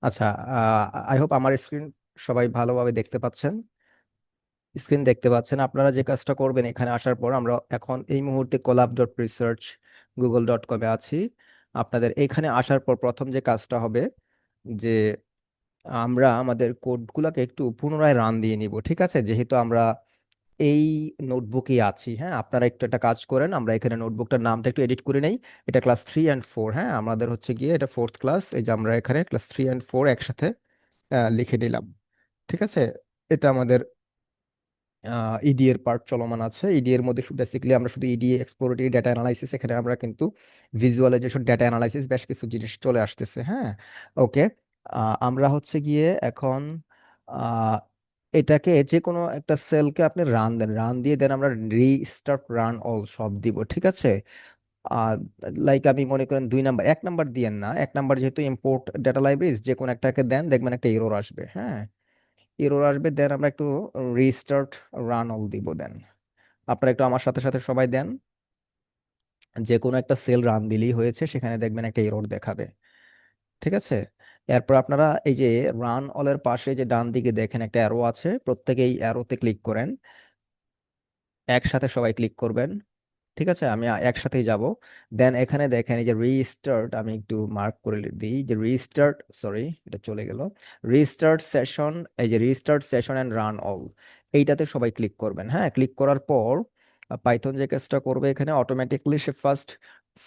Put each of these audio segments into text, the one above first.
আচ্ছা, I hope আমার screen সবাই ভালোভাবে দেখতে পাচ্ছেন। স্ক্রিন দেখতে পাচ্ছেন। আপনারা যে কাজটা করবেন এখানে আসার পর, আমরা এখন এই মুহূর্তে collab.research google.com-এ আছি। আপনাদের এখানে আসার পর প্রথম যে কাজটা হবে যে আমরা আমাদের কোডগুলোকে একটু পুনরায় রান দিয়ে নিব, ঠিক আছে? যেহেতু আমরা এই নোটবুকই আছি, হ্যাঁ, আপনারা একটু একটা কাজ করেন, আমরা এখানে নোটবুকটার নামটা একটু এডিট করে নেই। এটা ক্লাস 3 and 4, হ্যাঁ, আমাদের হচ্ছে গিয়ে এটা ফোর্থ ক্লাস। এই যে আমরা এখানে ক্লাস 3 and 4 একসাথে লিখে দিলাম, ঠিক আছে? এটা আমাদের ইডি এর পার্ট চলমান আছে। ইডি এর মধ্যে বেসিক্যালি আমরা শুধু ইডি এক্সপ্লোরেটরি ডেটা অ্যানালাইসিস, এখানে আমরা কিন্তু ভিজুয়ালাইজেশন ডেটা অ্যানালাইসিস বেশ কিছু জিনিস চলে আসতেছে, হ্যাঁ। ওকে, আমরা হচ্ছে গিয়ে এখন আহ, এটাকে যে কোনো একটা সেলকে আপনি রান দেন, রান দিয়ে দেন আমরা রিস্টার্ট রান অল সব দিব, ঠিক আছে? আর লাইক আমি মনে করেন 2 নাম্বার, 1 নাম্বার দিয়েন না, 1 নাম্বার যেহেতু ইম্পোর্ট ডেটা লাইব্রেরিজ, যে কোনো একটাকে দেন, দেখবেন একটা এরর আসবে, হ্যাঁ। এরর আসবে, দেন আমরা একটু রিস্টার্ট রান অল দিব দেন। আপনারা একটু আমার সাথে সাথে সবাই দেন, যে কোনো একটা সেল রান দিলেই হয়েছে, সেখানে দেখবেন একটা এরর দেখাবে, ঠিক আছে? এরপর আপনারা এই যে রান অলের পাশে যে ডান দিকে দেখেন একটা অ্যারো আছে, প্রত্যেকেই অ্যারোতে ক্লিক করেন, একসাথে সবাই ক্লিক করবেন, ঠিক আছে? আমি একসাথেই যাব। দেন এখানে দেখেন এই যে রিস্টার্ট, আমি একটু মার্ক করে দিই যে রিস্টার্ট, সরি এটা চলে গেল, রিস্টার্ট সেশন। এই যে restart session and run all, এইটাতে সবাই ক্লিক করবেন, হ্যাঁ। ক্লিক করার পর পাইথন যে কাজটা করবে এখানে অটোমেটিকলি সে ফার্স্ট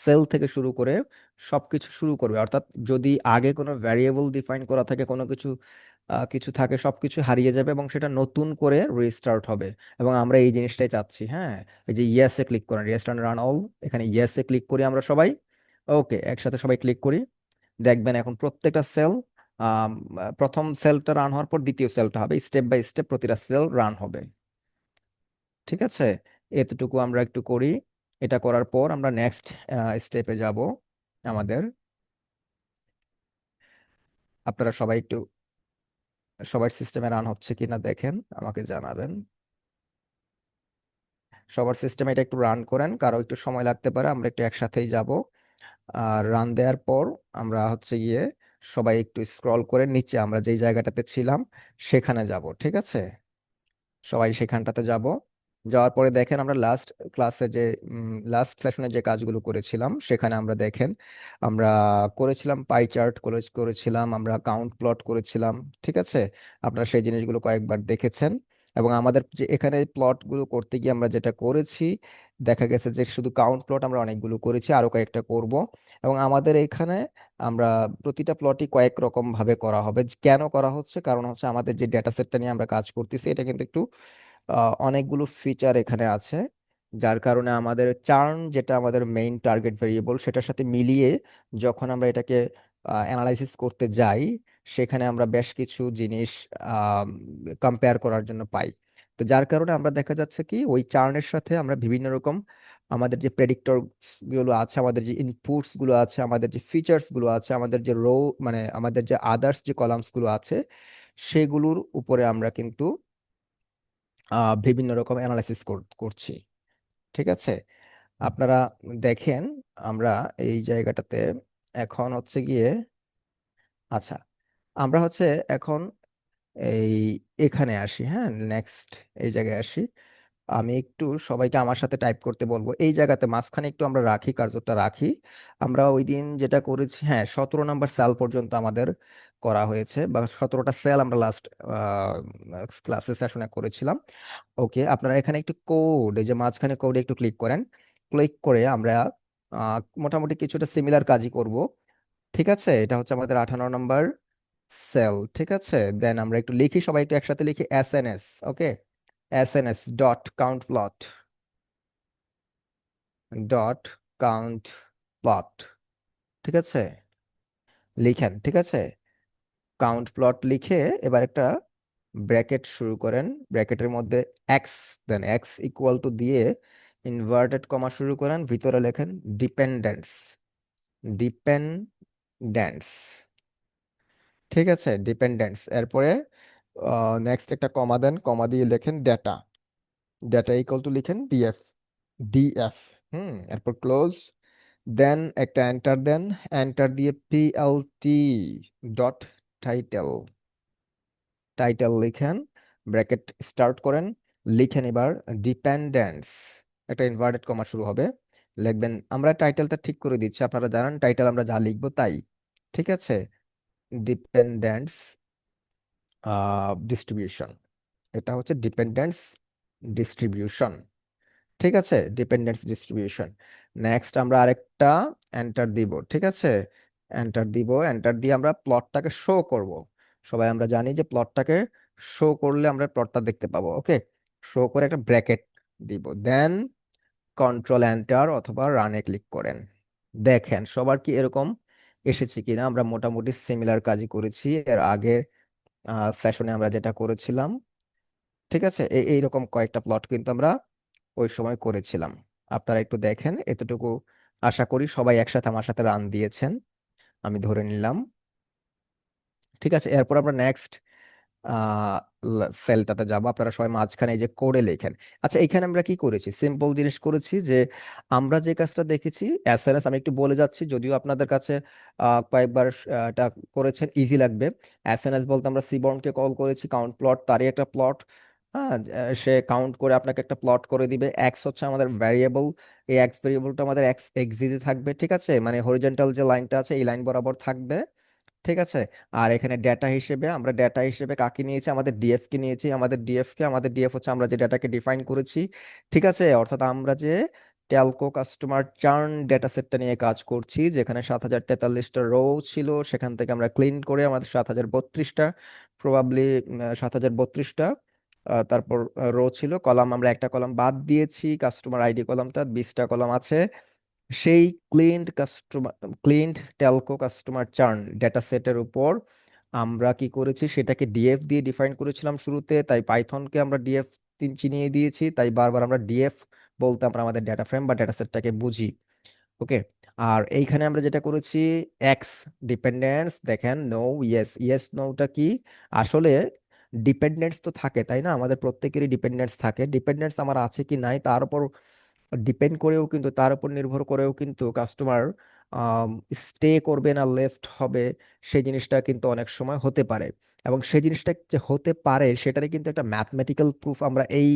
সেল থেকে শুরু করে সবকিছু শুরু করবে। অর্থাৎ যদি আগে কোনো ভ্যারিয়েবল ডিফাইন করা থাকে, কোনো কিছু কিছু থাকে, সবকিছু হারিয়ে যাবে এবং সেটা নতুন করে রিস্টার্ট হবে। এবং আমরা এই জিনিসটাই চাচ্ছি, হ্যাঁ। এই যে ইয়েসে ক্লিক করেন, রেস্ট রান অল, এখানে ইয়েসে ক্লিক করি আমরা সবাই। ওকে, একসাথে সবাই ক্লিক করি। দেখবেন এখন প্রত্যেকটা সেল, প্রথম সেলটা রান হওয়ার পর দ্বিতীয় সেলটা হবে, স্টেপ বাই স্টেপ প্রতিটা সেল রান হবে, ঠিক আছে? এতটুকু আমরা একটু করি। এটা করার পর আমরা নেক্সট স্টেপে যাব আমাদের। আপনারা সবাই একটু সবার সিস্টেমে রান হচ্ছে কিনা দেখেন, আমাকে জানাবেন। সবার সিস্টেমে এটা একটু রান করেন, কারো একটু সময় লাগতে পারে, আমরা একটু একসাথেই যাব। আর রান দেওয়ার পর আমরা হচ্ছে গিয়ে সবাই একটু স্ক্রল করে নিচে আমরা যেই জায়গাটাতে ছিলাম সেখানে যাব, ঠিক আছে? সবাই সেখানটাতে যাব। যাওয়ার পরে দেখেন আমরা লাস্ট ক্লাসে যে লাস্ট সেশনে যে কাজগুলো করেছিলাম সেখানে আমরা দেখেন আমরা করেছিলাম পাই চার্ট করেছিলাম, আমরা কাউন্ট প্লট করেছিলাম, ঠিক আছে? আপনারা সেই জিনিসগুলো কয়েকবার দেখেছেন। এবং আমাদের যে এখানে প্লটগুলো করতে গিয়ে আমরা যেটা করেছি, দেখা গেছে যে শুধু কাউন্ট প্লট আমরা অনেকগুলো করেছি, আরো কয়েকটা করব। এবং আমাদের এখানে আমরা প্রতিটা প্লটই কয়েক রকম ভাবে করা হবে। কেন করা হচ্ছে? কারণ হচ্ছে আমাদের যে ডেটা সেটটা নিয়ে আমরা কাজ করতেছি এটা কিন্তু একটু অনেকগুলো ফিচার এখানে আছে, যার কারণে আমাদের চার্ন, যেটা আমাদের মেইন টার্গেট ভেরিয়েবল, সেটার সাথে মিলিয়ে যখন আমরা এটাকে অ্যানালাইসিস করতে যাই, সেখানে আমরা বেশ কিছু জিনিস কম্পেয়ার করার জন্য পাই। তো যার কারণে আমরা দেখা যাচ্ছে কি ওই চার্নের সাথে আমরা বিভিন্ন রকম আমাদের যে প্রেডিক্টর গুলো আছে, আমাদের যে ইনপুটস গুলো আছে, আমাদের যে ফিচার্স গুলো আছে, আমাদের যে রো, মানে আমাদের যে আদার্স যে কলামস গুলো আছে, সেগুলোর উপরে আমরা কিন্তু বিভিন্ন রকম অ্যানালাইসিস করছি, ঠিক আছে? আপনারা দেখেন আমরা এই জায়গাটাতে এখন হচ্ছে গিয়ে, আচ্ছা, আমরা হচ্ছে এখন এই এখানে আসি, হ্যাঁ, নেক্সট এই জায়গায় আসি। আমি একটু সবাইকে আমার সাথে টাইপ করতে বলবো, এই জায়গাতে মাঝখানে একটু আমরা রাখি, কার্সরটা রাখি। আমরা ওই দিন যেটা করেছি, হ্যাঁ, 17 নম্বর সেল পর্যন্ত আমাদের করা হয়েছে, বা 17টা সেল আমরা লাস্ট ক্লাসে সেশনে করেছিলাম। ওকে, আপনারা এখানে একটু কোড, এই যে মাঝখানে কোডে একটু ক্লিক করেন। ক্লিক করে আমরা মোটামুটি কিছুটা সিমিলার কাজই করব, ঠিক আছে? এটা হচ্ছে আমাদের 18 নম্বর সেল, ঠিক আছে? দেন আমরা একটু লিখি, সবাই একটু একসাথে লিখি SNS। ওকে, SNS dot count plot, dot count plot, ঠিক আছে? লিখেন, ঠিক আছে? কাউন্ট প্লট লিখে এবার একটা ব্র্যাকেট শুরু করেন, ব্র্যাকেটের মধ্যে x, then x equal to দিয়ে ইনভার্টেড কমা শুরু করেন, ভিতরে লেখেন ডিপেন্ডেন্স, ডিপেন্ডেন্স, ঠিক আছে? ডিপেন্ডেন্স। এরপরে নেক্সট একটা কমা দেন, কমা দিয়ে লেখেন ডেটা, ডেটা ইকুয়াল টু লিখেন ডিএফ, ডিএফ। এরপর ক্লোজ, দেন একটা এন্টার দেন, এন্টার দিয়ে পিএলটি ডট টাইটেল, টাইটেল লিখেন, ব্র্যাকেট স্টার্ট করেন, লিখেন এবার ডিপেন্ডেন্টস, একটা ইনভার্টেড কমা শুরু হবে, লিখবেন, আমরা টাইটেলটা ঠিক করে দিচ্ছি, আপনারা জানেন টাইটেল আমরা যা লিখবো তাই, ঠিক আছে, ডিপেন্ডেন্টস ডিস্ট্রিবিউশন, এটা হচ্ছে ডিপেন্ডেন্স ডিস্ট্রিবিউশন, ঠিক আছে, ডিপেন্ডেন্স ডিস্ট্রিবিউশন। নেক্সট আমরা আরেকটা এন্টার দিব, ঠিক আছে, এন্টার দিব, এন্টার দিয়ে আমরা প্লটটাকে শো করব। সবাই আমরা জানি যে প্লটটাকে শো করলে আমরা প্লটটা দেখতে পাবো, ওকে, শো করে একটা ব্র্যাকেট দিব, দেন কন্ট্রোল এন্টার অথবা রানে ক্লিক করেন। দেখেন সবার কি এরকম এসেছে কিনা, আমরা মোটামুটি সিমিলার কাজই করেছি এর আগের সেশনে আমরা যেটা করেছিলাম, ঠিক আছে, এইরকম কয়েকটা প্লট কিন্তু আমরা ওই সময় করেছিলাম। আপনারা একটু দেখেন এতটুকু, আশা করি সবাই একসাথে আমার সাথে রান দিয়েছেন, আমি ধরে নিলাম, ঠিক আছে। এরপর আমরা নেক্সট সেলটাতে যাব, আপনারা সবাই মাঝখানে এই যে কোডে লেখেন। আচ্ছা এখানে আমরা কি করেছি, সিম্পল জিনিস করেছি যে আমরা যে কাজটা দেখেছি এসএনএস, আমি একটু বলে যাচ্ছি যদিও আপনাদের কাছে কয়েকবার এটা করেছেন ইজি লাগবে। এসএনএস বলতে আমরা সিবর্নকে কল করেছি, কাউন্ট প্লট তারই একটা প্লট, হ্যাঁ, সে কাউন্ট করে আপনাকে একটা প্লট করে দিবে। এক্স হচ্ছে আমাদের ভ্যারিয়েবল, এই এক্স ভ্যারিয়েবলটা আমাদের এক্স এক্সিসে থাকবে, ঠিক আছে, মানে হরিজন্টাল যে লাইনটা আছে এই লাইন বরাবর থাকবে, ঠিক আছে। আর এখানে ডেটা হিসেবে আমরা ডেটা হিসেবে কাকে নিয়েছি, আমাদের ডিএফ কে নিয়েছি, আমাদের ডিএফ হচ্ছে আমরা যে ডেটাকে ডিফাইন করেছি, ঠিক আছে, অর্থাৎ আমরা যে টেলকো কাস্টমার চার্ন ডেটা সেটটা নিয়ে কাজ করছি, যেখানে 7043টা রো ছিল, সেখান থেকে আমরা ক্লিন করে আমাদের 7032টা, প্রবাবলি 7032টা, তারপর রো ছিল, কলাম আমরা একটা কলাম বাদ দিয়েছি, কাস্টমার আইডি কলামটা 20টা কলাম আছে, সেই ক্লিনড টেলকো কাস্টমার চার্ন ডেটা সেটের উপর আমরা কি করেছি, সেটাকে ডিএফ দিয়ে ডিফাইন করেছিলাম শুরুতে, তাই পাইথনকে আমরা ডিএফ চিনিয়ে দিয়েছি, তাই বারবার আমরা ডিএফ বলতে আমরা আমাদের ডেটা ফ্রেম বা ডেটা সেটটাকে বুঝি, ওকে। আর এইখানে আমরা যেটা করেছি এক্স ডিপেন্ডেন্স, দেখেন নো ইয়েস, ইয়েস নোটা কি, আসলে ডিপেন্ডেন্স তো থাকে তাই না, আমাদের প্রত্যেকেরই ডিপেন্ডেন্স থাকে, ডিপেন্ডেন্স আমার আছে কি নাই তার উপর ডিপেন্ড করেও কিন্তু, তার উপর নির্ভর করেও কিন্তু কাস্টমার স্টে করবে না লেফট হবে, সেই জিনিসটা কিন্তু অনেক সময় হতে পারে, এবং সেই জিনিসটা যে হতে পারে সেটারই কিন্তু একটা ম্যাথমেটিক্যাল প্রুফ আমরা এই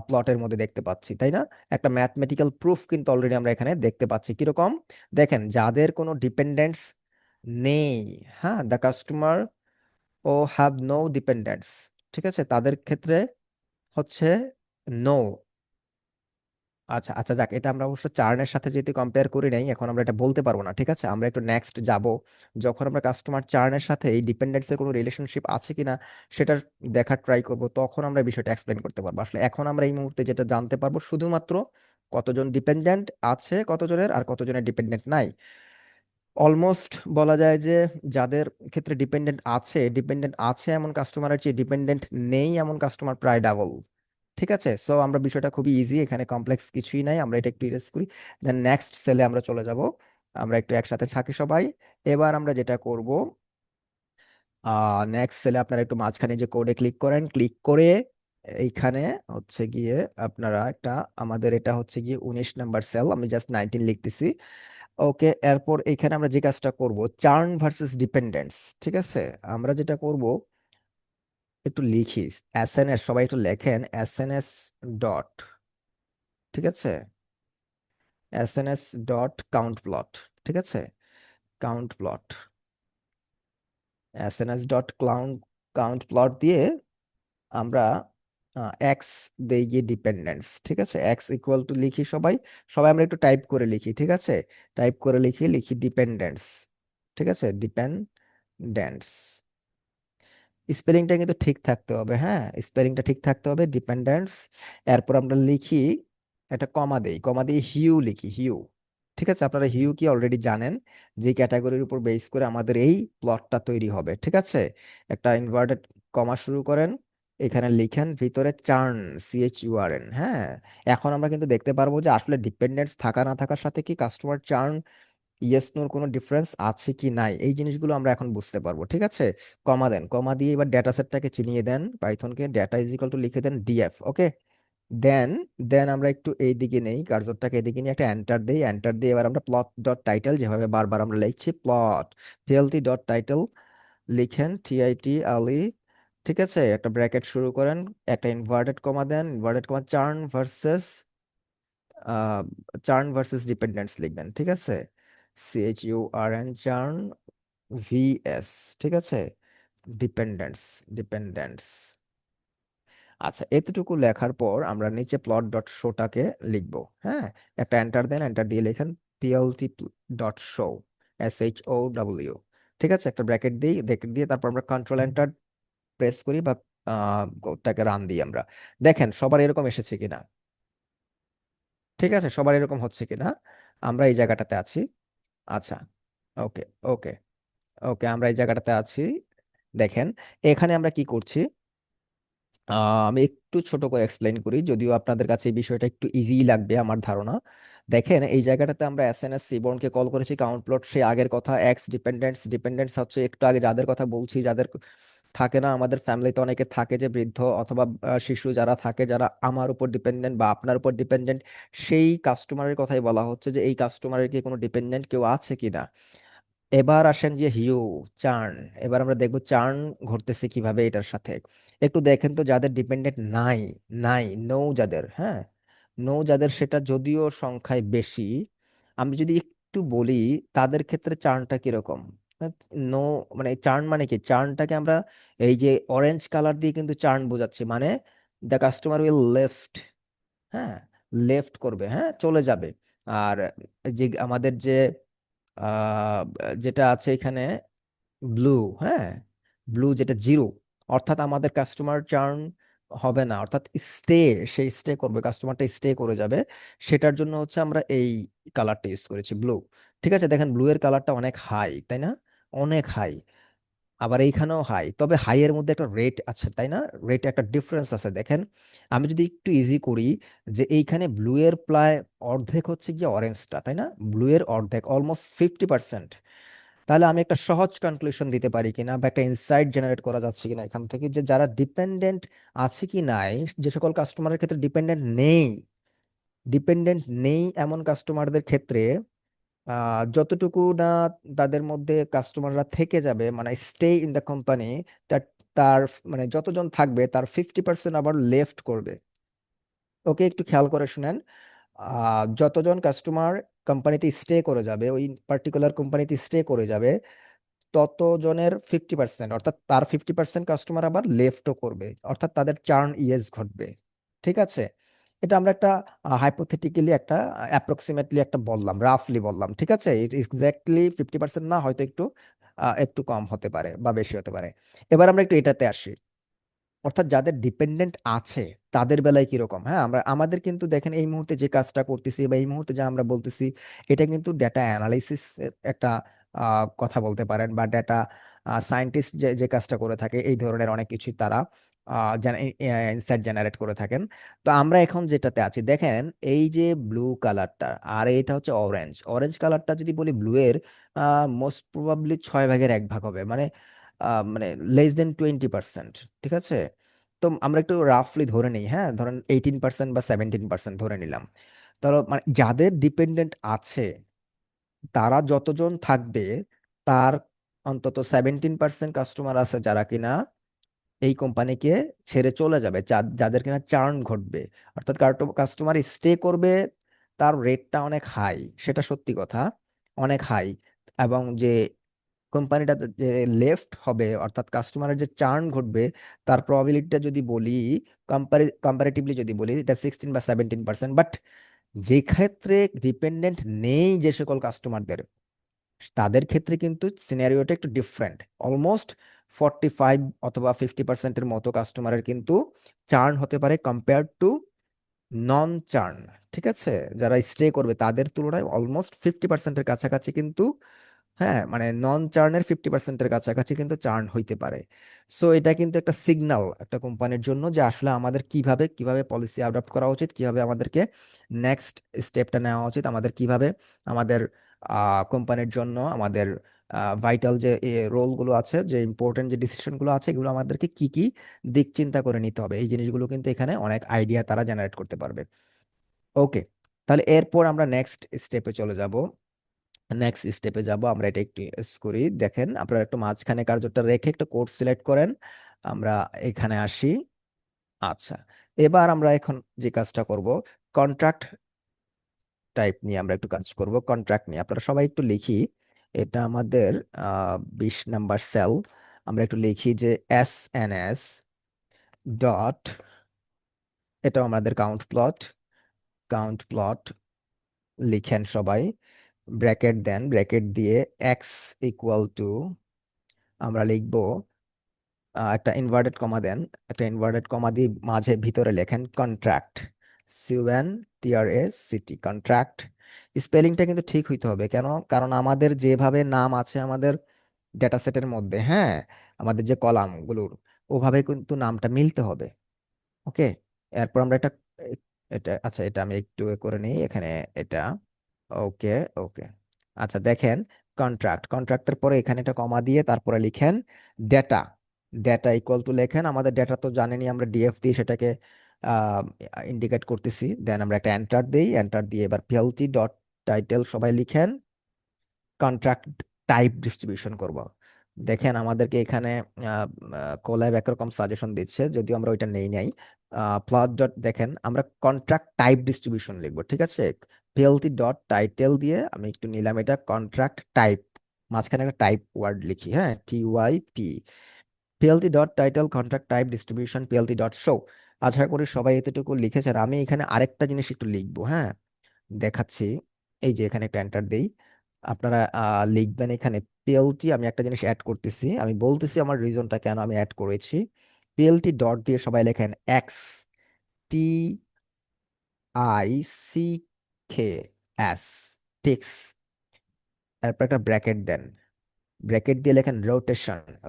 প্লটের মধ্যে দেখতে পাচ্ছি, তাই না, একটা ম্যাথমেটিক্যাল প্রুফ কিন্তু অলরেডি আমরা এখানে দেখতে পাচ্ছি, কিরকম, দেখেন যাদের কোনো ডিপেন্ডেন্স নেই, হ্যাঁ, the customer who have no dependence, ঠিক আছে, তাদের ক্ষেত্রে হচ্ছে নো। আচ্ছা আচ্ছা, যাক, এটা আমরা অবশ্য চার্নের সাথে যেহেতু কম্পেয়ার করি নাই, এখন আমরা এটা বলতে পারবো না, ঠিক আছে, আমরা একটু নেক্সট যাব, যখন আমরা কাস্টমার চার্নের সাথে এই ডিপেন্ডেন্সের কোনো রিলেশনশিপ আছে কিনা সেটা দেখার ট্রাই করব, তখন আমরা এই বিষয়টা এক্সপ্লেন করতে পারবো। আসলে এখন আমরা এই মুহূর্তে যেটা জানতে পারবো শুধুমাত্র কতজন ডিপেন্ডেন্ট আছে, কতজনের আর কতজনের ডিপেন্ডেন্ট নাই। অলমোস্ট বলা যায় যে যাদের ক্ষেত্রে ডিপেন্ডেন্ট আছে এমন কাস্টমারের চেয়ে ডিপেন্ডেন্ট নেই এমন কাস্টমার প্রায় ডাবল, ঠিক আছে। সো আমরা বিষয়টা খুবই ইজি, এখানে কমপ্লেক্স কিছুই নাই, আমরা এটা একটু ইরেজ করি, দেন নেক্সট সেলে আমরা চলে যাব, আমরা একটু একসাথে থাকি সবাই। এবার আমরা যেটা করব, নেক্সট সেলে আপনারা একটু মাঝখানে যে কোডে ক্লিক করেন, ক্লিক করে এইখানে হচ্ছে গিয়ে আপনারা একটা, আমাদের এটা হচ্ছে গিয়ে 19 নাম্বার সেল, আমি জাস্ট 19 লিখতেছি, ওকে। এরপর এইখানে আমরা যে কাজটা করব, চার্ন ভার্সেস ডিপেন্ডেন্স, ঠিক আছে, আমরা যেটা করব একটু লিখি, এসএনএস, সবাই একটু লেখেন এসএনএস ডট, ঠিক আছে, এসএনএস ডট কাউন্ট প্লট, ঠিক আছে, count plot, SNS dot count plot দিয়ে আমরা এক্স দেই গিয়ে ডিপেন্ডেন্স, ঠিক আছে, এক্স ইকুয়াল টু লিখি সবাই, সবাই আমরা একটু টাইপ করে লিখি, ঠিক আছে, টাইপ করে লিখি ডিপেন্ডেন্স, ঠিক আছে, ডিপেন্ডেন্স, স্পেলিংটা কিন্তু ঠিক থাকতে হবে, হ্যাঁ, স্পেলিংটা ঠিক থাকতে হবে, ডিপেন্ডেন্স। এরপর আমরা লিখি, একটা কমা দেই, কমা দিয়ে হিউ লিখি, হিউ, ঠিক আছে, আপনারা হিউ কি অলরেডি জানেন, যে ক্যাটাগরির উপর বেস করে আমাদের এই প্লটটা তৈরি হবে, ঠিক আছে, একটা ইনভার্টেড কমা শুরু করেন, এখানে লিখেন ভিতরে চার্ন, CHURN, হ্যাঁ। এখন আমরা কিন্তু দেখতে পারবো যে আসলে ডিপেন্ডেন্স থাকা না থাকার সাথে কি কাস্টমার চার্ন ইয়েস নোর কোনো ডিফারেন্স আছে কি নাই, এই জিনিসগুলো আমরা এখন বুঝতে পারবো, ঠিক আছে। কমা দেন, কমা দিয়ে এবার ডেটা সেটটাকে চিনিয়ে দেন, পাইথনকে ডেটা ইজ ইকুয়াল টু লিখে দেন ডিএফ, ওকে। দেন দেন আমরা একটু এই দিকে নেই কার্সরটাকে, এদিকে নিয়ে একটা এন্টার দেই, এন্টার দিয়ে এবার আমরা প্লট ডট টাইটেল, যেভাবে বারবার আমরা লিখছি প্লট পিএলটি ডট টাইটেল, লিখেন টিআইটি আলি, ঠিক আছে, একটা ব্র্যাকেট শুরু করেন, একটা ইনভার্টেড কমা দেন, inverted comma churn versus dependence লিখবেন, ঠিক আছে, CHURN চার্ন ভিএস, ঠিক আছে, ডিপেন্ডেন্স, ডিপেন্ডেন্স। আচ্ছা, এতটুকু লেখার পর আমরা নিচে প্লট ডট শোটাকে লিখবো। হ্যাঁ, একটা এন্টার দেন, এন্টার দিয়ে লেখেন পিএলটি ডট শো, SHOW, ঠিক আছে, একটা ব্র্যাকেট দিই, ব্র্যাকেট দিয়ে তারপর আমরা কন্ট্রোল এন্টার প্রেস করি বা কোডটাকে রান দিই আমরা। দেখেন সবার এরকম এসেছে কিনা, ঠিক আছে, সবার এরকম হচ্ছে কিনা, আমরা এই জায়গাটাতে আছি। আচ্ছা, ওকে, ওকে, ওকে, আমরা এই জায়গাটাতে আছি। দেখেন এখানে আমরা কি করছি, আমি একটু ছোট করে এক্সপ্লেইন করি, যদিও আপনাদের কাছে এই বিষয়টা একটু ইজি লাগবে আমার ধারণা। দেখেন এই জায়গাটাতে আমরা এসএনএস সিবর্নকে কল করেছি, কাউন্ট প্লট সেই আগের কথা, এক্স ডিপেন্ডেন্টস, ডিপেন্ডেন্টস হচ্ছে একটু আগে যাদের কথা বলছি, যাদের থাকে না আমাদের ফ্যামিলিতে অনেকে থাকে যে বৃদ্ধ অথবা শিশু যারা থাকে, যারা আমার উপর ডিপেন্ডেন্ট বা আপনার উপর ডিপেন্ডেন্ট, সেই কাস্টমারের কথাই বলা হচ্ছে যে এই কাস্টমারের কি কোনো ডিপেন্ডেন্ট কেউ আছে কিনা। এবার আসেন যে চার্ন, এবার আমরা দেখবো চার্ন ঘটতেছে কিভাবে এটার সাথে। একটু দেখেন তো যাদের ডিপেন্ডেন্ট নাই, নো যাদের, হ্যাঁ, নো যাদের, সেটা যদিও সংখ্যায় বেশি, আমি যদি একটু বলি তাদের ক্ষেত্রে চার্নটা কিরকম। নো মানে চার্ন মানে কি, চার্নটাকে আমরা এই যে অরেঞ্জ কালার দিয়ে কিন্তু চার্ন বোঝাচ্ছি, মানে দ্য কাস্টমার উইল লেফট, হ্যাঁ, লেফট করবে, হ্যাঁ, চলে যাবে। আর যে আমাদের যে আহ, যেটা আছে এখানে ব্লু, হ্যাঁ, ব্লু যেটা জিরো, অর্থাৎ আমাদের কাস্টমার চার্ন হবে না, অর্থাৎ স্টে, সেই স্টে করবে, কাস্টমারটা স্টে করে যাবে, সেটার জন্য হচ্ছে আমরা এই কালারটা ইউজ করেছি ব্লু। ঠিক আছে, দেখেন ব্লু এর কালারটা অনেক হাই, তাই না, অনেক হাই, আবার এইখানেও হাই, তবে হাই এর মধ্যে একটা রেট আছে, তাই না, রেটে একটা ডিফারেন্স আছে। দেখেন আমি যদি একটু ইজি করি, যে এইখানে ব্লু এর প্রায় অর্ধেক হচ্ছে গিয়ে অরেঞ্জটা, তাই না, ব্লু এর অর্ধেক, অলমোস্ট 50%। তাহলে আমি একটা সহজ কনক্লুশন দিতে পারি কিনা বা একটা ইনসাইট জেনারেট করা যাচ্ছে কিনা এখান থেকে, যে যারা ডিপেন্ডেন্ট আছে কি নাই, যে সকল কাস্টমারের ক্ষেত্রে ডিপেন্ডেন্ট নেই এমন কাস্টমারদের ক্ষেত্রে যতটুকু না তাদের মধ্যে কাস্টমাররা থেকে যাবে, মানে স্টে ইন দ্য কোম্পানি, তার তার মানে যতজন থাকবে তার 50% আবার লেফট করবে। ওকে, একটু খেয়াল করে শুনেন, যতজন কাস্টমার কোম্পানিতে স্টে করে যাবে, ওই পার্টিকুলার কোম্পানিতে স্টে করে যাবে, ততজনের 50%, অর্থাৎ তার 50% কাস্টমার আবার লেফটও করবে, অর্থাৎ তাদের চার্ন ইয়েস ঘটবে। ঠিক আছে, এটা আমরা একটা হাইপোথেটিক্যালি একটা অ্যাপ্রক্সিমেটলি একটা বললাম, রাফলি বললাম, ঠিক আছে, ইট এক্স্যাক্টলি 50% না, হয়তো একটু একটু কম হতে পারে বা বেশি হতে পারে। এবার আমরা একটু এটাতে আসি, অর্থাৎ যাদের ডিপেন্ডেন্ট আছে তাদের বেলায় কিরকম। হ্যাঁ, আমরা আমাদের কিন্তু দেখেন এই মুহূর্তে যে কাজটা করতেছি বা এই মুহূর্তে যা আমরা বলতেছি, এটা কিন্তু ডেটা অ্যানালাইসিস একটা কথা বলতে পারেন, বা ডেটা সায়েন্টিস্ট যে যে কাজটা করে থাকে, এই ধরনের অনেক কিছুই তারা ইনসাইট জেনারেট করে থাকেন। তো আমরা এখন যেটাতে আছি, দেখেন এই যে ব্লু কালারটা, আর এটা হচ্ছে অরেঞ্জ, অরেঞ্জ কালারটা যদি বলি ব্লু এর মোস্ট প্রবাবলি 6 ভাগের 1 ভাগ হবে, মানে less than 20%, ঠিক আছে। তো আমরা একটু রাফলি ধরে নিই, হ্যাঁ, ধরেন 18% বা 17% ধরে নিলাম। তাহলে মানে যাদের ডিপেন্ডেন্ট আছে তারা যতজন থাকবে, তার অন্তত 17% কাস্টমার আছে যারা কিনা এই কোম্পানিকে ছেড়ে চলে যাবে, যাদের কিনা চার্ন ঘটবে, অর্থাৎ কাস্টমার স্টে করবে, তার রেটটা অনেক হাই, সেটা সত্যি কথা, অনেক হাই। এবং যে কোম্পানিটা যে লেফট হবে, অর্থাৎ কাস্টমারের যে চার্ন ঘটবে, তার প্রবাবিলিটিটা যদি বলি, কম্পারেটিভলি যদি বলি, এটা 16 বা 17%। বাট যে ক্ষেত্রে ডিপেন্ডেন্ট নেই যে সকল কাস্টমারদের, তাদের ক্ষেত্রে কিন্তু সিনারিওটা একটু ডিফারেন্ট, অলমোস্ট 45 অথবা 50%-এর মতো কাস্টমারের কিন্তু চার্ন হতে পারে কম্পেয়ার টু নন চার্ন। ঠিক আছে, যারা স্টে করবে তাদের তুলনায় অলমোস্ট 50%-এর কাছাকাছি কিন্তু, হ্যাঁ, মানে নন চার্নের 50%-এর কাছাকাছি কিন্তু চার্ন হইতে পারে। সো এটা কিন্তু একটা সিগন্যাল একটা কোম্পানির জন্য, যে আসলে আমাদের কিভাবে কিভাবে পলিসি অ্যাডপ্ট করা উচিত, কিভাবে আমাদেরকে নেক্সট স্টেপটা নেওয়া উচিত, আমাদের কিভাবে আমাদের কোম্পানির জন্য আমাদের ভাইটাল যে রোলগুলো আছে, যে ইম্পর্টেন্ট যে ডিসিশনগুলো আছে, এগুলো আমাদেরকে কি কি দিক চিন্তা করে নিতে হবে, এই জিনিসগুলো কিন্তু এখানে অনেক আইডিয়া তারা জেনারেট করতে পারবে। ওকে, তাহলে এরপর আমরা নেক্সট স্টেপে চলে যাব। নেক্সট স্টেপে যাব, আমরা এটা একটু ইউজ করি। দেখেন আপনারা একটু মাঝখানে কার্যটা রেখে একটু কোড সিলেক্ট করেন, আমরা এখানে আসি। আচ্ছা, এবার আমরা এখন যে কাজটা করব, কন্ট্রাক্ট টাইপ নিয়ে আমরা একটু কাজ করব। কন্ট্রাক্ট নিয়ে আপনারা সবাই একটু লিখি, এটা আমাদের 20 নাম্বার সেল। আমরা একটু লিখি যে SNS ডট, এটা আমাদের কাউন্ট প্লট লিখেন সবাই, ব্র্যাকেট দেন, ব্র্যাকেট দিয়ে এক্স ইকুয়াল টু, আমরা লিখবো একটা ইনভার্টেড কমা দেন, একটা ইনভার্টেড কমা দিয়ে মাঝে ভিতরে লেখেন কন্ট্রাক্ট, CONTRACT, কন্ট্রাক্ট। স্পেলিংটা কিন্তু ঠিক হইতে হবে, কেন? কারণ আমাদের যেভাবে নাম আছে আমাদের ডেটা সেটের মধ্যে, হ্যাঁ, আমাদের যে কলামগুলোর, ওভাবে কিন্তু নামটা মিলতে হবে। ওকে, এরপর আমরা এটা, এটা আচ্ছা, এটা আমি একটু এ করে নিই এখানে, এটা ওকে। ওকে, আচ্ছা দেখেন, কন্ট্রাক্টের পরে এখানে একটা কমা দিয়ে তারপরে লিখেন ডেটা, ডেটা ইকুয়াল টু লেখেন, আমাদের ডেটা তো জানেনই, আমরা ডিএফ দিয়ে সেটাকে ইন্ডিকেট করতেছি। দেন আমরা একটা এন্টার দিই, এন্টার দিয়ে এবার পিএলটি ডট টাইটেল সবাই লিখেন, কন্ট্রাক্ট টাইপ ডিস্ট্রিবিউশন করব। দেখেন আমাদেরকে এখানে কোল্যাব একরকম সাজেশন দিচ্ছে, যদিও আমরা ওইটা নেই নাই। প্লট ডট, দেখেন আমরা কন্ট্রাক্ট টাইপ ডিস্ট্রিবিউশন লিখবো, ঠিক আছে। পিএলটি ডট টাইটেল দিয়ে আমি একটু নিলাম এটা কন্ট্রাক্ট টাইপ, মাঝখানে একটা টাইপ ওয়ার্ড লিখি, হ্যাঁ, TYP, PLT dot title contract type distribution PLT dot show. আশা করি সবাই এতটুকু লিখেছেন। আমি এখানে আরেকটা জিনিস একটু লিখবো, হ্যাঁ, দেখাচ্ছি। এই যে এখানে একটা এন্টার দেই, আপনারা লিখবেন এখানে পিএলটি, আমি একটা জিনিস অ্যাড করতেছি, আমি বলতেছি আমার রিজনটা কেন আমি অ্যাড করেছি। পিএলটি ডট দিয়ে সবাই লেখেন XTICKS, টিক্স, তারপর একটা ব্র্যাকেট দেন, ব্র্যাকেট দিয়ে লেখেন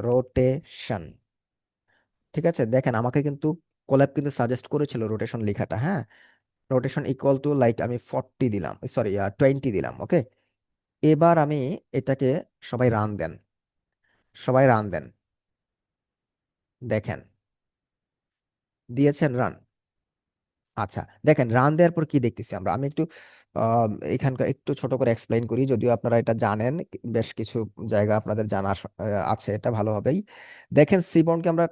রোটেশন। ঠিক আছে, দেখেন আমাকে কিন্তু কোল্যাব কিন্তু সাজেস্ট করেছিল রোটেশন লেখাটা, হ্যাঁ, রোটেশন ইকুয়াল টু লাইক আমি 40 দিলাম, সরি 20 দিলাম। ওকে, এবার আমি এটাকে, সবাই রান দেন, সবাই রান দেন, দেখেন দিয়েছেন রান। আচ্ছা দেখেন, রান দেওয়ার পর কি দেখতেছি আমরা, আমি একটু এখানকার একটু ছোট করে এক্সপ্লেইন করি, যদিও আপনারা এটা জানেন, বেশ কিছু জায়গা আপনাদের জানা আছে, এটা ভালো হবেই। দেখেন সিবনকে আমরা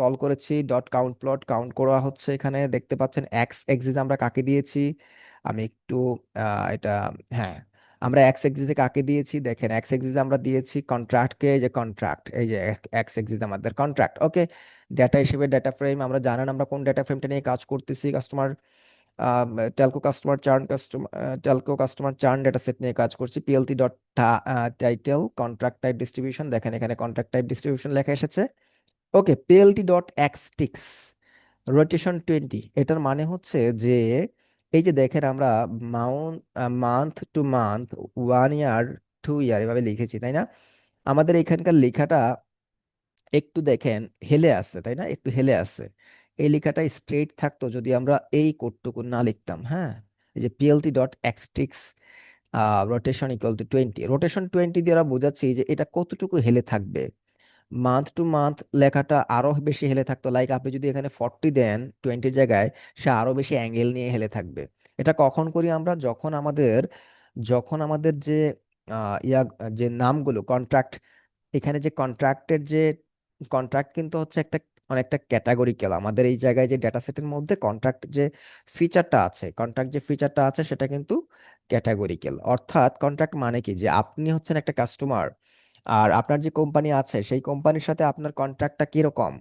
কল করেছি, ডট কাউন্ট প্লট কাউন্ট করা হচ্ছে, এখানে দেখতে পাচ্ছেন এক্স এক্সিস আমরা কাকে দিয়েছি, আমি একটু এটা, হ্যাঁ, আমরা এক্স এক্সিসে কাকে দিয়েছি, দেখেন এক্স এক্সিসে আমরা দিয়েছি কন্ট্রাক্টকে, এই যে কন্ট্রাক্ট, এই যে এক্স এক্সিস আমাদের কন্ট্রাক্ট। ওকে, ডেটা হিসেবে ডেটা ফ্রেম, আমরা জানেন আমরা কোন ডেটা ফ্রেমটা নিয়ে কাজ করতেছি, customer Telco customer চার্ন data set নিয়ে কাজ করছি। PLT dot title contract type distribution, দেখেন এখানে কন্ট্রাক্ট টাইপ ডিস্ট্রিবিউশন লেখা এসেছে। ওকে, পিএলটি ডট এক্সটিক্স রোটেশন 20, এটার মানে হচ্ছে যে এই যে দেখেন আমরা মান্থ টু মান্থ, 1 ইয়ার, 2 ইয়ার এভাবে লিখেছি, তাই না? আমাদের এখানকার লেখাটা একটু দেখেন হেলে আছে, তাই না, একটু হেলে আছে। এই লেখাটা স্ট্রেট থাকতো যদি আমরা এই কোডটুকু না লিখতাম, হ্যাঁ, এই যে PLT dot xticks rotation equal to 20, rotation 20 দ্বারা বোঝাচ্ছি যে এটা কতটুকু হেলে থাকবে। মান্থ টু মান্থ লেখাটা আরো বেশি হেলে থাকতো, লাইক আপনি যদি এখানে 40 দেন 20-র জায়গায়, সে আরো বেশি অ্যাঙ্গেল নিয়ে হেলে থাকবে। এটা কখন করি আমরা, যখন আমাদের যে যে নামগুলো কন্ট্রাক্ট, এখানে যে কন্ট্রাক্ট কিন্তু হচ্ছে একটা অনেকটা ক্যাটাগরিক্যাল, আমাদের এই জায়গায় যে ডেটা সেটের মধ্যে কন্ট্রাক্ট যে ফিচারটা আছে সেটা কিন্তু ক্যাটাগরিক্যাল। অর্থাৎ কন্ট্রাক্ট মানে কি, যে আপনি হচ্ছেন একটা কাস্টমার, আর আপনার যে কোম্পানি আছে সেই কোম্পানির সাথে আপনার কন্ট্রাক্টটা কিরকম,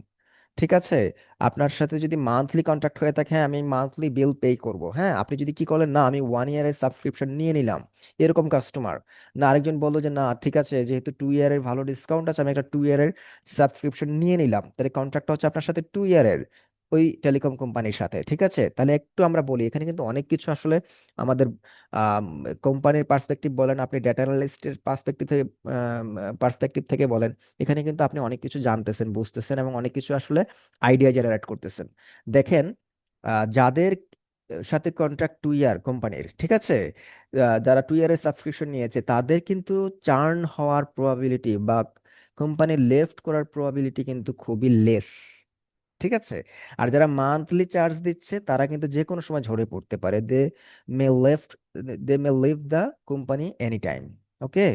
ঠিক আছে। আপনার সাথে যদি মান্থলি কন্ট্রাক্ট হয়ে থাকে, হ্যাঁ আমি মান্থলি বিল পে করব, হ্যাঁ, আপনি যদি কি করলেন, না আমি 1 ইয়ারের সাবস্ক্রিপশন নিয়ে নিলাম, এরকম কাস্টমার। না আরেকজন বললো যে না ঠিক আছে, যেহেতু 2 ইয়ারের ভালো ডিসকাউন্ট আছে, আমি একটা 2 ইয়ারের সাবস্ক্রিপশন নিয়ে নিলাম, তাহলে কন্ট্রাক্টটা হচ্ছে আপনার সাথে 2 ইয়ারের ওই টেলিকম কোম্পানির সাথে, ঠিক আছে। তাহলে একটু আমরা বলি, এখানে কিন্তু অনেক কিছু আসলে আমাদের কোম্পানির পার্সপেক্টিভ বলেন, আপনি ডেটা অ্যানালিস্টের পার্সপেক্টিভ থেকে বলেন, এখানে কিন্তু আপনি অনেক কিছু জানতেছেন, বুঝতেছেন, এবং অনেক কিছু আসলে আইডিয়া জেনারেট করতেছেন। দেখেন যাদের সাথে কন্ট্রাক্ট 2 ইয়ার কোম্পানির, ঠিক আছে, যারা 2 ইয়ারের সাবস্ক্রিপশন নিয়েছে তাদের কিন্তু চার্ন হওয়ার প্রবাবিলিটি বা কোম্পানি লেফট করার প্রবাবিলিটি কিন্তু খুবই লেস, ঠিক আছে। আর যারা মান্থলি চার্জ দিচ্ছে তারা কিন্তু যে কোনো সময় ঝরে পড়তে পারে, may left they may leave the company any time. Okay,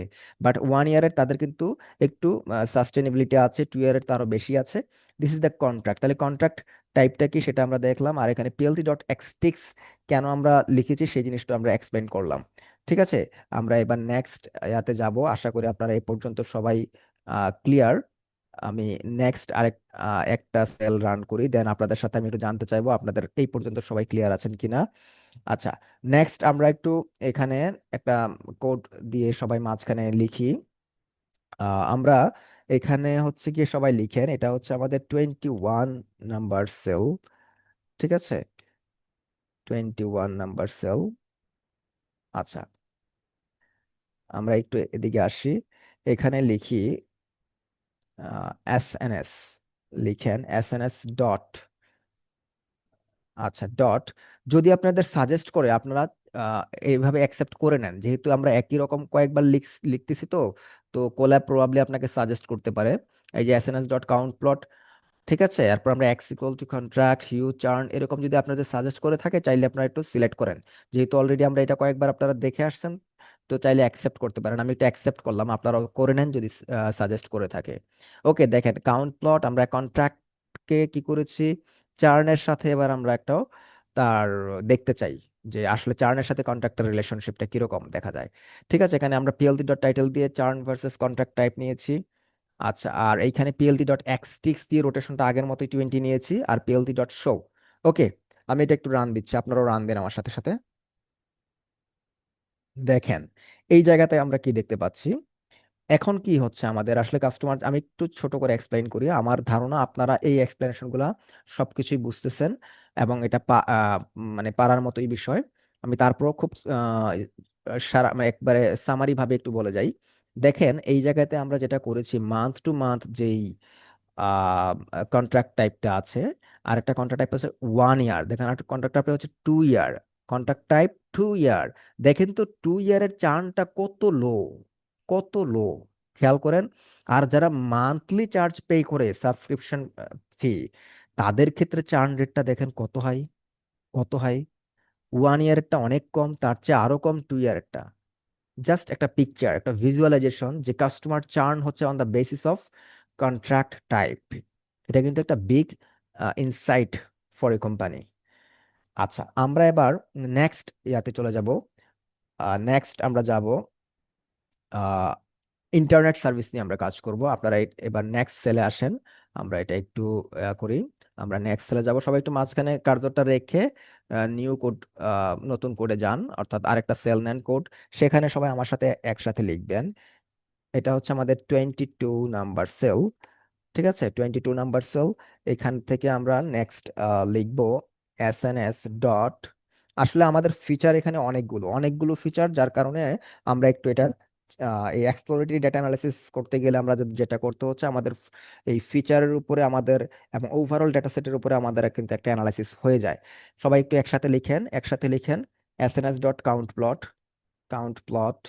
but 1 ইয়ারের তাদের কিন্তু একটু সাস্টেনেবিলিটি আছে, 2 ইয়ারের তারও বেশি আছে। This is the contract. তাহলে কন্ট্রাক্ট টাইপটা কি সেটা আমরা দেখলাম, আর এখানে পিএলটি ডট এক্সটিক্স কেন আমরা লিখেছি সেই জিনিসটা আমরা এক্সপ্লেন করলাম। ঠিক আছে, আমরা এবার নেক্সট ইয়াতে যাব। আশা করি আপনারা এই পর্যন্ত সবাই ক্লিয়ার। আমি নেক্সট একটা সেল রান করি, দেন আপনাদের সাথে আমি একটু জানতে চাইবো আপনাদের এই পর্যন্ত সবাই ক্লিয়ার আছেন কিনা। আচ্ছা, নেক্সট আমরা একটু এখানে একটা কোড দিয়ে সবাই মাঝখানে লিখি। আমরা এখানে হচ্ছে কি, সবাই লিখেন, এটা হচ্ছে আমাদের 21 নাম্বার সেল। ঠিক আছে, 21 নাম্বার সেল। আচ্ছা, আমরা একটু এদিকে আসি, এখানে লিখি এস এন এস, লিখেন এস এন এস ডট। আচ্ছা, ডট। যদি আপনাদের সাজেস্ট করে আপনারা আহ, এইভাবে অ্যাকসেপ্ট করে নেন, যেহেতু আমরা একই রকম কয়েকবার লিখতেছি, তো তো কোল্যাব প্রবাবলি আপনাকে সাজেস্ট করতে পারে এই যে এসএনএস ডট কাউন্ট প্লট। ঠিক আছে, এরপর আমরা x equal to contract hue churn এরকম যদি আপনাদের সাজেস্ট করে থাকে, চাইলে আপনারা একটু সিলেক্ট করেন। যেহেতু অলরেডি আমরা এটা কয়েকবার আপনারা দেখে আসছেন, তো চাইলে অ্যাকসেপ্ট করতে পারেন। আমি এটা অ্যাকসেপ্ট করলাম, আপনারাও করে নেন যদি সাজেস্ট করে থাকে। ওকে, দেখেন কাউন্ট প্লট আমরা কন্ট্রাক্টকে কি করেছি, চার্নের সাথে এবার আমরা একটাও তার দেখতে চাই যে আসলে চার্নের সাথে কন্ট্রাক্টের রিলেশনশিপটা কিরকম দেখা যায়। ঠিক আছে, এখানে আমরা পিএলটি ডট টাইটেল দিয়ে চার্ন ভার্সেস কন্ট্রাক্ট টাইপ নিয়েছি। আচ্ছা, আর এইখানে পিএলটি ডট এক্সটিক্স দিয়ে রোটেশনটা আগের মতোই 20 নিয়েছি, আর পিএলটি ডট শো। ওকে, আমি এটা একটু রান দিচ্ছি, আপনারাও রান দেন আমার সাথে সাথে। দেখেন এই জায়গাতে আমরা কি দেখতে পাচ্ছি, এখন কি হচ্ছে আমাদের আসলে কাস্টমার, আমি একটু ছোট করে এক্সপ্লেইন করি। আমার ধারণা আপনারা এই এক্সপ্লেনেশন গুলা সবকিছুই বুঝতেছেন, এবং এটা মানে পারার মতোই বিষয়। আমি তারপরও খুব সারা মানে একবারে সামারি ভাবে একটু বলে যাই। দেখেন এই জায়গাতে আমরা যেটা করেছি, মান্থ টু মান্থ যেই কন্ট্রাক্ট টাইপটা আছে, আর একটা কন্ট্রাক্ট টাইপ আছে 1 ইয়ার, দেখেন আর একটা কন্ট্রাক্ট টাইপ হচ্ছে 2 ইয়ার। কন্ট্রাক্ট টাইপ 2 ইয়ার, দেখেন তো 2 ইয়ারের চার্নটা কত লো, কত লো, খেয়াল করেন। আর যারা মান্থলি চার্জ পে করে সাবস্ক্রিপশন ফি, তাদের ক্ষেত্রে চার্ন রেটটা দেখেন কত হাই, কত হাই। 1 ইয়ারেরটা অনেক কম, তার চেয়ে আরো কম 2 ইয়ারেরটা। জাস্ট একটা পিকচার, একটা ভিজুয়ালাইজেশন যে কাস্টমার চার্ন হচ্ছে on the basis of contract type. এটা কিন্তু একটা big insight for a company. আচ্ছা, আমরা এবার নেক্সট ইয়াতে চলে যাব। নেক্সট আমরা যাব ইন্টারনেট সার্ভিস নিয়ে আমরা কাজ করব। আপনারা এবার নেক্সট সেলে আসেন, আমরা এটা একটু করি। আমরা নেক্সট সেলে যাব, সবাই একটু মাঝখানে কার্সরটা রেখে নিউ কোড, নতুন কোডে যান, অর্থাৎ আরেকটা সেল নেন কোড, সেখানে সবাই আমার সাথে একসাথে লিখবেন। এটা হচ্ছে আমাদের 22 নাম্বার সেল। ঠিক আছে, 22 নাম্বার সেল। এখান থেকে আমরা নেক্সট লিখবো এস এন এস ডট। আসলে আমাদের ফিচার এখানে অনেকগুলো অনেকগুলো ফিচার, যার কারণে আমরা একটু এটা এই এক্সপ্লোরেটরি ডেটা অ্যানালাইসিস করতে গেলে আমরা যেটা করতে হচ্ছে, আমাদের এই ফিচারের উপরে আমাদের এবং ওভারঅল ডেটা সেটের উপরে আমাদের কিন্তু একটা অ্যানালাইসিস হয়ে যায়। সবাই একটু একসাথে লিখেন, একসাথে লিখেন S N S dot count plot. Count plot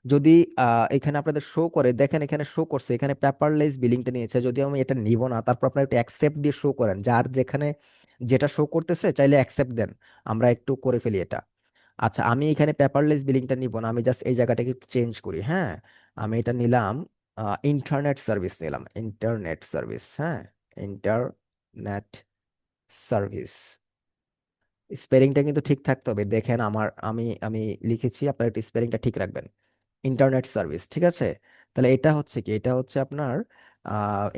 যদি এখানে আপনাদের শো করে, দেখেন এখানে শো করছে, এখানে পেপারলেস বিলিংটা নিয়েছে, যদিও আমি এটা নিব না, তারপর আপনারা একটু অ্যাকসেপ্ট দিয়ে শো করেন, যার যেখানে যেটা শো করতেছে চাইলে অ্যাকসেপ্ট দেন, আমরা একটু করে ফেলি এটা। আচ্ছা, আমি এখানে পেপারলেস বিলিংটা নিব না, আমি জাস্ট এই জায়গাটাকে একটু চেঞ্জ করি। হ্যাঁ, আমি এটা নিলাম, ইন্টারনেট সার্ভিস নিলাম, ইন্টারনেট সার্ভিস। হ্যাঁ, ইন্টারনেট সার্ভিস। স্পেলিংটা কিন্তু ঠিক থাকতে হবে, দেখেন আমার আমি আমি লিখেছি, আপনার একটু স্পেলিংটা ঠিক রাখবেন। ইন্টারনেট সার্ভিস, ঠিক আছে। তাহলে এটা হচ্ছে কি, এটা হচ্ছে আপনার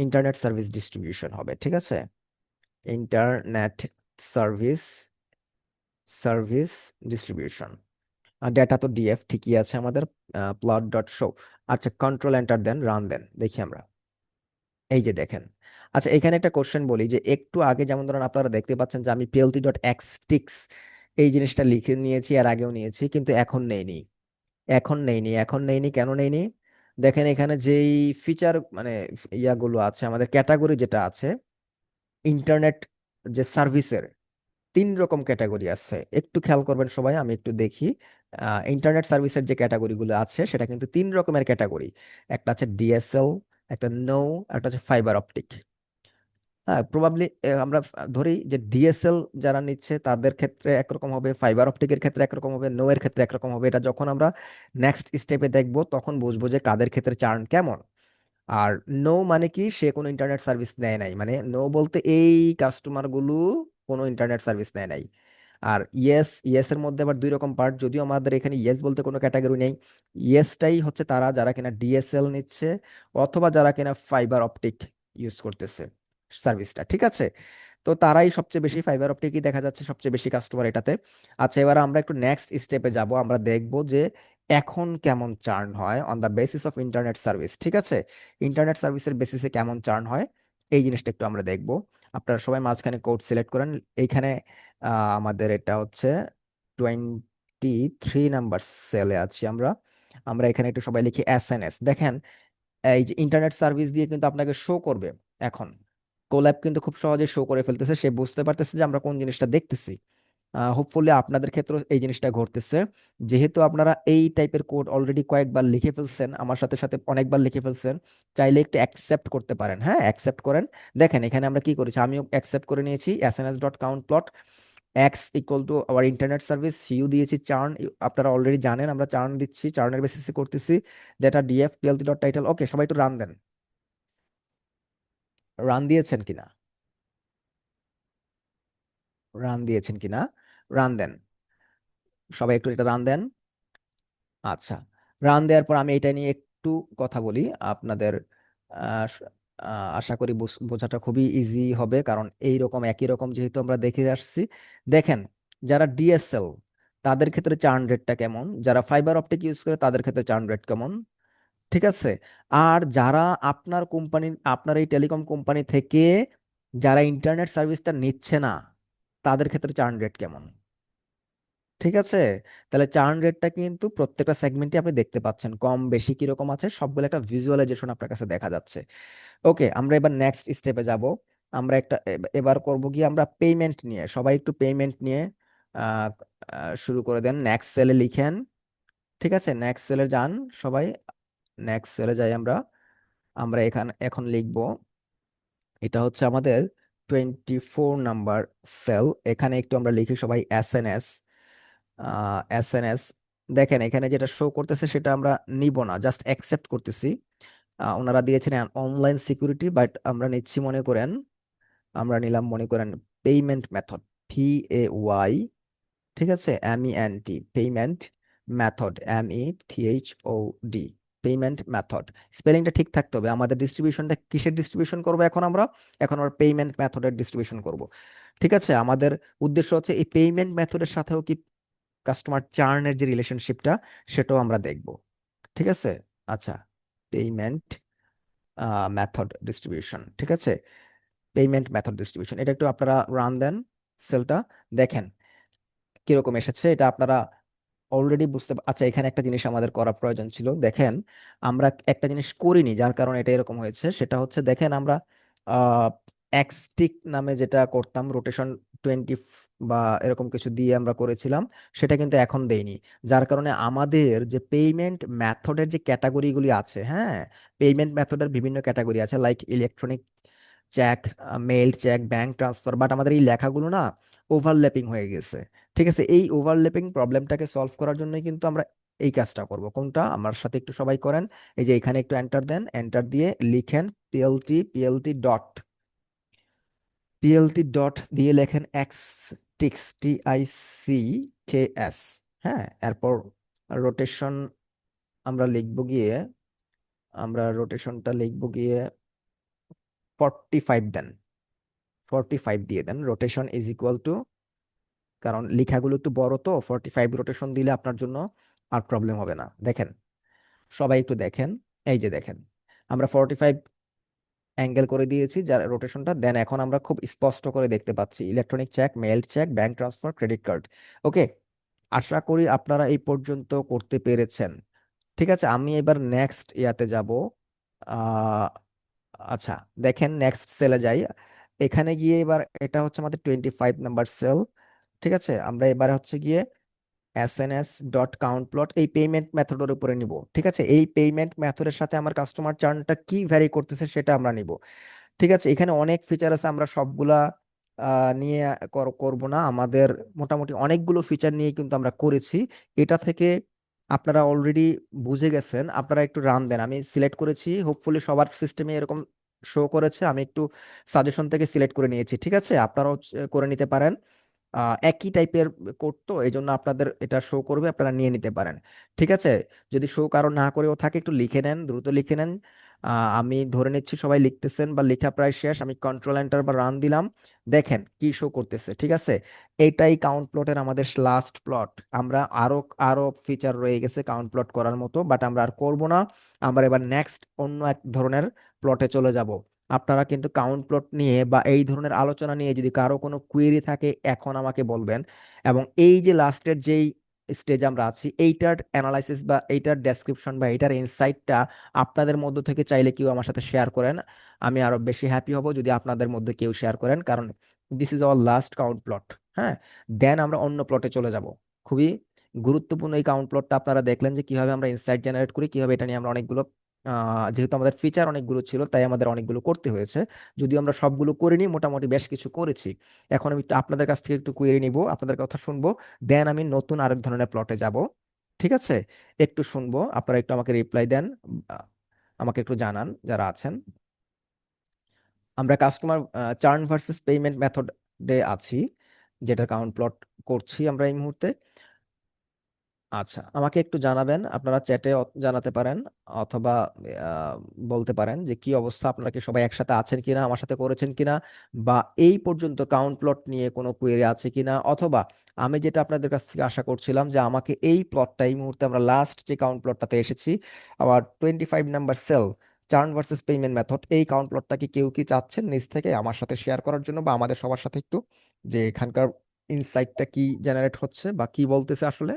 ইন্টারনেট সার্ভিস ডিস্ট্রিবিউশন হবে। ঠিক আছে, internet service, service distribution. Data তো ডিএফ ঠিকই আছে আমাদের, প্লট ডট শো। আচ্ছা, কন্ট্রোল এন্টার দেন, রান দেন, দেখি আমরা। এই যে দেখেন। আচ্ছা, এখানে একটা কোশ্চেন বলি, যে একটু আগে যেমন ধরুন আপনারা দেখতে পাচ্ছেন যে আমি পিএলটি ডট এক্সটিক্স এই জিনিসটা লিখে নিয়েছি, আর আগেও নিয়েছি, কিন্তু এখন নেইনি। এখন নেইনি কেন নেইনি, দেখেন এখানে যেই ফিচার মানে ইয়াগুলো আছে, আমাদের ক্যাটাগরি যেটা আছে, ইন্টারনেট যে সার্ভিসের 3 রকম ক্যাটাগরি আছে, একটু খেয়াল করবেন সবাই, আমি একটু দেখি। ইন্টারনেট সার্ভিসের যে ক্যাটাগরিগুলো আছে সেটা কিন্তু 3 রকমের ক্যাটাগরি। একটা আছে ডিএসএল, একটা নো, একটা হচ্ছে ফাইবার অপটিক। হ্যাঁ, প্রবাবলি আমরা ধরি যে ডিএসএল যারা নিচ্ছে তাদের ক্ষেত্রে একরকম হবে, ফাইবার অপটিকের ক্ষেত্রে একরকম হবে, নো এর ক্ষেত্রে একরকম হবে। এটা যখন আমরা নেক্সট স্টেপে দেখব তখন বুঝবো যে কাদের ক্ষেত্রে চার্ন কেমন। আর নো মানে কি, সে কোনো ইন্টারনেট সার্ভিস নেয় নাই, মানে নো বলতে এই কাস্টমার গুলো কোনো ইন্টারনেট সার্ভিস নেয় নাই। আর ইয়েস, ইয়েস এর মধ্যে আবার দুই রকম পার্ট, যদিও আমাদের এখানে ইয়েস বলতে কোনো ক্যাটাগরি নেই। ইয়েসটাই হচ্ছে তারা যারা কিনা ডিএসএল নিচ্ছে অথবা যারা কিনা ফাইবার অপটিক ইউজ করতেছে সার্ভিসটা, ঠিক আছে। তো তারাই সবচেয়ে বেশি, ফাইবার অপটিকই দেখা যাচ্ছে সবচেয়ে বেশি কাস্টমার এটাতে। আচ্ছা, এবার আমরা একটু নেক্সট স্টেপে যাব, আমরা দেখব যে এখন কেমন চার্ন হয় on the basis of internet service, ঠিক আছে। ইন্টারনেট সার্ভিসের বেসিসে কেমন চার্ন হয় এই জিনিসটা একটু আমরা দেখব। আপনারা সবাই মাঝখানে কোড সিলেক্ট করেন। এইখানে আমাদের এটা হচ্ছে 23 নাম্বার সেলে আছি আমরা। আমরা এখানে একটু সবাই লিখি এসএনএস। দেখেন এই যে ইন্টারনেট সার্ভিস দিয়ে কিন্তু আপনাকে শো করবে এখন। কোল্যাব কিন্তু খুব সহজে শো করে ফেলতেছে, সে বুঝতে পারতেছে যে আমরা কোন জিনিসটা দেখতেছি। হোপফুলি আপনাদের ক্ষেত্রে এই জিনিসটা ঘটতেছে। যেহেতু আপনারা এই টাইপের কোড অলরেডি কয়েকবার লিখে ফেলছেন, আমার সাথে সাথে অনেকবার লিখে ফেলছেন, চাইলে একটু অ্যাকসেপ্ট করতে পারেন। হ্যাঁ, অ্যাকসেপ্ট করেন। দেখেন এখানে আমরা কি করেছি, আমিও অ্যাকসেপ্ট করে নিয়েছি। SNS dot count plot x equal to our internet service, hue দিয়েছি চার্ন। আপনারা অলরেডি জানেন আমরা চার্ন দিচ্ছি, চার্নের বেসিসে করতেছি। Data DF PLT dot title. Okay, সবাই একটু রান দেন। রান দিয়েছেন কিনা? রান দিয়েছেন কিনা? রান দেন। সবাই একটু এটা রান দেন। আচ্ছা, রান দেওয়ার পর আমি এটা নিয়ে একটু কথা বলি আপনাদের। আহ, স- আশা করি বোঝাটা খুবই ইজি হবে, কারণ এই রকম একই রকম যেহেতু আমরা দেখে আসছি। দেখেন, যারা ডিএসএল তাদের ক্ষেত্রে চার্ন রেটটা কেমন, যারা ফাইবার অপটিক ইউজ করে তাদের ক্ষেত্রে চার্ন রেট কেমন, ঠিক আছে। আর যারা আপনার কোম্পানি, আপনার এই টেলিকম কোম্পানি থেকে যারা ইন্টারনেট সার্ভিসটা নিচ্ছে না তাদের ক্ষেত্রে চার্ন রেট কেমন, ঠিক আছে। তাহলে চার্ন রেটটা কিন্তু প্রত্যেকটা সেগমেন্টে আপনি দেখতে পাচ্ছেন কম বেশি কিরকম আছে, সবগুলো একটা ভিজুয়ালাইজেশন আপনার কাছে দেখা যাচ্ছে। ওকে, আমরা এবার নেক্সট স্টেপে যাব। আমরা একটা এবার করব কি, আমরা পেমেন্ট নিয়ে, সবাই একটু পেমেন্ট নিয়ে আহ, শুরু করে দেন। নেক্সট সেলে লিখেন, ঠিক আছে, নেক্সট সেলে যান সবাই। নেক্সট সেলে যাই আমরা। আমরা এখানে এখন লিখব, এটা হচ্ছে আমাদের 24 নাম্বার সেল। এখানে একটু আমরা লিখি সবাই এসএনএস। এসএনএস, দেখেন এখানে যেটা শো করতেছে সেটা আমরা নিব না, জাস্ট অ্যাকসেপ্ট করতেছি। ওনারা দিয়েছেন অনলাইন সিকিউরিটি, বাট আমরা নিচ্ছি মনে করেন, আমরা নিলাম মনে করেন পেমেন্ট মেথড, PAY, ঠিক আছে, MENT, payment method, METHOD, payment method. স্পেলিংটা ঠিক থাকতে হবে। আমাদের ডিস্ট্রিবিউশনটা কিসের ডিস্ট্রিবিউশন করবো এখন আমরা? এখন আমরা পেমেন্ট মেথডের ডিস্ট্রিবিউশন করব, ঠিক আছে। আমাদের উদ্দেশ্য হচ্ছে এই পেমেন্ট মেথডের সাথেও কি কাস্টমার চার্নের যে রিলেশনশিপটা সেটাও আমরা দেখব, ঠিক আছে। আচ্ছা, পেমেন্ট মেথড ডিস্ট্রিবিউশন, ঠিক আছে। পেমেন্ট মেথড ডিস্ট্রিবিউশন, এটা একটু আপনারা রান দেন সেলটা। দেখেন কিরকম এসেছে এটা আপনারা অলরেডি আচ্ছা, এখানে একটা জিনিস আমাদের করা প্রয়োজন ছিল। দেখেন আমরা একটা জিনিস করিনি যার কারণে এটা এরকম হয়েছে, সেটা হচ্ছে দেখেন আমরা এক্সটিক নামে যেটা করতাম, রোটেশন 20 বা এরকম কিছু দিয়ে আমরা করেছিলাম, সেটা কিন্তু এখন দেইনি। যার কারণে আমাদের যে পেমেন্ট মেথডের যে ক্যাটাগরিগুলি আছে, হ্যাঁ, পেমেন্ট মেথডের বিভিন্ন ক্যাটাগরি আছে, like electronic check, mail check, bank transfer, but আমাদের এই লেখাগুলো না ওভারল্যাপিং হয়ে গেছে, ঠিক আছে। এই ওভারল্যাপিং প্রবলেমটাকে সলভ করার জন্যই কিন্তু আমরা এই কাজটা করব। কোনটা? আমার সাথে একটু সবাই করেন। এই যে এখানে একটু এন্টার দেন, এন্টার দিয়ে লিখেন পিএলটি, পিএলটি ডট দিয়ে লেখেন এক্স টিক্স, TICKS। হ্যাঁ, এরপর রোটেশন আমরা লিখবো গিয়ে, আমরা রোটেশনটা লিখবো গিয়ে 45 দেন, 45 দিয়ে দেন। রোটেশন ইজ ইকুয়াল টু, কারণ লেখাগুলো একটু বড় তো 45 রোটেশন দিলে আপনার জন্য আর প্রবলেম হবে না। দেখেন সবাই একটু দেখেন, এই যে দেখেন আমরা 45 অ্যাঙ্গেল করে দিয়েছি যার রোটেশনটা। দেন এখন আমরা খুব স্পষ্ট করে দেখতে পাচ্ছি electronic check, mail check, bank transfer, credit card. Okay, আশা করি আপনারা এই পর্যন্ত করতে পেরেছেন, ঠিক আছে। আমি এবার নেক্সট ইয়াতে যাব। আহ আচ্ছা, দেখেন নেক্সট সেলে যাই। এখানে গিয়ে এবার এটা হচ্ছে আমাদের 25 নাম্বার সেল, ঠিক আছে। আমরা এবার হচ্ছে গিয়ে এসএনএস ডট কাউন্ট প্লট এই পেমেন্ট মেথডের উপরে নিব, ঠিক আছে। এই পেমেন্ট মেথডের সাথে আমার কাস্টমার চার্নটা কি ভ্যারি করতেছে সেটা আমরা নিব। ঠিক আছে, এখানে অনেক ফিচার আছে, আমরা সবগুলা নিয়ে করব না। আমাদের মোটামুটি অনেকগুলো ফিচার নিয়ে কিন্তু আমরা করেছি। এটা থেকে আপনারা অলরেডি বুঝে গেছেন, আপনারা একটু রান দেন। আমি সিলেক্ট করেছি, হোপফুলি সবার সিস্টেমে এরকম শো করেছে, আমি একটু সাজেশন থেকে সিলেক্ট করে নিয়েছি। ঠিক আছে, আপনারাও করে নিতে পারেন। একই টাইপের কোড তো এই জন্য আপনাদের এটা শো করবে, আপনারা নিয়ে নিতে পারেন। ঠিক আছে, যদি শো কারো না করেও থাকে একটু লিখে নেন, দ্রুত লিখে নেন। আমি ধরে নিচ্ছি সবাই লিখতেছেন বা লেখা প্রায় শেষ। আমি কন্ট্রোল এন্টার বা রান দিলাম, দেখেন কি শো করতেছে। ঠিক আছে, এইটাই কাউন্ট প্লটের আমাদের লাস্ট প্লট। আমরা আরো আরো ফিচার রয়ে গেছে কাউন্ট প্লট করার মতো, বাট আমরা আর করব না। আমরা এবার নেক্সট অন্য এক ধরনের প্লটে চলে যাব। আপনারা কিন্তু কাউন্ট প্লট নিয়ে বা এই ধরনের আলোচনা নিয়ে যদি কারো কোনো কুয়েরি থাকে এখন আমাকে বলবেন। এবং এই যে লাস্টের যেই স্টেজ আমরা আছি, এইটার অ্যানালাইসিস বা এইটার ডেসক্রিপশন বা এইটার ইনসাইটটা আপনাদের মধ্য থেকে চাইলে কেউ আমার সাথে শেয়ার করেন, আমি আরো বেশি হ্যাপি হব যদি আপনাদের মধ্যে কেউ শেয়ার করেন, কারণ this is our last count plot. হ্যাঁ, দেন আমরা অন্য প্লটে চলে যাব। খুবই গুরুত্বপূর্ণ এই কাউন্ট প্লটটা। আপনারা দেখলেন যে কিভাবে আমরা ইনসাইট জেনারেট করি, কিভাবে এটা নিয়ে আমরা অনেকগুলো যেহেতু আমাদের ফিচার অনেকগুলো ছিল তাই আমাদের অনেকগুলো করতে হয়েছে। যদিও আমরা সবগুলো করিনি, মোটামুটি বেশ কিছু করেছি। এখন আমি একটু আপনাদের কাছ থেকে একটু কুয়েরি নিব, আপনাদের কথা শুনবো, দেন আমি নতুন আরেক ধরনের প্লটে যাব। ঠিক আছে, একটু শুনবো, আপনারা একটু আমাকে রিপ্লাই দেন, আহ, আমাকে একটু জানান যারা আছেন। আমরা কাস্টমার চার্ন ভার্সেস পেমেন্ট মেথডে আছি, যেটা কাউন্ট প্লট করছি আমরা এই মুহূর্তে। আচ্ছা, আমাকে একটু জানাবেন, আপনারা চ্যাটে জানাতে পারেন, অথবা আহ, বলতে পারেন যে কি অবস্থা, আপনারা কি সবাই একসাথে আছেন কিনা, আমার সাথে করেছেন কিনা, বা এই পর্যন্ত কাউন্ট প্লট নিয়ে কোনো কোয়েরি আছে কিনা, অথবা আমি যেটা আপনাদের কাছ থেকে আশা করছিলাম যে আমাকে এই প্লটটা, এই মুহূর্তে আমরা লাস্ট যে কাউন্ট প্লটটাতে এসেছি, আবার 25 number cell, churn versus payment method, এই কাউন্ট প্লটটা কি কেউ কি চাচ্ছেন নিজ থেকে আমার সাথে শেয়ার করার জন্য, বা আমাদের সবার সাথে একটু, যে এখানকার ইনসাইটটা কি জেনারেট হচ্ছে বা কি বলতেছে আসলে।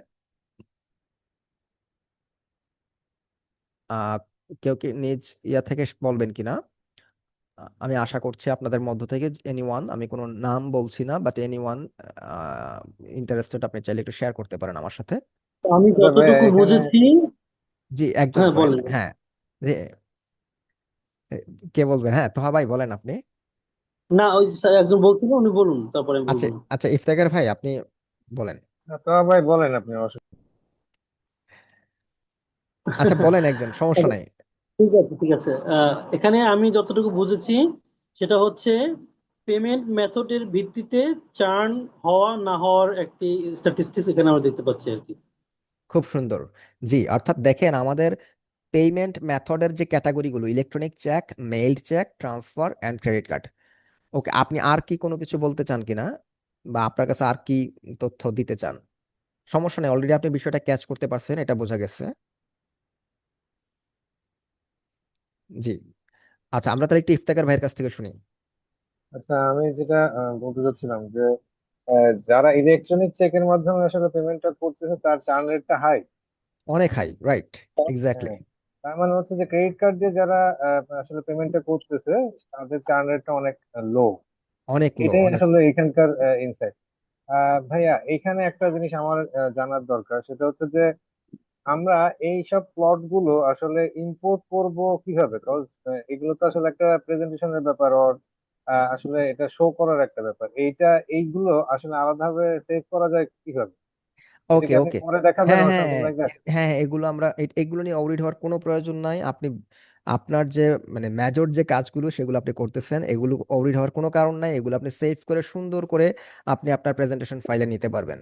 আহ কেউ কি নিজ ইয়া থেকে বলবেন কিনা? আমি আশা করছি আপনাদের মধ্য থেকে এনিওয়ান, আমি কোনো নাম বলছি না, বাট এনিওয়ান ইন্টারেস্টেড, আপনি চাইলে একটু শেয়ার করতে পারেন আমার সাথে। আমি আচ্ছা ভাইয়া যতটুকু এখানে বুঝেছি। জি, একজন হ্যাঁ, করেন, বলেন। হ্যাঁ। যে এ, কে বলবেন? হ্যাঁ, তোহা ভাই বলেন আপনি। না, ওই একজন বলছিল, উনি বলুন, তারপরে আমি আচ্ছা বলবো। আচ্ছা, ইফতেখার ভাই আপনি বলেন। তো ভাই বলেন আপনি অবশ্যই। আচ্ছা বলেন, একজন, সমস্যা নাই। ঠিক আছে, ঠিক আছে। এখানে আমি যতটুকু বুঝেছি সেটা হচ্ছে পেমেন্ট মেথডের ভিত্তিতে চার্ন হওয়া না হওয়ার একটি স্ট্যাটিস্টিক্স এখানে আমরা দেখতে পাচ্ছি আর কি। খুব সুন্দর। জি, অর্থাৎ দেখেন আমাদের পেমেন্ট মেথডের যে ক্যাটাগরিগুলো, electronic cheque, mailed cheque, transfer and credit card. Okay, আপনি আর কি কোনো কিছু বলতে চান কিনা, বা আপনার কাছে আর কি তথ্য দিতে চান? সমস্যা নেই, অলরেডি আপনি বিষয়টা ক্যাচ করতে পারছেন, এটা বোঝা গেছে। জি, আচ্ছা, আমরা তাহলে একটু ইফতেখার ভাইয়ের কাছ থেকে শুনি। আচ্ছা আমি যেটা বলতে চাচ্ছিলাম যে যারা ইলেকট্রনিক চেকের মাধ্যমে আসলে পেমেন্টটা করতেছে তার চার্ন রেটটা হাই। অনেক হাই, রাইট, এক্স্যাক্টলি। হ্যাঁ, তার মানে হচ্ছে যে ক্রেডিট কার্ড দিয়ে যারা আসলে পেমেন্টটা করতেছে তাদের চার্ন রেটটা অনেক লো। অনেক লো, এটাই অনেক। আসলে এখানকার ইনসাইট। ভাইয়া এখানে একটা জিনিস আমার জানার দরকার, সেটা হচ্ছে যে আমরা এই সব প্লট গুলো আসলে ইম্পোর্ট করব কিভাবে? কজ এগুলো তো আসলে একটা প্রেজেন্টেশনের ব্যাপার, ওর আসলে এটা শো করার একটা ব্যাপার। এইগুলো আসলে আলাদাভাবে সেভ করা যায় কিভাবে? এটা ওকে কি আপনি ওকে, করে দেখাবেন হ্যাঁ আর হ্যাঁ সামথিং লাইক দ্যাট? হ্যাঁ হ্যাঁ, এগুলো আমরা এগুলো নিয়ে অরিড হওয়ার কোনো প্রয়োজন নাই। আপনি আপনার যে মানে মেজর যে কাজগুলো সেগুলো আপনি করতেছেন, এগুলো অরিড হওয়ার কোনো কারণ নাই। এগুলো আপনি সেভ করে সুন্দর করে আপনি আপনার প্রেজেন্টেশন ফাইলে নিতে পারবেন।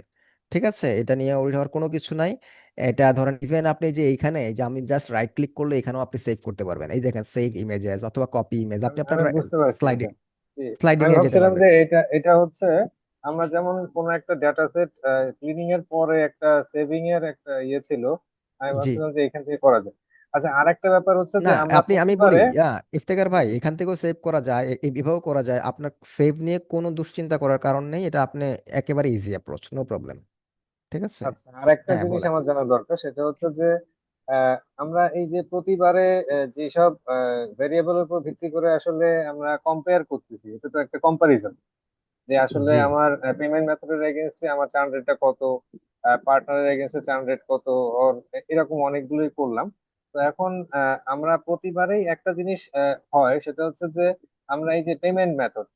ঠিক আছে, এটা নিয়ে অরিড হওয়ার কোনো কিছু নাই। এটা ধরেন ইভেন আপনি যে এইখানে যে আমি জাস্ট রাইট ক্লিক করলে এখানেও আপনি সেভ করতে পারবেন, এই দেখেন সেভ ইমেজেস অথবা কপি ইমেজ, আপনি আপনার আমি বুঝতে পারছি স্লাইডে এটা। জি, স্লাইডে আমি নিয়ে যেতে ভাবছিলাম পারবেন। যে এটা এটা হচ্ছে আমরা যেমন কোন একটা ডেটা সেট ক্লিনিং এর পরে একটা সেভিং এর একটা ইয়ে ছিল, আমি জি, ভাবছিলাম যে এখান থেকে করা যায়। আচ্ছা আরেকটা ব্যাপার হচ্ছে না, যে আমরা আমি বলি, প্রতিবারে ইফতেখার ভাই, এখান থেকেও সেভ করা যায়, এইভাবেও করা যায়। আপনার সেভ নিয়ে কোনো দুশ্চিন্তা করার কারণ নেই, এটা আপনি একেবারে ইজি অ্যাপ্রোচ, নো প্রবলেম। ঠিক আছে, আচ্ছা আর একটা হ্যাঁ জিনিস বলেন। আমার জানা দরকার, সেটা হচ্ছে যে আমরা এই যে প্রতিবারে যেসব ভেরিয়েবলের উপর ভিত্তি করে আসলে আমরা কম্পেয়ার করতেছি, এটা তো একটা কম্পারিজন যে আসলে জি, আমার পেমেন্ট মেথডের এগেনস্টে আমার চার্ন রেটটা কত, পার্টনারের এগেনস্টে চার্ন রেট কত, ওর এরকম অনেকগুলোই করলাম। তো এখন আমরা প্রতিবারেই একটা জিনিস হয়, সেটা হচ্ছে যে আমরা এই যে পেমেন্ট মেথড,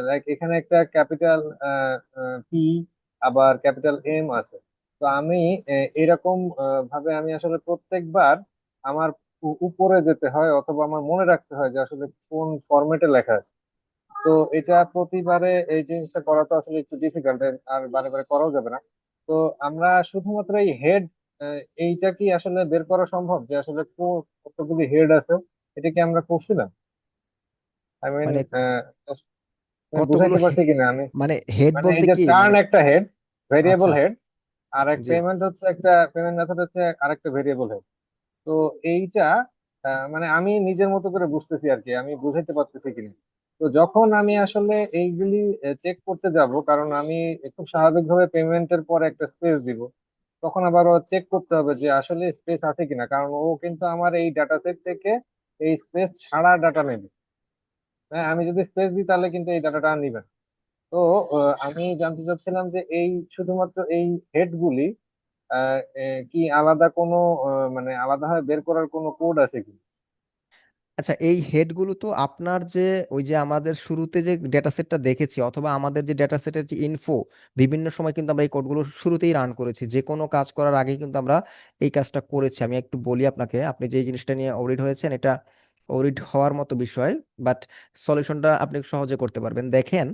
লাইক এখানে একটা ক্যাপিটাল পি আবার ক্যাপিটাল এম আছে। তো আমি এরকম ভাবে আমি আসলে প্রত্যেকবার আমার উপরে যেতে হয় অথবা আমার মনে রাখতে হয় যে আসলে কোন ফরম্যাটে লেখা আছে। তো এটা প্রতিবারে এই জিনিসটা করা তো আসলে একটু ডিফিকাল্ট, আর বারে বারে করাও যাবে না। তো আমরা শুধুমাত্র এই হেড, এইটা কি আসলে বের করা সম্ভব যে আসলে কতগুলি হেড আছে? এটা কি আমরা করছিলাম? আই মিন, মানে কতগুলো বুঝাইতে পারছি কিনা আমি? মানে হেড মানে এই বলতে যে কি চার্ন মানে? একটা হেড, আচ্ছা ভেরিয়েবল আচ্ছা। হেড, আর এক জি। পেমেন্ট হচ্ছে একটা পেমেন্ট মেথড হচ্ছে আরেকটা ভেরিয়েবল হেড। তো এইটা মানে আমি নিজের মতো করে বুঝতেছি আর কি, আমি বুঝাইতে পারতেছি কিনা। তো যখন আমি আসলে এইগুলি চেক করতে যাব, কারণ আমি খুব স্বাভাবিকভাবে পেমেন্টের পর একটা স্পেস দিব, তখন আবারও চেক করতে হবে যে আসলে স্পেস আছে কিনা, কারণ ও কিন্তু আমার এই ডাটা সেট থেকে এই স্পেস ছাড়া ডাটা নেবে। হ্যাঁ, আমি যদি স্পেস দিই তাহলে কিন্তু এই ডাটাটা আর নিবে না। তো আমি জানতে চাচ্ছিলাম যে এই শুধুমাত্র এই হেড গুলি কি আলাদা কোনো মানে আলাদাভাবে বের করার কোনো কোড আছে কি? আচ্ছা, এই হেডগুলো তো আপনার যে ওই যে আমাদের শুরুতে যে ডেটা সেটটা দেখেছি অথবা আমাদের যে ডেটা সেটের যে ইনফো, বিভিন্ন সময় কিন্তু আমরা এই কোডগুলো শুরুতেই রান করেছি, যে কোনো কাজ করার আগে কিন্তু আমরা এই কাজটা করেছি। আমি একটু বলি আপনাকে, আপনি যে জিনিসটা নিয়ে অরিড হয়েছেন এটা অরিড হওয়ার মতো বিষয়, বাট সলিউশনটা আপনি সহজে করতে পারবেন। দেখেন,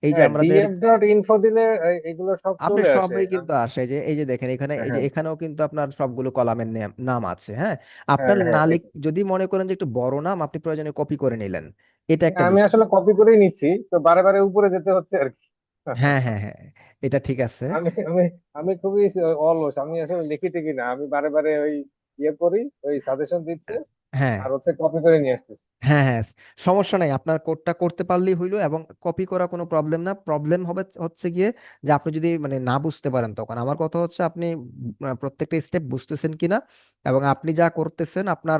এই যে হ্যাঁ, আমাদের ডিএফ ডট ইনফো দিলে এগুলো সব আপনি চলে আসে। সবই কিন্তু আসে, যে এই যে দেখেন এখানে, হ্যাঁ এই যে হ্যাঁ এখানেও কিন্তু আপনার সবগুলো কলামের নাম আছে। হ্যাঁ, হ্যাঁ আপনার হ্যাঁ, যদি মনে করেন যে একটু বড় নাম, আপনি প্রয়োজনে কপি করে নিলেন, এটা একটা আমি বিষয়। আসলে কপি করেই নিচ্ছি, তো বারে বারে উপরে যেতে হচ্ছে আর কি। হ্যাঁ হ্যাঁ হ্যাঁ, এটা ঠিক আছে। আমি আমি আমি খুবই অলস, আমি আসলে লিখি টিকি না, আমি বারে বারে ওই ইয়ে করি, ওই সাজেশন দিচ্ছে হ্যাঁ আর হচ্ছে কপি করে নিয়ে আসতেছি। হ্যাঁ হ্যাঁ, সমস্যা নাই, আপনার কোডটা করতে পারলেই হইলো, এবং কপি করা কোনো প্রবলেম না। প্রবলেম হবে হচ্ছে গিয়ে যে আপনি যদি মানে না বুঝতে পারেন, তখন আমার কথা হচ্ছে আপনি প্রত্যেকটা স্টেপ বুঝতেছেন কিনা, এবং আপনি যা করতেছেন আপনার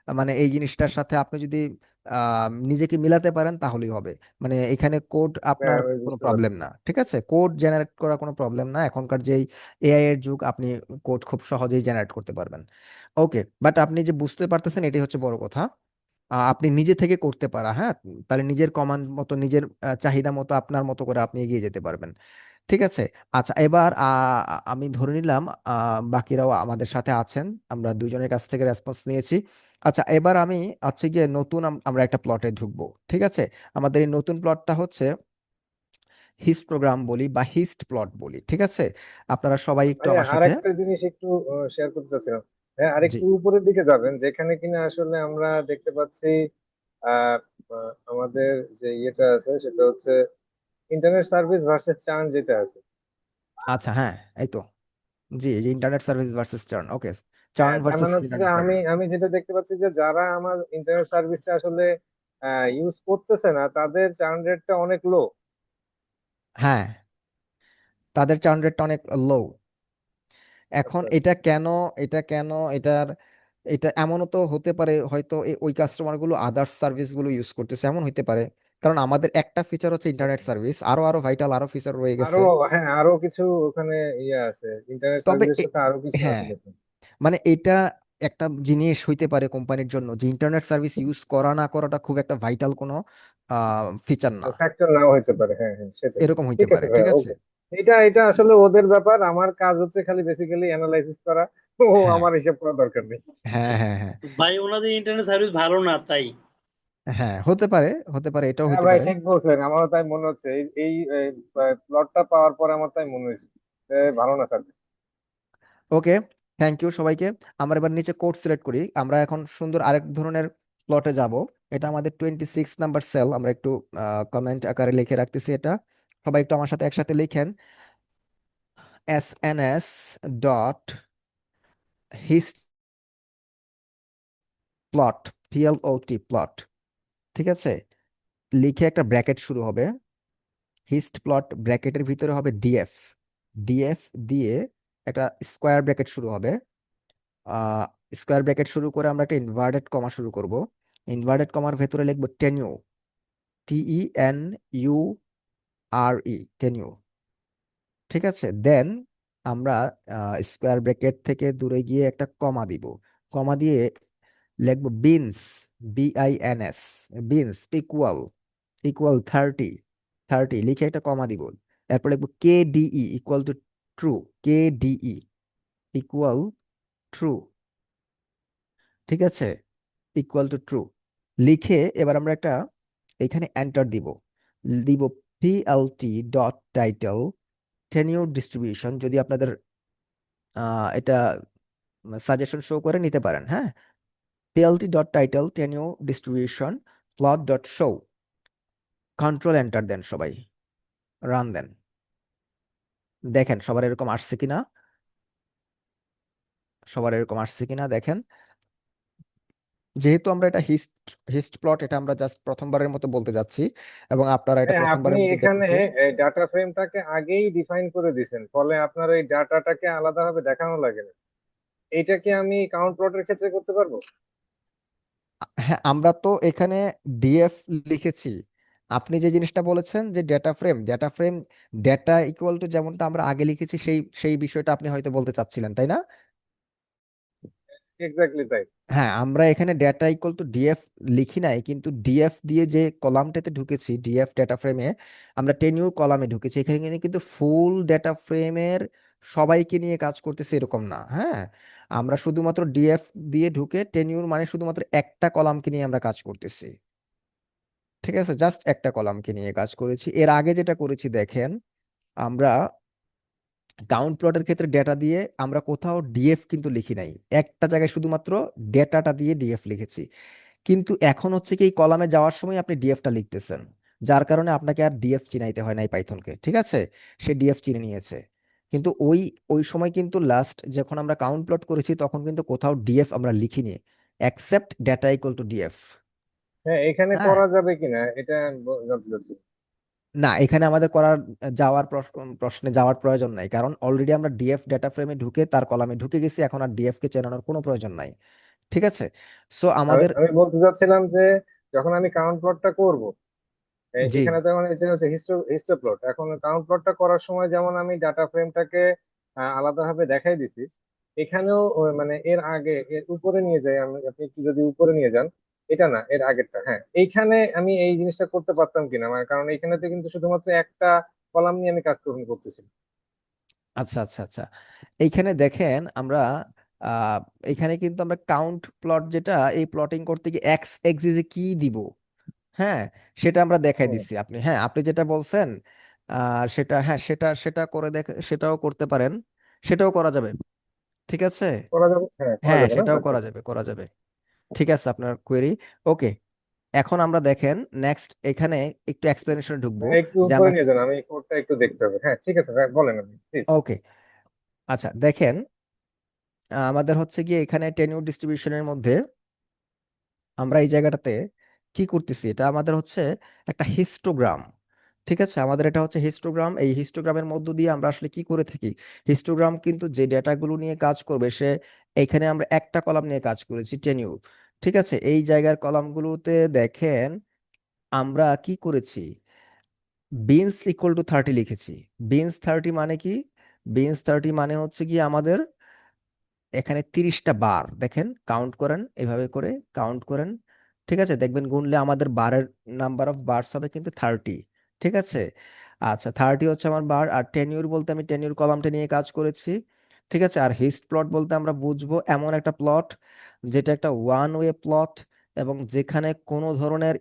মানে এই জিনিসটার সাথে আপনি যদি নিজেকে মিলাতে পারেন তাহলেই হবে। মানে এখানে কোড হ্যাঁ, আপনার আমি কোনো বুঝতে প্রবলেম পারছি। না, ঠিক আছে? কোড জেনারেট করা কোনো প্রবলেম না, এখনকার যেই এআই এর যুগ, আপনি কোড খুব সহজেই জেনারেট করতে পারবেন। ওকে, বাট আপনি যে বুঝতে পারতেছেন এটাই হচ্ছে বড় কথা। আপনি নিজে থেকে করতে পারা, হ্যাঁ, তাহলে নিজের কমান্ড মতো, নিজের চাহিদা মতো, আপনার মতো করে আপনি এগিয়ে যেতে পারবেন। ঠিক আছে। আচ্ছা, এবার আমি ধরে নিলাম বাকিরাও আমাদের সাথে আছেন, আমরা দুজনের কাছ থেকে রেসপন্স নিয়েছি। আচ্ছা, এবার আমি হচ্ছে গিয়ে নতুন আমরা একটা প্লটে ঢুকবো। ঠিক আছে। আমাদের এই নতুন প্লটটা হচ্ছে হিস্ট প্রোগ্রাম বলি বা হিস্ট প্লট বলি। ঠিক আছে, আপনারা সবাই একটু ভাইয়া আমার আর সাথে। একটা জিনিস একটু শেয়ার করতে চাচ্ছিলাম। হ্যাঁ, আর জি। একটু উপরের দিকে যাবেন, যেখানে কিনা আসলে আমরা দেখতে পাচ্ছি আহ আমাদের যে ইয়েটা আছে সেটা হচ্ছে ইন্টারনেট সার্ভিস ভার্সেস চার্ন যেটা আছে। আচ্ছা, হ্যাঁ, এই তো। জি, এই যে ইন্টারনেট সার্ভিস ভার্সেস চার্ন। ওকে, চার্ন হ্যাঁ, তার ভার্সেস মানে হচ্ছে যে ইন্টারনেট আমি সার্ভিস। আমি যেটা দেখতে পাচ্ছি যে যারা আমার ইন্টারনেট সার্ভিসটা আসলে ইউজ করতেছে না তাদের চার্ন রেটটা অনেক লো। হ্যাঁ, তাদের চার্ন রেটটা অনেক লো। এখন আচ্ছা এটা কেন, এটা কেন, এটার এটা এমনও তো হতে পারে হয়তো ওই কাস্টমার গুলো আদার্স সার্ভিস গুলো ইউজ করতেছে, এমন হইতে পারে। কারণ আমাদের একটা ফিচার হচ্ছে ইন্টারনেট আচ্ছা। সার্ভিস, আরো আরো ভাইটাল আরো ফিচার রয়ে আরো, গেছে। হ্যাঁ, আরো কিছু ওখানে ইয়ে আছে, ইন্টারনেট তবে সার্ভিসের সাথে আরো কিছু আছে হ্যাঁ, দেখুন। মানে এটা একটা জিনিস হইতে পারে কোম্পানির জন্য, যে ইন্টারনেট সার্ভিস ইউজ করা না করাটা খুব একটা ভাইটাল কোনো ফিচার না, ফ্যাক্টর নাও হইতে পারে, হ্যাঁ হ্যাঁ, সেটাই। এরকম হইতে ঠিক আছে পারে। ঠিক ভাইয়া, আছে। ওকে। এটা এটা আসলে ওদের ব্যাপার, আমার কাজ হচ্ছে খালি বেসিক্যালি অ্যানালাইসিস করা। ও হ্যাঁ আমার হিসাব করার দরকার নেই। হ্যাঁ হ্যাঁ হ্যাঁ ভাই ওনাদের ইন্টারনেট সার্ভিস ভালো না তাই। হ্যাঁ, হতে পারে, হতে পারে, এটাও হ্যাঁ হইতে ভাই, পারে। ঠিক বলছেন, আমারও তাই মনে হচ্ছে। এই এই প্লটটা পাওয়ার পরে আমার তাই মনে হয়েছে যে ভালো না স্যার। ওকে, থ্যাংক ইউ সবাইকে। আমরা এবার নিচে কোড সিলেক্ট করি, আমরা এখন সুন্দর আরেক ধরনের প্লটে যাব। এটা আমাদের 26 নাম্বার সেল, আমরা একটু কমেন্ট আকারে লিখে রাখতেছি এটা। সবাই একটু আমার সাথে একসাথে লিখেন, SNS dot hist plot, PLOT plot. ঠিক আছে, লিখে একটা ব্র্যাকেট শুরু হবে, হিস্ট প্লট ব্র্যাকেটের ভিতরে হবে ডিএফ, ডিএফ দিয়ে একটা স্কোয়ার ব্র্যাকেট শুরু হবে। স্কোয়ার ব্র্যাকেট শুরু করে আমরা একটা ইনভার্টেড কমা শুরু করব। ইনভার্টেড কমার ভেতরে লিখবো টেনিউ, TENURE, টেনিউ। ঠিক আছে, দেন আমরা স্কোয়ার ব্র্যাকেট থেকে দূরে গিয়ে একটা কমা দিব, কমা দিয়ে লিখবো bins, BINS, bins equal equal 30 লিখে একটা কমা দিব, এরপর লিখবো K D E equal to true, K D E equal true, ঠিক আছে, ইকুয়াল টু ট্রু লিখে এবার আমরা একটা এখানে এন্টার দিব, দিব PLT dot title tenure distribution, যদি আপনাদের এটা সাজেশন শো করে নিতে পারেন, হ্যাঁ, PLT dot title tenure distribution plot dot show, control enter দেন সবাই, রান দেন, দেখেন সবার এরকম আসছে কিনা, সবার এরকম আসছে কিনা দেখেন। যেহেতু আমরা এটা হিস্ট হিস্ট প্লট, এটা আমরা জাস্ট প্রথমবারের মতো বলতে যাচ্ছি এবং আপনারা এটা হ্যাঁ, আপনি প্রথমবারের মতো এখানে দেখতেছেন। ডাটা ফ্রেমটাকে আগেই ডিফাইন করে দিয়েছেন, ফলে আপনার ওই ডাটাটাকে আলাদাভাবে দেখানো লাগে না। এইটা কি আমি কাউন্ট প্লটের ক্ষেত্রে করতে পারবো? হ্যাঁ, আমরা তো এখানে ডিএফ লিখেছি, আপনি যে জিনিসটা বলেছেন যে data frame data equal to যেমনটা আমরা আগে লিখেছি সেই সেই বিষয়টা আপনি হয়তো বলতে চাচ্ছিলেন, তাই না? এক্স্যাক্টলি তাই। হ্যাঁ, আমরা এখানে ডেটা ইকুয়াল টু ডিএফ লিখি নাই, কিন্তু ডিএফ দিয়ে যে কলামটাতে ঢুকেছি, ডিএফ ডেটা ফ্রেমে আমরা টেনিউর কলামে ঢুকেছি, এখানে কিন্তু ফুল ডেটা ফ্রেমের সবাইকে নিয়ে কাজ করতেছি এরকম না, হ্যাঁ, আমরা শুধুমাত্র ডিএফ দিয়ে ঢুকে টেনিউর মানে শুধুমাত্র একটা কলামকে নিয়ে আমরা কাজ করতেছি, ঠিক আছে, জাস্ট একটা কলামকে নিয়ে কাজ করেছি। এর আগে যেটা করেছি দেখেন, আমরা কাউন্ট প্লটের ক্ষেত্রে ডেটা দিয়ে আমরা কোথাও ডিএফ কিন্তু লিখি নাই, একটা জায়গায় শুধুমাত্র ডেটাটা দিয়ে ডিএফ লিখেছি, কিন্তু এখন হচ্ছে কি এই কলামে যাওয়ার সময় আপনি ডিএফটা লিখতেছেন, যার কারণে আপনাকে আর ডিএফ চিনাইতে হয় নাই পাইথনকে, ঠিক আছে, সে ডিএফ চিনে নিয়েছে। কিন্তু ওই ওই সময় কিন্তু লাস্ট যখন আমরা কাউন্ট প্লট করেছি তখন কিন্তু কোথাও ডিএফ আমরা লিখিনি, accept data equal to DF. হ্যাঁ, এখানে হ্যাঁ, করা যাবে কিনা এটা জানতে চাচ্ছি। না, এখানে আমাদের যাওয়ার প্রশ্নে যাওয়ার প্রয়োজন নাই, কারণ অলরেডি আমরা ডিএফ ডেটা ফ্রেমে ঢুকে তার কলামে ঢুকে গেছি, এখন আর ডিএফ কে চেনানোর কোনো প্রয়োজন নাই, ঠিক আছে। সো আমি আমাদের, আমি বলতে চাচ্ছিলাম যে যখন আমি কাউন্ট প্লটটা করব, জি, এখানে যেমন এই যে হচ্ছে হিস্টো প্লট, এখন কাউন্ট প্লটটা করার সময় যেমন আমি ডাটা ফ্রেমটাকে আলাদাভাবে দেখাই দিছি, এখানেও মানে এর আগে এর উপরে নিয়ে যাই আমি, আপনি একটু যদি উপরে নিয়ে যান, এটা না এর আগেরটা, হ্যাঁ এইখানে আমি এই জিনিসটা করতে পারতাম কিনা, মানে কারণ এখানে তো কিন্তু শুধুমাত্র একটা কলাম নিয়ে আমি কাজ গ্রহণ করতেছি। আচ্ছা আচ্ছা আচ্ছা, এইখানে দেখেন আমরা আহ এখানে কিন্তু আমরা কাউন্ট প্লট যেটা, এই প্লটিং করতে গিয়ে এক্স এক্সিসে কি দিব, হ্যাঁ, সেটা আমরা দেখাই হুম। দিচ্ছি, আপনি, হ্যাঁ, আপনি যেটা বলছেন সেটা, হ্যাঁ, সেটা সেটা করে সেটাও করতে পারেন, সেটাও করা যাবে, ঠিক আছে, করা যাবে, হ্যাঁ করা হ্যাঁ, যাবে না, সেটাও আচ্ছা। করা যাবে, করা যাবে, ঠিক আছে, আপনার কোয়েরি, ওকে। এখন আমরা দেখেন নেক্সট এখানে একটু এক্সপ্লেনেশনে ঢুকবো, একটু যে উপরে আমরা, নিয়ে যান, আমি কোডটা একটু দেখতে হবে। হ্যাঁ ঠিক আছে ভাই, বলেন আপনি প্লিজ। ওকে, আচ্ছা দেখেন, আমাদের হচ্ছে গিয়ে এখানে টেনিউর ডিস্ট্রিবিউশনের মধ্যে আমরা এই জায়গাটাতে কি করতেছি, এটা আমাদের হচ্ছে একটা হিস্টোগ্রাম, ঠিক আছে, আমাদের এটা হচ্ছে হিস্টোগ্রাম, এই হিস্টোগ্রামের মধ্য দিয়ে আমরা আসলে কি করে থাকি, হিস্টোগ্রাম কিন্তু যে ডেটাগুলো নিয়ে কাজ করবে সে, এখানে আমরা একটা কলাম নিয়ে কাজ করেছি টেনিউর, ঠিক আছে, এই জায়গার কলামগুলোতে দেখেন আমরা কি করেছি, বিনস ইকুয়াল টু 30 লিখেছি, বিনস 30 মানে কি, বিনস 30 মানে হচ্ছে কি আমাদের এখানে 30টা বার, দেখেন কাউন্ট করেন এভাবে করে, কাউন্ট করেন, ঠিক আছে, দেখবেন গুনলে আমাদের বারের নাম্বার অফ বার্স হবে কিন্তু 30, ঠিক আছে, আচ্ছা 30 হচ্ছে আমার বার, আর টেনিউর বলতে আমি টেনিউর কলামটা নিয়ে কাজ করেছি, ঠিক আছে, আর হিস্ট প্লট বলতে আমরা বুঝবো এমন একটা প্লট যেটা একটা ওয়ান ওয়ে প্লট এবং যেখানে কোনো ধরনের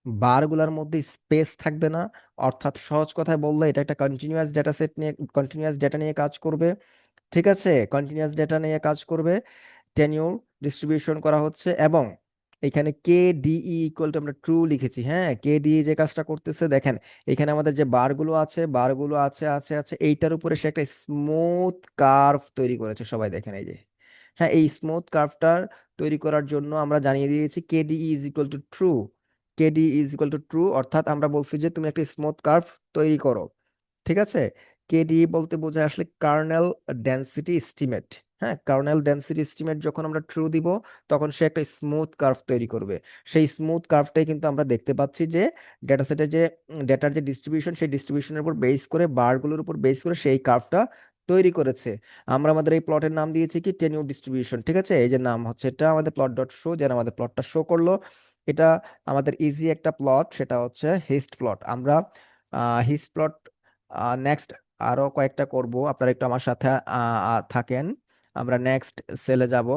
বারগুলোর মধ্যে স্পেস থাকবে না, অর্থাৎ সহজ কথায় বললে এটা একটা কন্টিনিউয়াস ডেটা সেট নিয়ে, কন্টিনিউয়াস ডেটা নিয়ে কাজ করবে, ঠিক আছে, কন্টিনিউয়াস ডেটা নিয়ে কাজ করবে, টেনিউর ডিস্ট্রিবিউশন করা হচ্ছে, এবং এখানে কে ডিই ইকুয়াল টু আমরা ট্রু লিখেছি, হ্যাঁ, কে ডিই যে কাজটা করতেছে দেখেন, এখানে আমাদের যে বারগুলো আছে, বারগুলো আছে আছে আছে এইটার উপরে সে একটা স্মুথ কার্ভ তৈরি করেছে, সবাই দেখেন এই যে, হ্যাঁ, এই স্মুথ কার্ভটা তৈরি করার জন্য আমরা জানিয়ে দিয়েছি K D E is equal to true, K D is equal to true, অর্থাৎ আমরা বলছি যে তুমি একটা স্মুথ কার্ভ তৈরি করো, ঠিক আছে, কেডি বলতে বোঝায় আসলে কার্নেল ডেনসিটি এস্টিমেট, হ্যাঁ, কার্নেল ডেনসিটি এস্টিমেট যখন আমরা ট্রু দিব তখন সে একটা স্মুথ কার্ভ তৈরি করবে, সেই স্মুথ কার্ভটাই কিন্তু আমরা দেখতে পাচ্ছি যে ডেটা সেটের যে ডেটার যে ডিস্ট্রিবিউশন সেই ডিস্ট্রিবিউশনের উপর বেস করে বারগুলোর উপর বেস করে সেই কার্ভটা তৈরি করেছে। আমরা আমাদের এই প্লটের নাম দিয়েছি কি টেনিউর ডিস্ট্রিবিউশন, ঠিক আছে, এই যে নাম হচ্ছে এটা আমাদের প্লট ডট শো, যেন আমাদের প্লটটা শো করলো, এটা আমাদের ইজি একটা প্লট, সেটা হচ্ছে হিস্ট প্লট। আমরা হিস্ট প্লট নেক্সট আরো কয়েকটা করব, আপনারা একটু আমার সাথে থাকেন। আমরা নেক্সট সেলে যাব।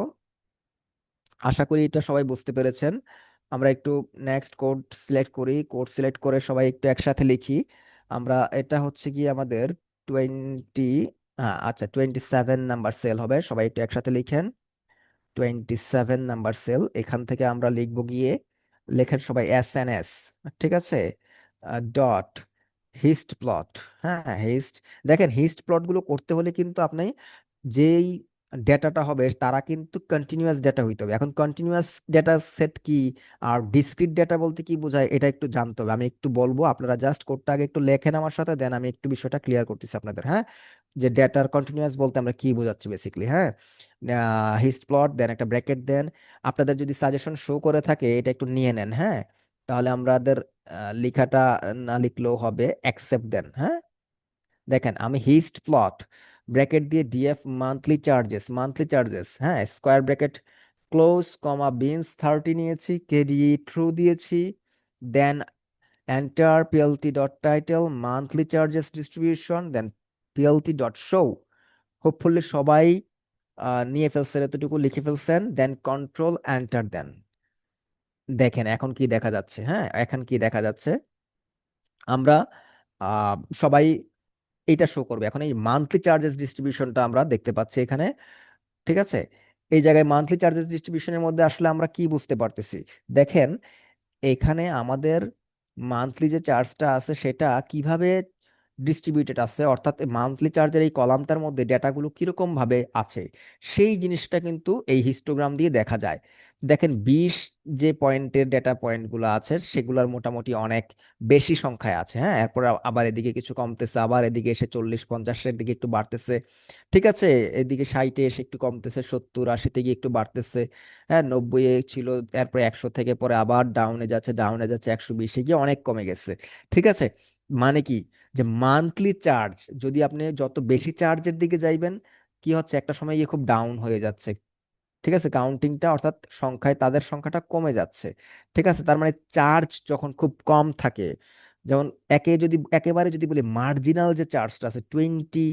আশা করি এটা সবাই বুঝতে পেরেছেন। আমরা একটু নেক্সট কোড সিলেক্ট করি, কোড সিলেক্ট করে সবাই একটু একসাথে লিখি। আমরা এটা হচ্ছে কি আমাদের 20, হ্যাঁ আচ্ছা 27 নাম্বার সেল হবে, সবাই একটু একসাথে লিখেন। 27 নাম্বার সেল, এখান থেকে আমরা লিখবো গিয়ে, লেখেন সবাই SNS, ঠিক আছে, ডট হিস্ট প্লট। হ্যাঁ হিস্ট, দেখেন হিস্ট প্লট গুলো করতে হলে কিন্তু আপনি যেই ডেটাটা হবে তারা কিন্তু কন্টিনিউয়াস ডেটা হইতে হবে। এখন কন্টিনিউয়াস ডেটা সেট কি আর ডিসক্রিট ডেটা বলতে কি বোঝায় এটা একটু জানতে হবে। আমি একটু বলবো, আপনারা জাস্ট কোডটা আগে একটু লেখেন আমার সাথে, দেন আমি একটু বিষয়টা ক্লিয়ার করতেছি আপনাদের। হ্যাঁ, যে ডেটার কন্টিনিউয়াস বলতে আমরা কি বোঝাচ্ছি বেসিক্যালি। হ্যাঁ, হিস্ট প্লট দেন একটা ব্র্যাকেট দেন। আপনাদের যদি সাজেশন শো করে থাকে এটা একটু নিয়ে নেন। হ্যাঁ, তাহলে আমাদের লেখাটা না লিখলেও হবে, অ্যাকসেপ্ট দেন। হ্যাঁ, দেখেন আমি হিস্ট প্লট ব্র্যাকেট দিয়ে ডিএফ মান্থলি চার্জেস, হ্যাঁ square bracket close comma bins 30 নিয়েছি, কেডি ট্রু দিয়েছি, then enter PLT dot title monthly charges distribution, then PLT dot show. Hopefully সবাই নিয়ে ফেলছেন, এতটুকু লিখে ফেলছেন, দেন কন্ট্রোল এন্টার দেন। দেখেন এখন কি দেখা যাচ্ছে। হ্যাঁ, এখন কি দেখা যাচ্ছে, আমরা সবাই এইটা শো করবে। এখন এই মান্থলি চার্জেস ডিস্ট্রিবিউশনটা আমরা দেখতে পাচ্ছি এখানে, ঠিক আছে। এই জায়গায় মান্থলি চার্জেস ডিস্ট্রিবিউশনের মধ্যে আসলে আমরা কি বুঝতে পারতেছি, দেখেন এখানে আমাদের মান্থলি যে চার্জটা আছে সেটা কিভাবে ডিস্ট্রিবিউটেড আছে, অর্থাৎ মান্থলি চার্জের এই কলামটার মধ্যে ডেটাগুলো কিরকম ভাবে আছে, সেই জিনিসটা কিন্তু এই হিস্টোগ্রাম দিয়ে দেখা যায়। দেখেন 20 যে পয়েন্টের ডেটা পয়েন্টগুলো আছে সেগুলোর মোটামুটি অনেক বেশি সংখ্যায় আছে। হ্যাঁ, এরপর আবার এদিকে কিছু কমতেছে, আবার এদিকে এসে 40-50-এর দিকে একটু বাড়তেছে, ঠিক আছে, এদিকে 60-এ এসে একটু কমতেছে, 70-80-তে গিয়ে একটু বাড়তেছে। হ্যাঁ, 90-এ ছিল, এরপর 100 থেকে পরে আবার ডাউনে যাচ্ছে 120-এ গিয়ে অনেক কমে গেছে, ঠিক আছে। মানে কি, যে মান্থলি চার্জ যদি আপনি যত বেশি চার্জের দিকে যাইবেন, কি হচ্ছে একটা সময় গিয়ে খুব ডাউন হয়ে যাচ্ছে, ঠিক আছে, কাউন্টিংটা অর্থাৎ সংখ্যায় তাদের সংখ্যাটা কমে যাচ্ছে, ঠিক আছে। তার মানে চার্জ যখন খুব কম থাকে, যেমন একেবারে যদি বলি মার্জিনাল যে চার্জটা আছে 20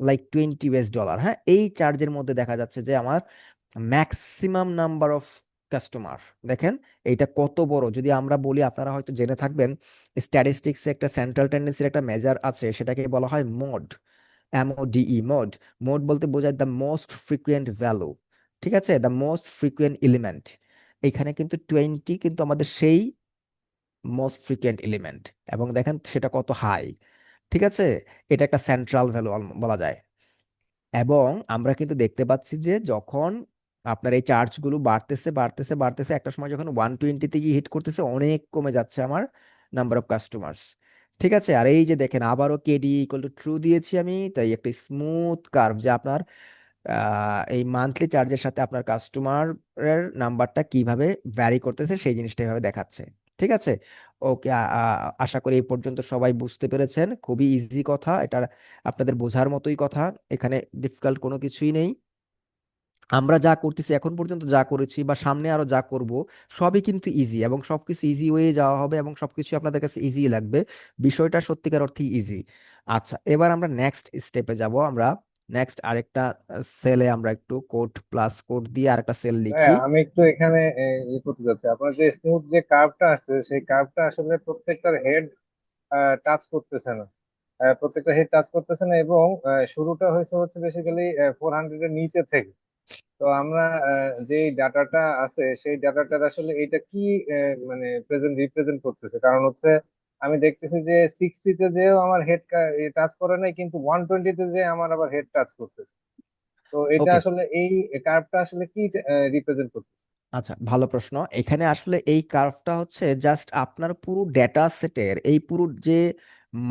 $20, হ্যাঁ এই চার্জের মধ্যে দেখা যাচ্ছে যে আমার ম্যাক্সিমাম নাম্বার অফ কাস্টমার, দেখেন এইটা কত বড়। যদি আমরা বলি, আপনারা হয়তো জেনে থাকবেন, স্ট্যাটিস্টিক্সে একটা সেন্ট্রাল টেন্ডেন্সির একটা মেজার আছে, সেটাকে বলা হয় মোড, MODE, মোড। মোড বলতে বোঝায় দ্য মোস্ট ফ্রিকুয়েন্ট ভ্যালু, ঠিক আছে, দ্য মোস্ট ফ্রিকুয়েন্ট এলিমেন্ট। এইখানে কিন্তু 20 কিন্তু আমাদের সেই মোস্ট ফ্রিকুয়েন্ট এলিমেন্ট, এবং দেখেন সেটা কত হাই, ঠিক আছে। এটা একটা সেন্ট্রাল ভ্যালু বলা যায়। এবং আমরা কিন্তু দেখতে পাচ্ছি যে যখন আপনার এই চার্জগুলো বাড়তেছে একটা সময় যখন 120-তে গিয়ে হিট করতেছে, অনেক কমে যাচ্ছে আমার নাম্বার অফ কাস্টমার্স, ঠিক আছে। আর এই যে দেখেন আবারও কেডি ইকুয়াল টু ট্রু দিয়েছি আমি, তাই একটা স্মুথ কার্ভ যে আপনার এই মান্থলি চার্জের সাথে আপনার কাস্টমারের নাম্বারটা কিভাবে ভ্যারি করতেছে সেই জিনিসটা এভাবে দেখাচ্ছে, ঠিক আছে। ওকে, আশা করি এই পর্যন্ত সবাই বুঝতে পেরেছেন। খুবই ইজি কথা এটা, আপনাদের বোঝার মতোই কথা, এখানে ডিফিকাল্ট কোনো কিছুই নেই। আমরা যা করতেছি এখন পর্যন্ত, যা করেছি বা সামনে আরো যা করব, সবই কিন্তু ইজি, এবং সবকিছু ইজি ওয়ে যাওয়া হবে, এবং সবকিছু আপনাদের কাছে ইজি লাগবে। বিষয়টা সত্যিকার অর্থে ইজি। আচ্ছা, এবার আমরা নেক্সট স্টেপে যাব। আমরা নেক্সট আরেকটা সেলে আমরা একটু কোড প্লাস কোড দিয়ে আরেকটা সেল লিখি। হ্যাঁ, আমি একটু এখানে করতে যাচ্ছি। আপনার যে স্মুথ যে কার্ভটা আছে সেই কার্ভটা আসলে প্রত্যেকটার হেড টাচ করতেছে না। প্রত্যেকটা হেড টাচ করতেছে না, এবং শুরুটা হচ্ছে বেসিক্যালি 400 এর নিচে থেকে। তো আমরা যে ডাটাটা আছে সেই ডাটাটার আসলে এটা কি মানে রিপ্রেজেন্ট করতেছে, কারণ হচ্ছে আমি দেখতেছি যে 60-তে যেও আমার হেড টাচ করে নাই, কিন্তু 120-তে যে আমার আবার হেড টাচ করতেছে। তো এটা ওকে, আসলে এই কার্ভটা আসলে কি রিপ্রেজেন্ট করতেছে? আচ্ছা ভালো প্রশ্ন। এখানে আসলে এই কার্ভটা হচ্ছে জাস্ট আপনার পুরো ডেটা সেটের এই পুরো যে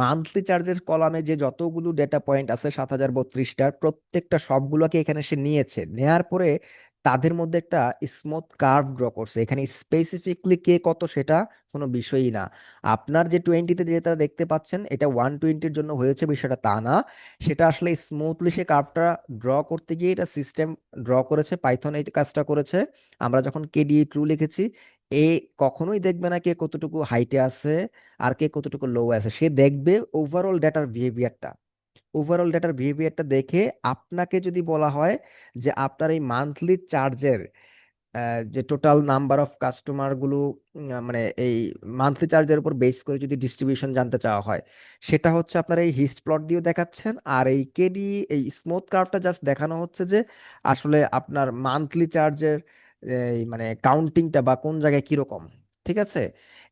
মান্থলি চার্জের কলামে যে যতগুলো ডেটা পয়েন্ট আছে 7032টার, প্রত্যেকটা সবগুলোকে এখানে সে নিয়েছে, নেয়ার পরে তাদের মধ্যে একটা স্মুথ কার্ভ ড্র করছে। এখানে স্পেসিফিকলি কে কত সেটা কোনো বিষয়ই না। আপনার যে 20-তে যেটা দেখতে পাচ্ছেন এটা 120-র জন্য হয়েছে, বিষয়টা তা না। সেটা আসলে স্মুথলি সে কার্ভটা ড্র করতে গিয়ে এটা সিস্টেম ড্র করেছে, পাইথন এই কাজটা করেছে। আমরা যখন কেডি ট্রু লিখেছি, এ কখনোই দেখবে না কে কতটুকু হাইটে আছে আর কে কতটুকু লো আছে, সে দেখবে ওভারঅল ডাটার বিহেভিয়ারটা। ওভারঅল ডাটার বিহেভিয়ারটা দেখে আপনাকে যদি বলা হয় যে আপনার এই মান্থলি চার্জের যে টোটাল নাম্বার অফ কাস্টমার গুলো, মানে এই মান্থলি চার্জের উপর বেস করে যদি ডিস্ট্রিবিউশন জানতে চাওয়া হয়, সেটা হচ্ছে আপনার এই হিস্ট প্লট দিয়ে দেখাচ্ছেন। আর এই কেডি, এই স্মুথ কার্ভটা জাস্ট দেখানো হচ্ছে যে আসলে আপনার মান্থলি চার্জের এই মানে কাউন্টিংটা বা কোন জায়গায় কিরকম। ঠিক আছে,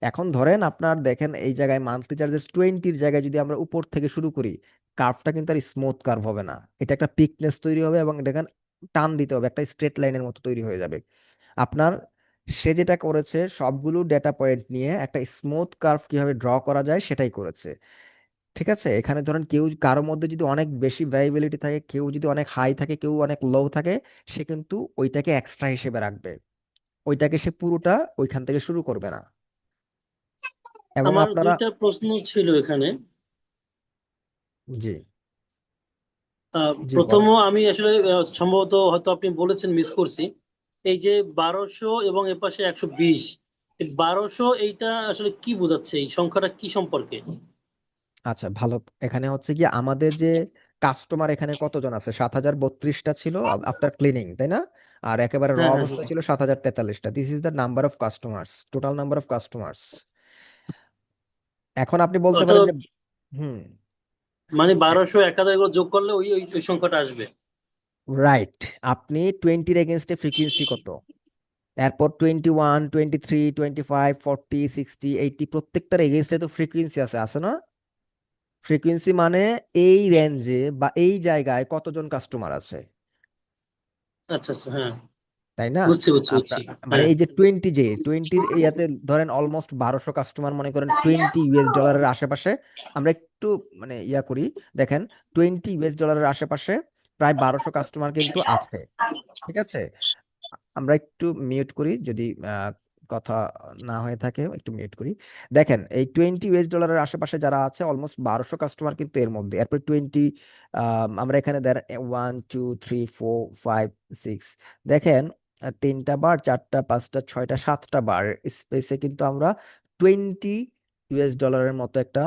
এখন ধরেন আপনার দেখেন এই জায়গায় মান্থলি চার্জেস 20-র জায়গায় যদি আমরা উপর থেকে শুরু করি, কার্ভটা কিন্তু আর স্মুথ কার্ভ হবে না, এটা একটা পিকনেস তৈরি হবে এবং দেখেন টান দিতে হবে, একটা স্ট্রেট লাইনের মতো তৈরি হয়ে যাবে। আপনার সে যেটা করেছে সবগুলো ডেটা পয়েন্ট নিয়ে একটা স্মুথ কার্ভ কিভাবে ড্র করা যায় সেটাই করেছে। ঠিক আছে, এখানে ধরেন কেউ কারোর মধ্যে যদি অনেক বেশি ভ্যারিয়েবিলিটি থাকে, কেউ যদি অনেক হাই থাকে, কেউ অনেক লো থাকে, সে কিন্তু ওইটাকে এক্সট্রা হিসেবে রাখবে, ওইটাকে সে পুরোটা ওইখান থেকে শুরু করবে না। এবং আমার আপনারা, দুইটা প্রশ্ন ছিল এখানে। জি, জি প্রথম, বলেন। আমি আসলে সম্ভবত হয়তো আপনি বলেছেন, মিস করছি। এই যে 1200 এবং এপাশে 120, 1200 এইটা আসলে কি বোঝাচ্ছে? এই সংখ্যাটা কি সম্পর্কে? আচ্ছা ভালো, এখানে হচ্ছে কি আমাদের যে কাস্টমার এখানে কতজন আছে, 7,032টা ছিল আফটার ক্লিনিং, তাই না? আর একেবারে র হ্যাঁ, হ্যাঁ, অবস্থায় ছিল 7,043টা। This is the number of customers, total number of customers. এখন আপনি বলতে পারেন অর্থাৎ যে, হুম, মানে 1200 1000 এগুলো যোগ করলে ওই ওই ওই সংখ্যাটা আসবে। রাইট। আপনি 20-র এগেনস্টে ফ্রিকুয়েন্সি কত, এরপর 21, 23, 25, 40, 60, 80, প্রত্যেকটার এগেনস্টে তো ফ্রিকুয়েন্সি আছে, আছে না? ফ্রিকুয়েন্সি মানে এই রেঞ্জে বা এই জায়গায় কতজন কাস্টমার আছে, আচ্ছা, আচ্ছা, হ্যাঁ, তাই না? বুঝছি, বুঝছি, বুঝছি। আপনার মানে হ্যাঁ, এই যে 20-র ইয়াতে ধরেন অলমোস্ট 1200 কাস্টমার, মনে করেন $20 আশেপাশে। আমরা একটু মানে ইয়া করি, দেখেন $20 আশেপাশে প্রায় 1200 কাস্টমার কিন্তু আছে। ঠিক আছে, আমরা একটু মিউট করি যদি কথা না হয়ে থাকে, একটু মিউট করি। দেখেন এই $20 আশেপাশে যারা আছে অলমোস্ট 1200 কাস্টমার কিন্তু এর মধ্যে। এরপর 20, আমরা এখানে 1 2 3 4 5 6 দেখেন, তিনটা বার, চারটা, পাঁচটা, ছয়টা, সাতটা বার স্পেসে কিন্তু আমরা $20 মতো একটা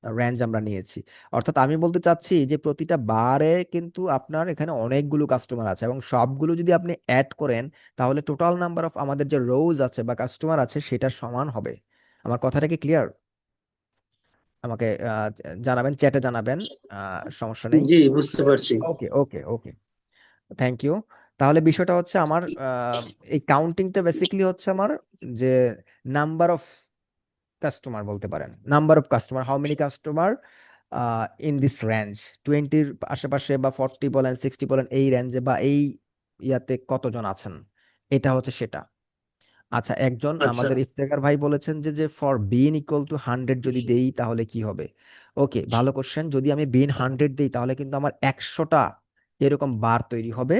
রেঞ্জ আমরা নিয়েছি। অর্থাৎ আমি বলতে চাচ্ছি যে প্রতিটা বারে কিন্তু আপনার এখানে অনেকগুলো কাস্টমার আছে এবং সবগুলো যদি আপনি অ্যাড করেন, তাহলে টোটাল নাম্বার অফ আমাদের যে রোজ আছে বা কাস্টমার আছে সেটা সমান হবে। আমার কথাটা কি ক্লিয়ার? আমাকে জানাবেন, চ্যাটে জানাবেন, সমস্যা নেই। জি, বুঝতে পারছি। ওকে, ওকে, ওকে, থ্যাংক ইউ। তাহলে বিষয়টা হচ্ছে আমার এই কাউন্টিংটা বেসিক্যালি হচ্ছে আমার যে নাম্বার অফ কাস্টমার বলতে পারেন, number of customer, how many customer in this range, 20-র আশেপাশে বা 40 বলেন, 60 বলেন, এই রেঞ্জে বা এই ইয়াতে কতজন আছেন, এটা হচ্ছে সেটা। আচ্ছা, একজন আচ্ছা, আমাদের ইফতেখার ভাই বলেছেন যে যে ফর বিন ইকুয়াল টু 100 যদি দেই তাহলে কি হবে। ওকে, ভালো কোশ্চেন। যদি আমি বিন 100 দিই তাহলে কিন্তু আমার 100টা এরকম বার তৈরি হবে।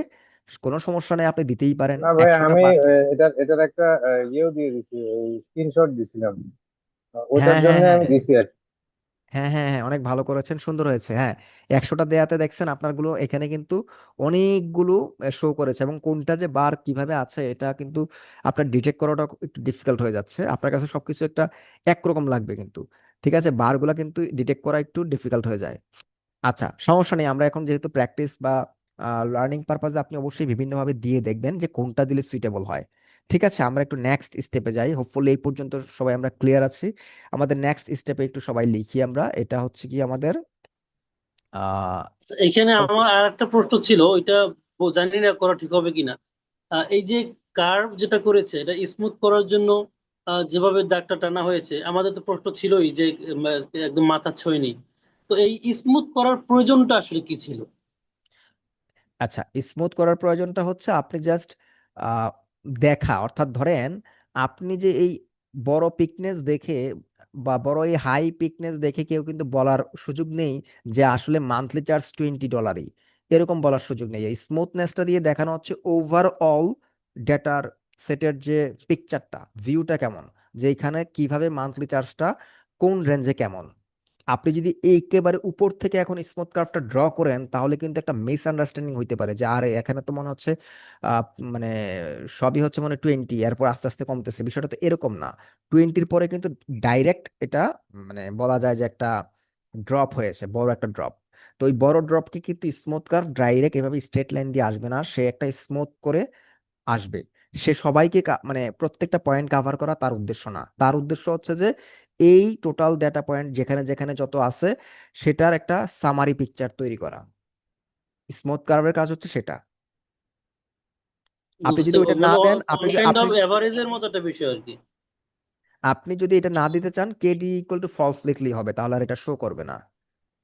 কোনো সমস্যা নেই, আপনি দিতেই পারেন না ভাই, 100টা আমি বার। এটার একটা ইয়েও দিয়ে দিছি, এই স্ক্রিনশট দিছিলাম, ওটার হ্যাঁ, হ্যাঁ, জন্য হ্যাঁ, আমি হ্যাঁ, দিছি আর কি। হ্যাঁ, হ্যাঁ, হ্যাঁ, অনেক ভালো করেছেন, সুন্দর হয়েছে। হ্যাঁ, 100টা দেয়াতে দেখছেন আপনারগুলো এখানে কিন্তু অনেকগুলো শো করেছে এবং কোনটা যে বার কিভাবে আছে এটা কিন্তু আপনার ডিটেক্ট করাটা একটু ডিফিকাল্ট হয়ে যাচ্ছে। আপনার কাছে সবকিছু একটা একরকম লাগবে কিন্তু, ঠিক আছে, বারগুলা কিন্তু ডিটেক্ট করা একটু ডিফিকাল্ট হয়ে যায়। আচ্ছা, সমস্যা নেই, আমরা এখন যেহেতু প্র্যাকটিস বা লার্নিং পারপাজে আপনি অবশ্যই বিভিন্নভাবে দিয়ে দেখবেন যে কোনটা দিলে সুইটেবল হয়। ঠিক আছে, আমরা একটু নেক্সট স্টেপে যাই। হোপফুলি এই পর্যন্ত সবাই আমরা ক্লিয়ার আছি। আমাদের নেক্সট স্টেপে একটু সবাই লিখি আমরা, এটা হচ্ছে কি আমাদের আহ আচ্ছা, এখানে ওকে। আমার আর একটা প্রশ্ন ছিল, ওইটা জানি না করা ঠিক হবে কিনা। এই যে কার্ভ যেটা করেছে, এটা স্মুথ করার জন্য যেভাবে দাগটা টানা হয়েছে, আমাদের তো প্রশ্ন ছিলই যে একদম মাথা ছোঁয়নি। তো এই স্মুথ করার প্রয়োজনটা আসলে কি ছিল? আচ্ছা, স্মুথ করার প্রয়োজনটা হচ্ছে আপনি জাস্ট দেখা, অর্থাৎ ধরেন আপনি যে এই বড় পিকনেস দেখে বা বড় এই হাই পিকনেস দেখে কেউ কিন্তু বলার সুযোগ নেই যে আসলে মান্থলি চার্জ $20, এরকম বলার সুযোগ নেই। এই স্মুথনেসটা দিয়ে দেখানো হচ্ছে ওভারঅল ডেটার সেটের যে পিকচারটা, ভিউটা কেমন, যে এখানে কিভাবে মান্থলি চার্জটা কোন রেঞ্জে কেমন। আপনি যদি একেবারে উপর থেকে এখন স্মুথ কার্ভটা ড্র করেন তাহলে কিন্তু একটা মিসআন্ডারস্ট্যান্ডিং হইতে পারে যে আরে এখানে তো মনে হচ্ছে আহ, মানে সবই হচ্ছে মানে 20, এরপর আস্তে আস্তে কমতেছে। বিষয়টা তো এরকম না। 20-র পরে কিন্তু ডাইরেক্ট এটা মানে বলা যায় যে একটা ড্রপ হয়েছে, বড় একটা ড্রপ। তো ওই বড় ড্রপকে কিন্তু স্মুথ কার্ভ ডাইরেক্ট এভাবে স্ট্রেট লাইন দিয়ে আসবে না, সে একটা স্মুথ করে আসবে। সে সবাইকে মানে প্রত্যেকটা পয়েন্ট কাভার করা তার উদ্দেশ্য না, তার উদ্দেশ্য হচ্ছে যে এই টোটাল ডেটা পয়েন্ট যেখানে যেখানে যত আছে সেটার একটা সামারি পিকচার তৈরি করা। স্মুথ কার্ভের কাজ হচ্ছে সেটা। আপনি যদি ওইটা না মানে দেন, কাইন্ড অফ এভারেজের মতো একটা বিষয় আর কি। আপনি যদি এটা না দিতে চান, কেডি ইকুয়াল টু ফলস লিখলেই হবে, তাহলে আর এটা শো করবে না।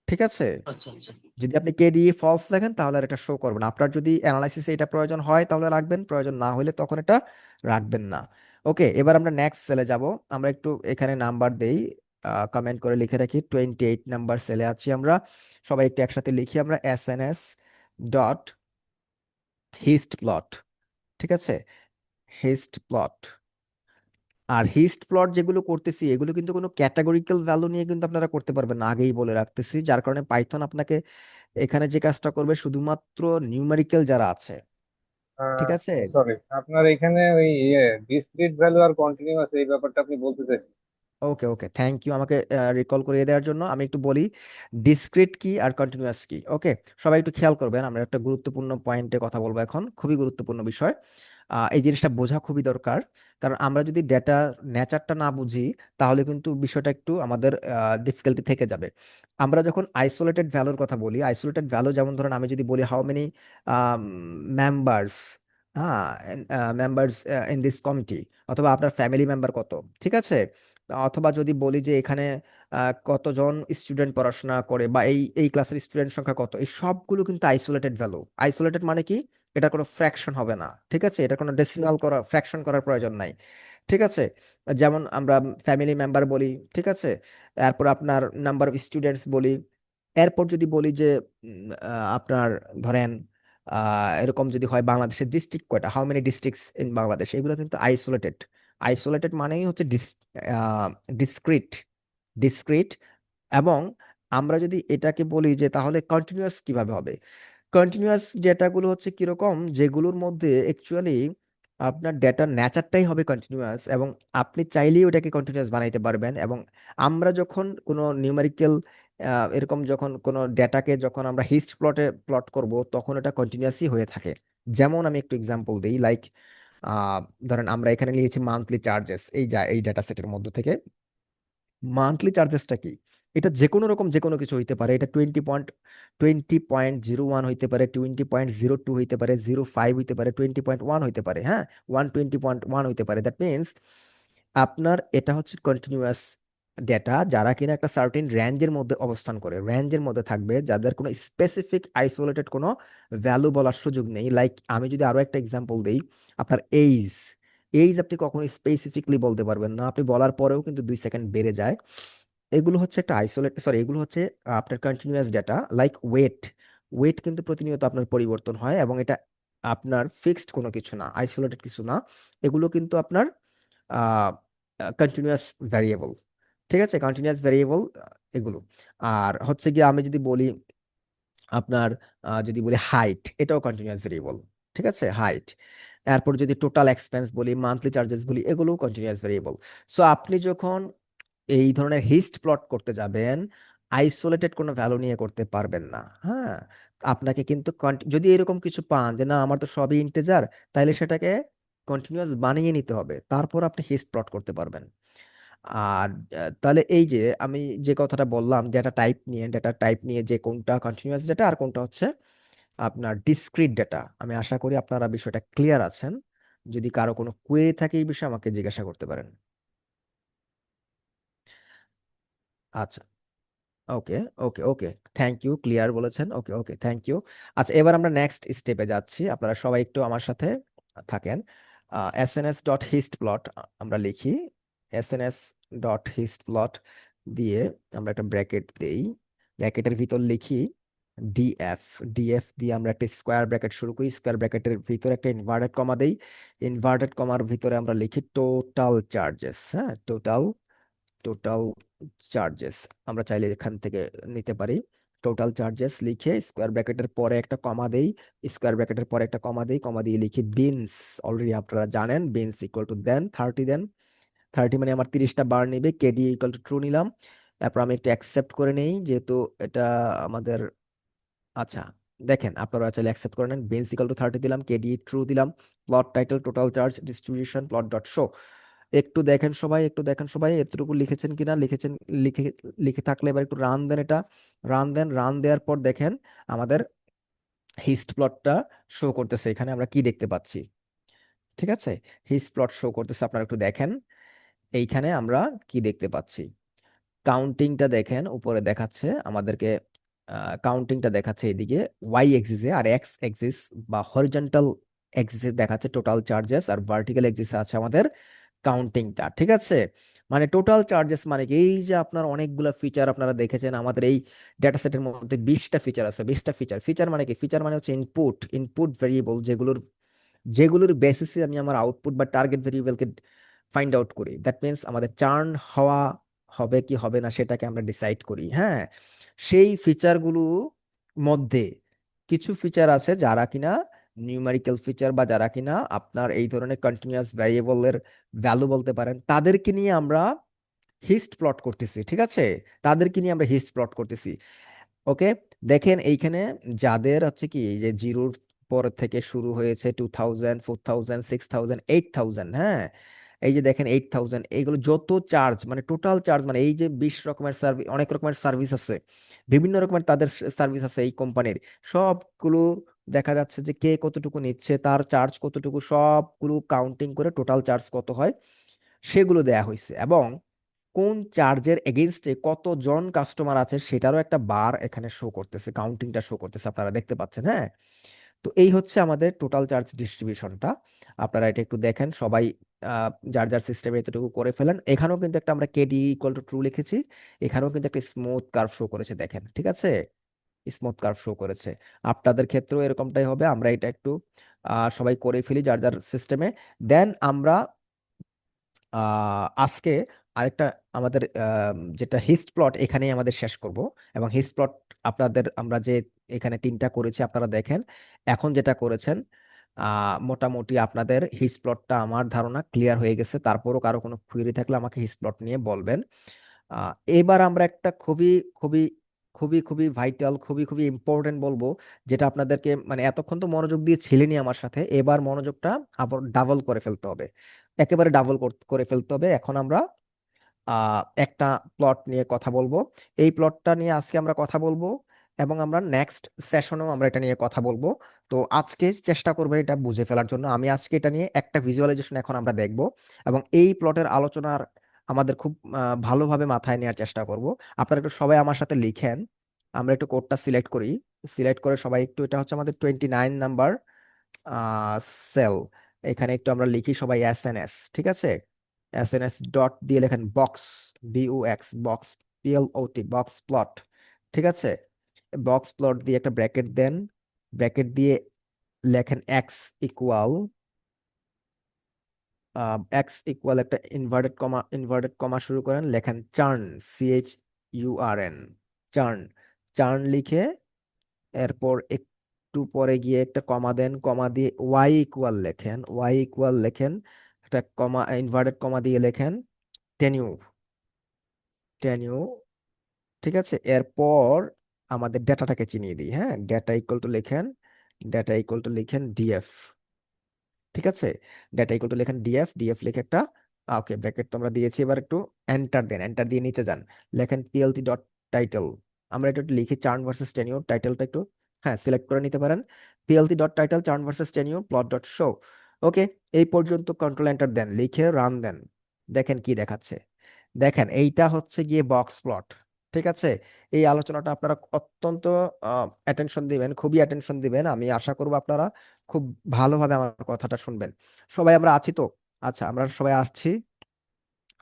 ঠিক আছে? আচ্ছা আচ্ছা। যদি আপনি কেডি ফলস লেখেন তাহলে আর এটা শো করবে না। আপনার যদি অ্যানালাইসিসে এটা প্রয়োজন হয় তাহলে রাখবেন, প্রয়োজন না হলে তখন এটা রাখবেন না। ওকে, এবার আমরা নেক্সট সেলে যাব। আমরা একটু এখানে নাম্বার দেই, কমেন্ট করে লিখে রাখি। 28 নাম্বার সেলে আছি আমরা। সবাই একটু একসাথে লিখি আমরা, SNS ডট হিস্ট প্লট। ঠিক আছে, হিস্ট প্লট। আর হিস্ট প্লট যেগুলো করতেছি এগুলো কিন্তু কোনো ক্যাটাগরিক্যাল ভ্যালু নিয়ে কিন্তু আপনারা করতে পারবেন না, আগেই বলে রাখতেছি। যার কারণে পাইথন আপনাকে এখানে যে কাজটা করবে শুধুমাত্র নিউমেরিক্যাল যারা আছে। ঠিক আছে? সরি, আপনার এখানে ওই ডিসক্রিট ভ্যালু আর কন্টিনিউয়াস এই ব্যাপারটা আপনি বলতে চাইছেন? ওকে ওকে, থ্যাংক ইউ আমাকে রিকল করিয়ে দেওয়ার জন্য। আমি একটু বলি ডিসক্রিট কি আর কন্টিনিউয়াস কি। ওকে, সবাই একটু খেয়াল করবেন, আমরা একটা গুরুত্বপূর্ণ পয়েন্টে কথা বলবো এখন, খুবই গুরুত্বপূর্ণ বিষয়। এই জিনিসটা বোঝা খুবই দরকার, কারণ আমরা যদি ডেটা নেচারটা না বুঝি তাহলে কিন্তু বিষয়টা একটু আমাদের ডিফিকাল্টি থেকে যাবে। আমরা যখন আইসোলেটেড ভ্যালুর কথা বলি, আইসোলেটেড ভ্যালু যেমন ধরেন আমি যদি বলি হাউ মেনি মেম্বার্স, হ্যাঁ, মেম্বার্স ইন দিস কমিটি, অথবা আপনার ফ্যামিলি মেম্বার কত। ঠিক আছে? অথবা যদি বলি যে এখানে কতজন স্টুডেন্ট পড়াশোনা করে, বা এই এই ক্লাসের স্টুডেন্ট সংখ্যা কত, এই সবগুলো কিন্তু আইসোলেটেড ভ্যালু। আইসোলেটেড মানে কি? এটা কোনো ফ্র্যাকশন হবে না। ঠিক আছে? এটা কোনো ডেসিমাল করা, ফ্র্যাকশন করার প্রয়োজন নাই। ঠিক আছে? যেমন আমরা ফ্যামিলি মেম্বার বলি। ঠিক আছে? এরপর আপনার নাম্বার অফ স্টুডেন্টস বলি। এরপর যদি বলি যে আপনার ধরেন এরকম যদি হয় বাংলাদেশের ডিস্ট্রিক্ট কয়টা, how many districts in Bangladesh, এগুলো কিন্তু আইসোলেটেড। আইসোলেটেড মানেই হচ্ছে ডিসক্রিট, ডিসক্রিট। এবং আমরা যদি এটাকে বলি যে তাহলে কন্টিনিউয়াস কিভাবে হবে? কন্টিনিউয়াস ডেটাগুলো হচ্ছে কিরকম, যেগুলোর মধ্যে অ্যাকচুয়ালি আপনার ডেটার নেচারটাই হবে কন্টিনিউয়াস, এবং আপনি চাইলেই ওটাকে কন্টিনিউয়াস বানাইতে পারবেন। এবং আমরা যখন কোনো নিউমেরিক্যাল এরকম যখন কোনো ডেটাকে যখন আমরা হিস্ট প্লটে প্লট করব তখন এটা কন্টিনিউয়াসই হয়ে থাকে। যেমন আমি একটু এক্সাম্পল দিই, লাইক ধরেন আমরা এখানে নিয়েছি মান্থলি চার্জেস, এই ডেটা সেটের মধ্যে থেকে মান্থলি চার্জেসটা কি? এটা যে কোনো রকম যে কোনো কিছু হইতে পারে। এটা 20.01 হইতে পারে, 20.02 হইতে পারে, 05 হইতে পারে, 20.1 হইতে পারে, হ্যাঁ, 120.1 হইতে পারে। দ্যাট মিনস আপনার এটা হচ্ছে কন্টিনিউয়াস ডেটা, যারা কিনা একটা সার্টেন রেঞ্জের মধ্যে অবস্থান করে, রেঞ্জের মধ্যে থাকবে, যাদের কোনো স্পেসিফিক আইসোলেটেড কোনো ভ্যালু বলার সুযোগ নেই। লাইক আমি যদি আরো একটা এক্সাম্পল দিই, আপনার এইজ, এইজ আপনি কখনো স্পেসিফিকলি বলতে পারবেন না, আপনি বলার পরেও কিন্তু 2 সেকেন্ড বেড়ে যায়। এগুলো হচ্ছে একটা আইসোলেট, সরি, এগুলো হচ্ছে আপনার continuous data. Like weight, weight কিন্তু প্রতিনিয়ত আপনার পরিবর্তন হয়, এবং এটা আপনার ফিক্সড কোনো কিছু না, আইসোলেটেড কিছু না। এগুলো কিন্তু আপনার কন্টিনিউয়াস ভ্যারিয়েবল। ঠিক আছে? কন্টিনিউয়াস ভ্যারিয়েবল এগুলো। আর হচ্ছে গিয়ে আমি যদি বলি আপনার যদি বলি হাইট, এটাও কন্টিনিউয়াস ভেরিয়েবল। ঠিক আছে? হাইট। এরপর যদি টোটাল এক্সপেন্স বলি, মান্থলি চার্জেস বলি, এগুলোও কন্টিনিউয়াস ভেরিয়েবল। সো আপনি যখন এই ধরনের হিস্ট প্লট করতে যাবেন, আইসোলেটেড কোনো ভ্যালু নিয়ে করতে পারবেন না। হ্যাঁ, আপনাকে কিন্তু যদি এরকম কিছু পান যে না আমার তো সবই ইন্টিজার, তাহলে সেটাকে কন্টিনিউয়াস বানিয়ে নিতে হবে, তারপর আপনি হিস্ট প্লট করতে পারবেন। আর তাহলে এই যে আমি যে কথাটা বললাম ডেটা টাইপ নিয়ে, ডেটা টাইপ নিয়ে যে কোনটা কন্টিনিউয়াস ডেটা আর কোনটা হচ্ছে আপনার ডিসক্রিট ডেটা, আমি আশা করি আপনারা বিষয়টা ক্লিয়ার আছেন। যদি কারো কোনো কোয়েরি থাকে এই বিষয়ে আমাকে জিজ্ঞাসা করতে পারেন। আচ্ছা, ওকে ওকে ওকে, থ্যাংক ইউ, ক্লিয়ার বলেছেন। ওকে ওকে, থ্যাংক ইউ। আচ্ছা, এবার আমরা নেক্সট স্টেপে যাচ্ছি, আপনারা সবাই একটু আমার সাথে থাকেন। এসএনএস ডট হিস্ট প্লট আমরা লিখি। এসএনএস ডট হিস্ট প্লট দিয়ে আমরা একটা ব্র্যাকেট দেই, ব্র্যাকেটের ভিতর লিখি ডিএফ। ডিএফ দিয়ে আমরা একটা স্কোয়ার ব্র্যাকেট শুরু করি, স্কোয়ার ব্র্যাকেটের ভিতরে একটা ইনভার্টেড কমা দেই, ইনভার্টেড কমার ভিতরে আমরা লিখি টোটাল চার্জেস। হ্যাঁ, টোটাল টোটাল চার্জেস আমরা চাইলে এখান থেকে নিতে পারি। টোটাল চার্জেস লিখে স্কোয়ার ব্র্যাকেটের পরে একটা কমা দেই, স্কোয়ার ব্র্যাকেটের পরে একটা কমা দেই, কমা দিয়ে লিখি বিনস। অলরেডি আপনারা জানেন বিনস ইকুয়াল টু দেন 30, দেন 30 মানে আমার 30টা বার নিবে, কেডি ইকুয়াল টু ট্রু নিলাম। তারপর আমি একটু অ্যাকসেপ্ট করে নেই যেহেতু এটা আমাদের, আচ্ছা দেখেন আপনারা চাইলে অ্যাকসেপ্ট করে নেন। বেঞ্চ ইকাল টু 30 দিলাম, কেডি ট্রু দিলাম, plot title total charge distribution plot dot show. একটু দেখেন সবাই, একটু দেখেন সবাই এতটুকু লিখেছেন কিনা, লিখেছেন, লিখে লিখে থাকলে এবার একটু রান দেন, এটা রান দেন। রান দেওয়ার পর দেখেন আমাদের হিস্ট প্লটটা শো করতেছে। এখানে আমরা কি দেখতে পাচ্ছি, ঠিক আছে, হিস্ট প্লট শো করতেছে, আপনারা একটু দেখেন এইখানে আমরা কি দেখতে পাচ্ছি। কাউন্টিংটা দেখেন উপরে দেখাচ্ছে আমাদেরকে, কাউন্টিংটা দেখাচ্ছে এদিকে ওয়াই এক্সিসে, আর এক্স এক্সিস বা হরিজন্টাল এক্সিসে দেখাচ্ছে টোটাল চার্জেস, আর ভার্টিক্যাল এক্সিসে আছে আমাদের কাউন্টিংটা, ঠিক আছে। মানে টোটাল চার্জেস মানে কি, এই যে আপনার অনেকগুলো ফিচার আপনারা দেখেছেন আমাদের এই ডেটা সেটের মধ্যে 20টা ফিচার আছে, 20টা ফিচার। ফিচার মানে কি, ফিচার মানে হচ্ছে ইনপুট, ইনপুট ভেরিয়েবল যেগুলোর বেসিসে আমি আমার আউটপুট বা টার্গেট ভেরিয়েবলকে ফাইন্ড আউট করি। দ্যাট মিন্স আমাদের চার্ন হওয়া হবে কি হবে না সেটাকে আমরা ডিসাইড করি। হ্যাঁ, সেই ফিচারগুলো মধ্যে কিছু ফিচার আছে যারা কিনা নিউমেরিক্যাল ফিচার, বা যারা কিনা আপনার এই ধরনের কন্টিনিউয়াস ভ্যারিয়েবলের ভ্যালু বলতে পারেন, তাদেরকে নিয়ে আমরা হিস্ট প্লট করতেছি, ঠিক আছে, তাদেরকে নিয়ে আমরা হিস্ট প্লট করতেছি। ওকে, দেখেন এইখানে যাদের হচ্ছে কি এই যে জিরোর পর থেকে শুরু হয়েছে 2000, 4000, 6000, 8000, হ্যাঁ, এই যে দেখেন 8000, এইগুলো যত চার্জ মানে টোটাল চার্জ মানে এই যে 20 রকমের সার্ভিস, অনেক রকমের সার্ভিস আছে, বিভিন্ন রকমের তাদের সার্ভিস আছে এই কোম্পানির, সবগুলো দেখা যাচ্ছে যে কে কতটুকু নিচ্ছে, তার চার্জ কতটুকু, সবগুলো কাউন্টিং করে টোটাল চার্জ কত হয় সেগুলো দেয়া হয়েছে। এবং কোন চার্জের এগেইনস্টে কতজন কাস্টমার আছে সেটারও একটা বার এখানে শো করতেছে, কাউন্টিংটা শো করতেছে, আপনারা দেখতে পাচ্ছেন। হ্যাঁ, তো এই হচ্ছে আমাদের টোটাল চার্জ ডিস্ট্রিবিউশনটা। আপনারা এটা একটু দেখেন সবাই, যার যার সিস্টেমে এতটুকু করে ফেলেন। এখানেও কিন্তু একটা আমরা কেডি ইকুয়াল টু ট্রু লিখেছি, এখানেও কিন্তু একটা স্মুথ কার্ভ শো করেছে, দেখেন, ঠিক আছে, স্মুথ কার্ভ শো করেছে। আপনাদের ক্ষেত্রেও এরকমটাই হবে। আমরা এটা একটু সবাই করে ফেলি যার যার সিস্টেমে, দেন আমরা আজকে আরেকটা আমাদের যেটা হিস্ট প্লট এখানেই আমাদের শেষ করব। এবং হিস্ট প্লট আপনাদের আমরা যে এখানে 3টা করেছি আপনারা দেখেন, এখন যেটা করেছেন মোটামুটি আপনাদের হিস্ট প্লটটা আমার ধারণা ক্লিয়ার হয়ে গেছে। তারপরও কারো কোনো কুয়েরি থাকলে আমাকে হিস্ট প্লট নিয়ে বলবেন। এবার আমরা একটা খুবই খুবই খুবই খুবই ভাইটাল, খুবই খুবই ইম্পর্টেন্ট বলবো, যেটা আপনাদেরকে মানে এতক্ষণ তো মনোযোগ দিয়ে ছিলেনই আমার সাথে, এবার মনোযোগটা আবার ডাবল করে ফেলতে হবে, একেবারে ডাবল করে ফেলতে হবে। এখন আমরা একটা প্লট নিয়ে কথা বলবো, এই প্লটটা নিয়ে আজকে আমরা কথা বলবো, এবং আমরা নেক্সট সেশনেও আমরা এটা নিয়ে কথা বলবো। তো আজকে চেষ্টা করবেন এটা বুঝে ফেলার জন্য। আমি আজকে এটা নিয়ে একটা ভিজুয়ালাইজেশন এখন আমরা দেখব, এবং এই প্লটের আলোচনার আমাদের খুব ভালোভাবে মাথায় নেওয়ার চেষ্টা করব। আপনারা একটু সবাই আমার সাথে লিখেন, আমরা একটু কোডটা সিলেক্ট করি, সিলেক্ট করে সবাই একটু, এটা হচ্ছে আমাদের 29 নাম্বার সেল, এখানে একটু আমরা লিখি সবাই এস, ঠিক আছে, এস ডট দিয়ে লেখেন box, BOX, box, PLOT, box plot, ঠিক আছে। বক্স প্লট দিয়ে একটা ব্র্যাকেট দেন, ব্র্যাকেট দিয়ে লেখেন এক্স ইকুয়াল একটা ইনভার্টেড কমা শুরু করেন, লেখেন চার্ন, CHURN, চার্ন, চার্ন লিখে এরপর একটু পরে গিয়ে একটা কমা দেন, কমা দিয়ে ওয়াই ইকুয়াল লেখেন, একটা কমা ইনভার্টেড কমা দিয়ে লেখেন টেনিউ, টেনিউ, ঠিক আছে। এরপর আমাদের ডেটাটাকে চিনিয়ে দিই, হ্যাঁ, ডেটা ইকুয়াল টু লিখেন ডিএফ, ঠিক আছে, ডেটা ইকুয়াল টু লেখেন ডিএফ, ডিএফ লিখে একটা, ওকে, ব্র্যাকেট তো আমরা দিয়েছি, এবার একটু এন্টার দেন, এন্টার দিয়ে নিচে যান, লেখেন PLT ডট টাইটেল। আমরা এটা একটু লিখি চার্ন ভার্সেস টেনিউর, টাইটেলটা একটু, হ্যাঁ, সিলেক্ট করে নিতে পারেন, PLT dot title churn versus tenure plot dot show. Okay, এই পর্যন্ত কন্ট্রোল এন্টার দেন, লিখে রান দেন, দেখেন কি দেখাচ্ছে। দেখেন এইটা হচ্ছে গিয়ে বক্স প্লট, ঠিক আছে। এই আলোচনাটা আপনারা অত্যন্ত অ্যাটেনশন দিবেন, খুবই অ্যাটেনশন দিবেন, আমি আশা করবো আপনারা খুব ভালোভাবে আমার কথাটা শুনবেন। সবাই আমরা আছি তো? আচ্ছা, আমরা সবাই আসছি,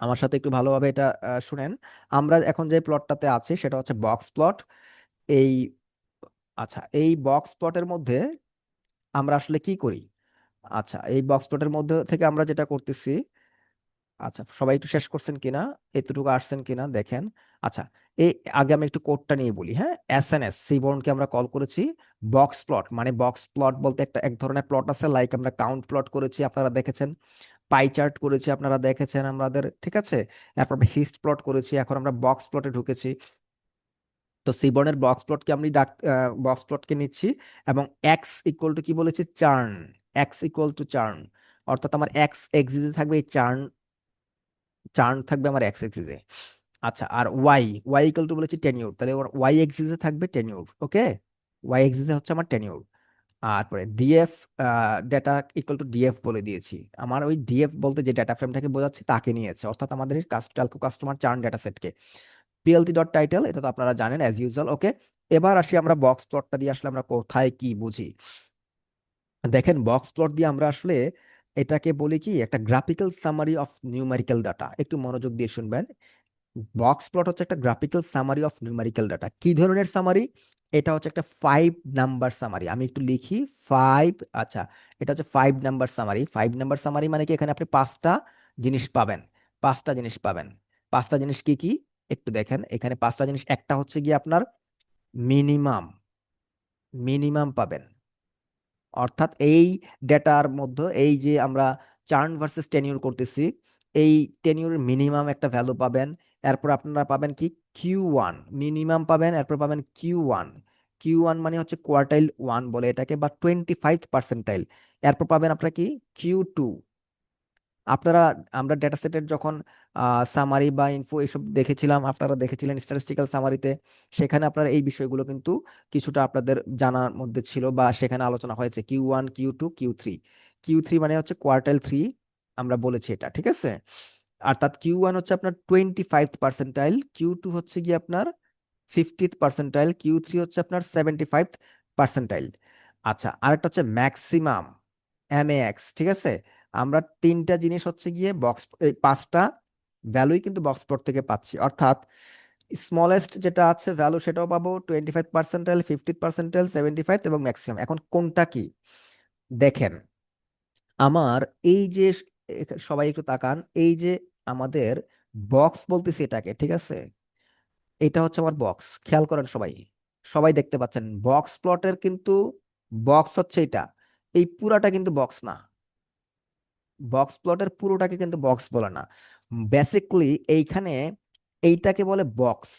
আমার সাথে একটু ভালোভাবে এটা শুনেন। আমরা এখন যে প্লটটাতে আছি সেটা হচ্ছে বক্স প্লট। এই, আচ্ছা, এই বক্স প্লটের মধ্যে আমরা আসলে কি করি? আচ্ছা, এই বক্স প্লটের মধ্যে থেকে আমরা যেটা করতেছি, আচ্ছা, সবাই একটু শেষ করছেন কিনা, এতটুকু আসছেন কিনা দেখেন। আচ্ছা, এই আগে আমি একটু কোডটা নিয়ে বলি। হ্যাঁ, এসএনএস সিবর্নকে আমরা কল করেছি বক্স প্লট, মানে বক্স প্লট বলতে এক ধরনের প্লট আছে, লাইক আমরা কাউন্ট প্লট করেছি আপনারা দেখেছেন, পাই চার্ট করেছি আপনারা দেখেছেন আমাদের, ঠিক আছে। এরপর আমরা হিস্ট প্লট করেছি, এখন আমরা বক্স প্লটে ঢুকেছি। তো সিবর্নের বক্স প্লটকে আমি বক্স প্লটকে নিচ্ছি, এবং এক্স ইকুয়াল টু কি বলেছি, চার্ন। এক্স ইকুয়াল টু চার্ন, অর্থাৎ আমার এক্স এক্সিসে থাকবে এই চার্ন, চার্ন থাকবে আমার এক্স এক্সিসে। আচ্ছা, আর ওয়াই, ওয়াই ইকুয়াল টু বলেছি টেনিউর, তাহলে ওর ওয়াই এক্সিসে থাকবে টেনিউর। ওকে, ওয়াই এক্সিসে হচ্ছে আমার টেনিউর। আর পরে DF, data equal to DF বলে দিয়েছি। আমার ওই ডিএফ বলতে যে ডেটা ফ্রেমটাকে বোঝাচ্ছে তাকে নিয়েছে, অর্থাৎ আমাদের টেলকো কাস্টমার চার্ন ডেটা সেটকে। পিএলটি ডট টাইটেল, এটা তো আপনারা জানেন অ্যাজ ইউজুয়াল। ওকে, এবার আসি আমরা বক্স প্লটটা দিয়ে আসলে আমরা কোথায় কি বুঝি। দেখেন, বক্স প্লট দিয়ে আমরা আসলে এটাকে বলি কি, একটা graphical summary of numerical data. একটু মনোযোগ দিয়ে শুনবেন। বক্স প্লট হচ্ছে একটা graphical summary of numerical data. কি ধরনের সামারি? এটা হচ্ছে একটা 5 নাম্বার সামারি। আমি একটু লিখি, 5। আচ্ছা, এটা হচ্ছে 5 নাম্বার সামারি। 5 নাম্বার সামারি মানে কি, এখানে আপনি 5টা জিনিস পাবেন। 5টা জিনিস পাবেন। 5টা জিনিস কি কি একটু দেখেন, এখানে 5টা জিনিস। একটা হচ্ছে গিয়ে আপনার মিনিমাম, মিনিমাম পাবেন, অর্থাৎ এই ডেটার মধ্যে এই যে আমরা চার্ন ভার্সেস টেনিউর করতেছি, এই টেনিউরের মিনিমাম একটা ভ্যালু পাবেন। এরপর আপনারা পাবেন কি, Q1 মিনিমাম পাবেন, এরপর পাবেন Q1। Q1 মানে হচ্ছে কোয়ার্টাইল 1 বলে এটাকে, বা 25 পার্সেন্টাইল। এরপর পাবেন আপনারা কি, Q2। আপনারা, আমরা ডেটা সেটের যখন সামারি বা ইনফো এসব দেখেছিলাম, আপনারা দেখেছিলেন স্ট্যাটিস্টিক্যাল সামারিতে, সেখানে আপনারা এই বিষয়গুলো কিন্তু কিছুটা আপনাদের জানার মধ্যে ছিল, বা সেখানে আলোচনা হয়েছে Q1, Q2, Q3। Q3 মানে হচ্ছে কোয়ার্টাইল 3, আমরা বলেছি এটা, ঠিক আছে। অর্থাৎ Q1 হচ্ছে আপনার 25 পার্সেন্টাইল, Q2 হচ্ছে কি আপনার 50th পার্সেন্টাইল, Q3 হচ্ছে আপনার 75th পার্সেন্টাইল। আচ্ছা, আরেকটা হচ্ছে ম্যাক্সিমাম, MAX, ঠিক আছে। আমরা 3টা জিনিস হচ্ছে গিয়ে বক্স, এই 5টা ভ্যালুই কিন্তু বক্স প্লট থেকে পাচ্ছি, অর্থাৎ স্মলেস্ট যেটা আছে ভ্যালু সেটাও পাবো, 25 পার্সেন্টাইল, 50th পার্সেন্টাইল, 75 এবং ম্যাক্সিমাম। এখন কোনটা কি দেখেন, আমার এই যে সবাই একটু তাকান, এই যে আমাদের বক্স বলতেছি এটাকে, ঠিক আছে, এটা হচ্ছে আমার বক্স, খেয়াল করেন সবাই, সবাই দেখতে পাচ্ছেন বক্স প্লটের কিন্তু বক্স হচ্ছে এটা, এই পুরাটা কিন্তু বক্স না। বক্স প্লটের পুরোটাকে কিন্তু বক্স বলে না। বেসিকলি এইখানে এইটাকে বলে বক্স,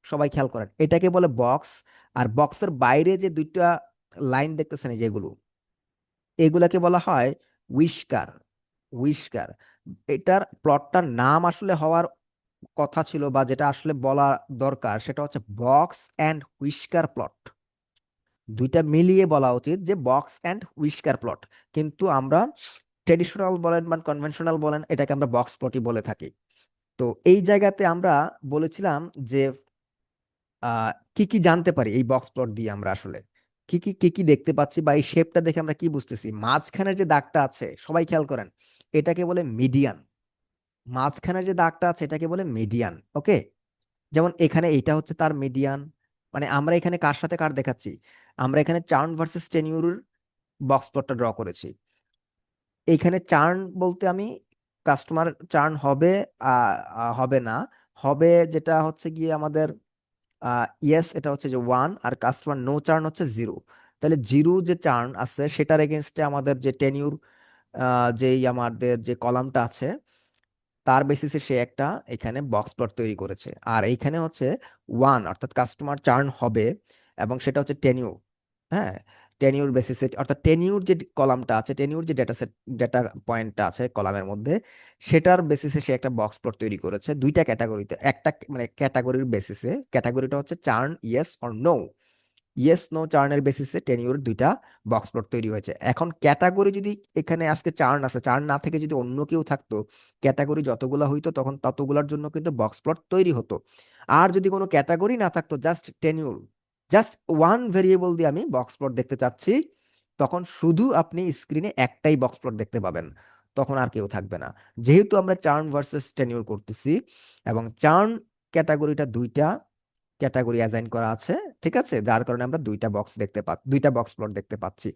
সবাই খেয়াল করেন, এটাকে বলে বক্স। আর বক্সের বাইরে যে দুইটা লাইন দেখতেছেন এই যেগুলো, এগুলাকে বলা হয় উইশকার। উইশকার, এটার প্লটটার নাম আসলে হওয়ার কথা ছিল, বা যেটা আসলে বলা দরকার সেটা হচ্ছে বক্স অ্যান্ড হুইস্কার প্লট। দুইটা মিলিয়ে বলা উচিত যে বক্স অ্যান্ড হুইস্কার প্লট, কিন্তু আমরা ট্রেডিশনাল বলেন বা কনভেনশনাল বলেন, এটাকে আমরা বক্স প্লটই বলে থাকি। তো এই জায়গাতে আমরা বলেছিলাম যে কি কি জানতে পারি এই বক্স প্লট দিয়ে, আমরা আসলে কি কি দেখতে পাচ্ছি, বা এই শেপটা দেখে আমরা কি বুঝতেছি। মাঝখানের যে দাগটা আছে সবাই খেয়াল করেন, এটাকে বলে মিডিয়ান। মাঝখানের যে দাগটা আছে এটাকে বলে মিডিয়ান। ওকে, যেমন এখানে এইটা হচ্ছে তার মিডিয়ান, মানে আমরা এখানে কার সাথে কার দেখাচ্ছি, আমরা এখানে চার্ন ভার্সেস টেনিউর বক্স প্লটটা ড্র করেছি। এইখানে চার্ন বলতে আমি কাস্টমার চার্ন হবে, হবে না, হবে যেটা হচ্ছে গিয়ে আমাদের ইয়েস, এটা হচ্ছে যে 1, আর কাস্টমার নো চার্ন হচ্ছে 0। তাহলে জিরো যে চার্ন আছে সেটার এগেনস্টে আমাদের যে টেনিউর, যেই আমাদের যে কলামটা আছে তার বেসিসে সে একটা এখানে বক্স প্লট তৈরি করেছে। আর এইখানে হচ্ছে 1, অর্থাৎ কাস্টমার চার্ন হবে, এবং সেটা হচ্ছে টেনিউর। হ্যাঁ, টেনিউর বেসিসে, অর্থাৎ টেনিউর যে কলামটা আছে, টেনিউর যে ডেটা সেট, ডেটা পয়েন্টটা আছে কলামের মধ্যে, সেটার বেসিসে সে একটা বক্স প্লট তৈরি করেছে দুইটা ক্যাটাগরিতে। একটা মানে ক্যাটাগরির বেসিসে, ক্যাটাগরিটা হচ্ছে churn yes or no, yes no চার্নের বেসিসে টেনিউর দুইটা বক্স প্লট তৈরি হয়েছে। এখন ক্যাটাগরি যদি এখানে আজকে চার্ন আছে, চার্ন না থেকে যদি অন্য কেউ থাকতো, ক্যাটাগরি যতগুলা হইতো তখন ততগুলার জন্য কিন্তু বক্স প্লট তৈরি হতো। আর যদি কোনো ক্যাটাগরি না থাকতো, just tenure, just one variable দিয়ে আমি বক্স প্লট দেখতে চাচ্ছি, তখন শুধু আপনি স্ক্রিনে একটাই বক্স প্লট দেখতে পাবেন, তখন আর কেউ থাকবে না। যেহেতু আমরা চার্ন ভার্সেস টেনিউর করতেছি, এবং চার্ন ক্যাটাগরিটা দুইটা ক্যাটাগরি অ্যাসাইন করা আছে, ঠিক আছে, যার কারণে আমরা দুইটা বক্স প্লট দেখতে পাচ্ছি।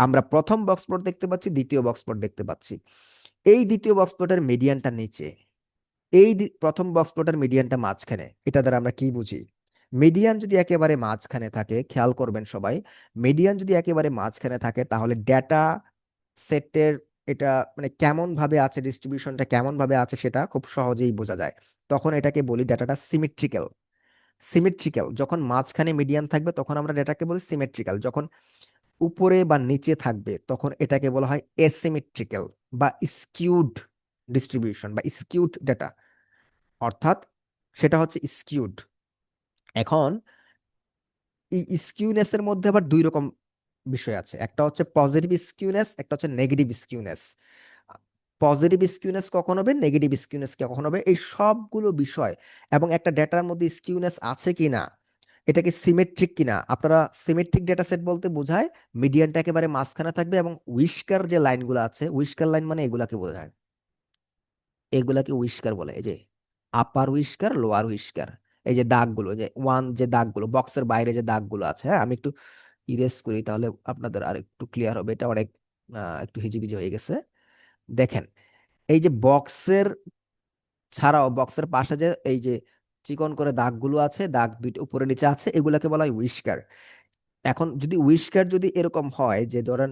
আমরা প্রথম বক্স প্লট দেখতে পাচ্ছি, দ্বিতীয় বক্স প্লট দেখতে পাচ্ছি। এই দ্বিতীয় বক্স প্লটের মিডিয়ানটা নিচে, প্রথম বক্স প্লটের মিডিয়ানটা মাঝখানে, এটা দ্বারা আমরা কি বুঝি? মিডিয়ান যদি একেবারে মাঝখানে থাকে, খেয়াল করবেন সবাই, মিডিয়ান যদি একেবারে মাঝখানে থাকে তাহলে ডেটা সেটের এটা মানে কেমন ভাবে আছে, ডিস্ট্রিবিউশনটা কেমন ভাবে আছে সেটা খুব সহজেই বোঝা যায়। তখন এটাকে বলি ডাটাটা সিমেট্রিক্যাল। সিমেট্রিক্যাল যখন মাঝখানে মিডিয়ান থাকবে তখন আমরা ডেটাকে বলি সিমেট্রিক্যাল, যখন উপরে বা নিচে থাকবে তখন এটাকে বলা হয় এসিমেট্রিক্যাল বা স্কিউড ডিস্ট্রিবিউশন বা স্কিউড ডেটা, অর্থাৎ সেটা হচ্ছে স্কিউড। এখন এই স্কিউনেস এর মধ্যে আবার দুই রকম বিষয় আছে, একটা হচ্ছে পজিটিভ স্কিউনেস, একটা হচ্ছে নেগেটিভ স্কিউনেস। পজিটিভ স্কিউনেস কখন হবে, নেগেটিভ স্কিউনেস কখন হবে, এই সবগুলো বিষয় এবং একটা ডেটার মধ্যে স্কিউনেস আছে কিনা, এটা কি সিমেট্রিক কিনা, আপনারা সিমেট্রিক ডেটা সেট বলতে বোঝায় মিডিয়ানটা একেবারে মাঝখানে থাকবে এবং উইস্কার যে লাইনগুলো আছে, উইস্কার লাইন মানে এগুলাকে বোঝায়, এগুলাকে উইস্কার বলে। এই যে আপার উইস্কার, লোয়ার উইস্কার, এই যে দাগগুলো, যে ওয়ান যে দাগগুলো বক্সের বাইরে যে দাগগুলো আছে, হ্যাঁ আমি একটু ইরেজ করি তাহলে আপনাদের আর একটু ক্লিয়ার হবে, এটা অনেক একটু হিজিবিজি হয়ে গেছে। দেখেন, এই যে বক্সের ছাড়াও বক্সের পাশে যে এই যে চিকন করে দাগগুলো আছে, দাগ দুইটা উপরে নিচে আছে, এগুলাকে বলা হয় উইস্কার। এখন যদি উইস্কার যদি এরকম হয় যে ধরেন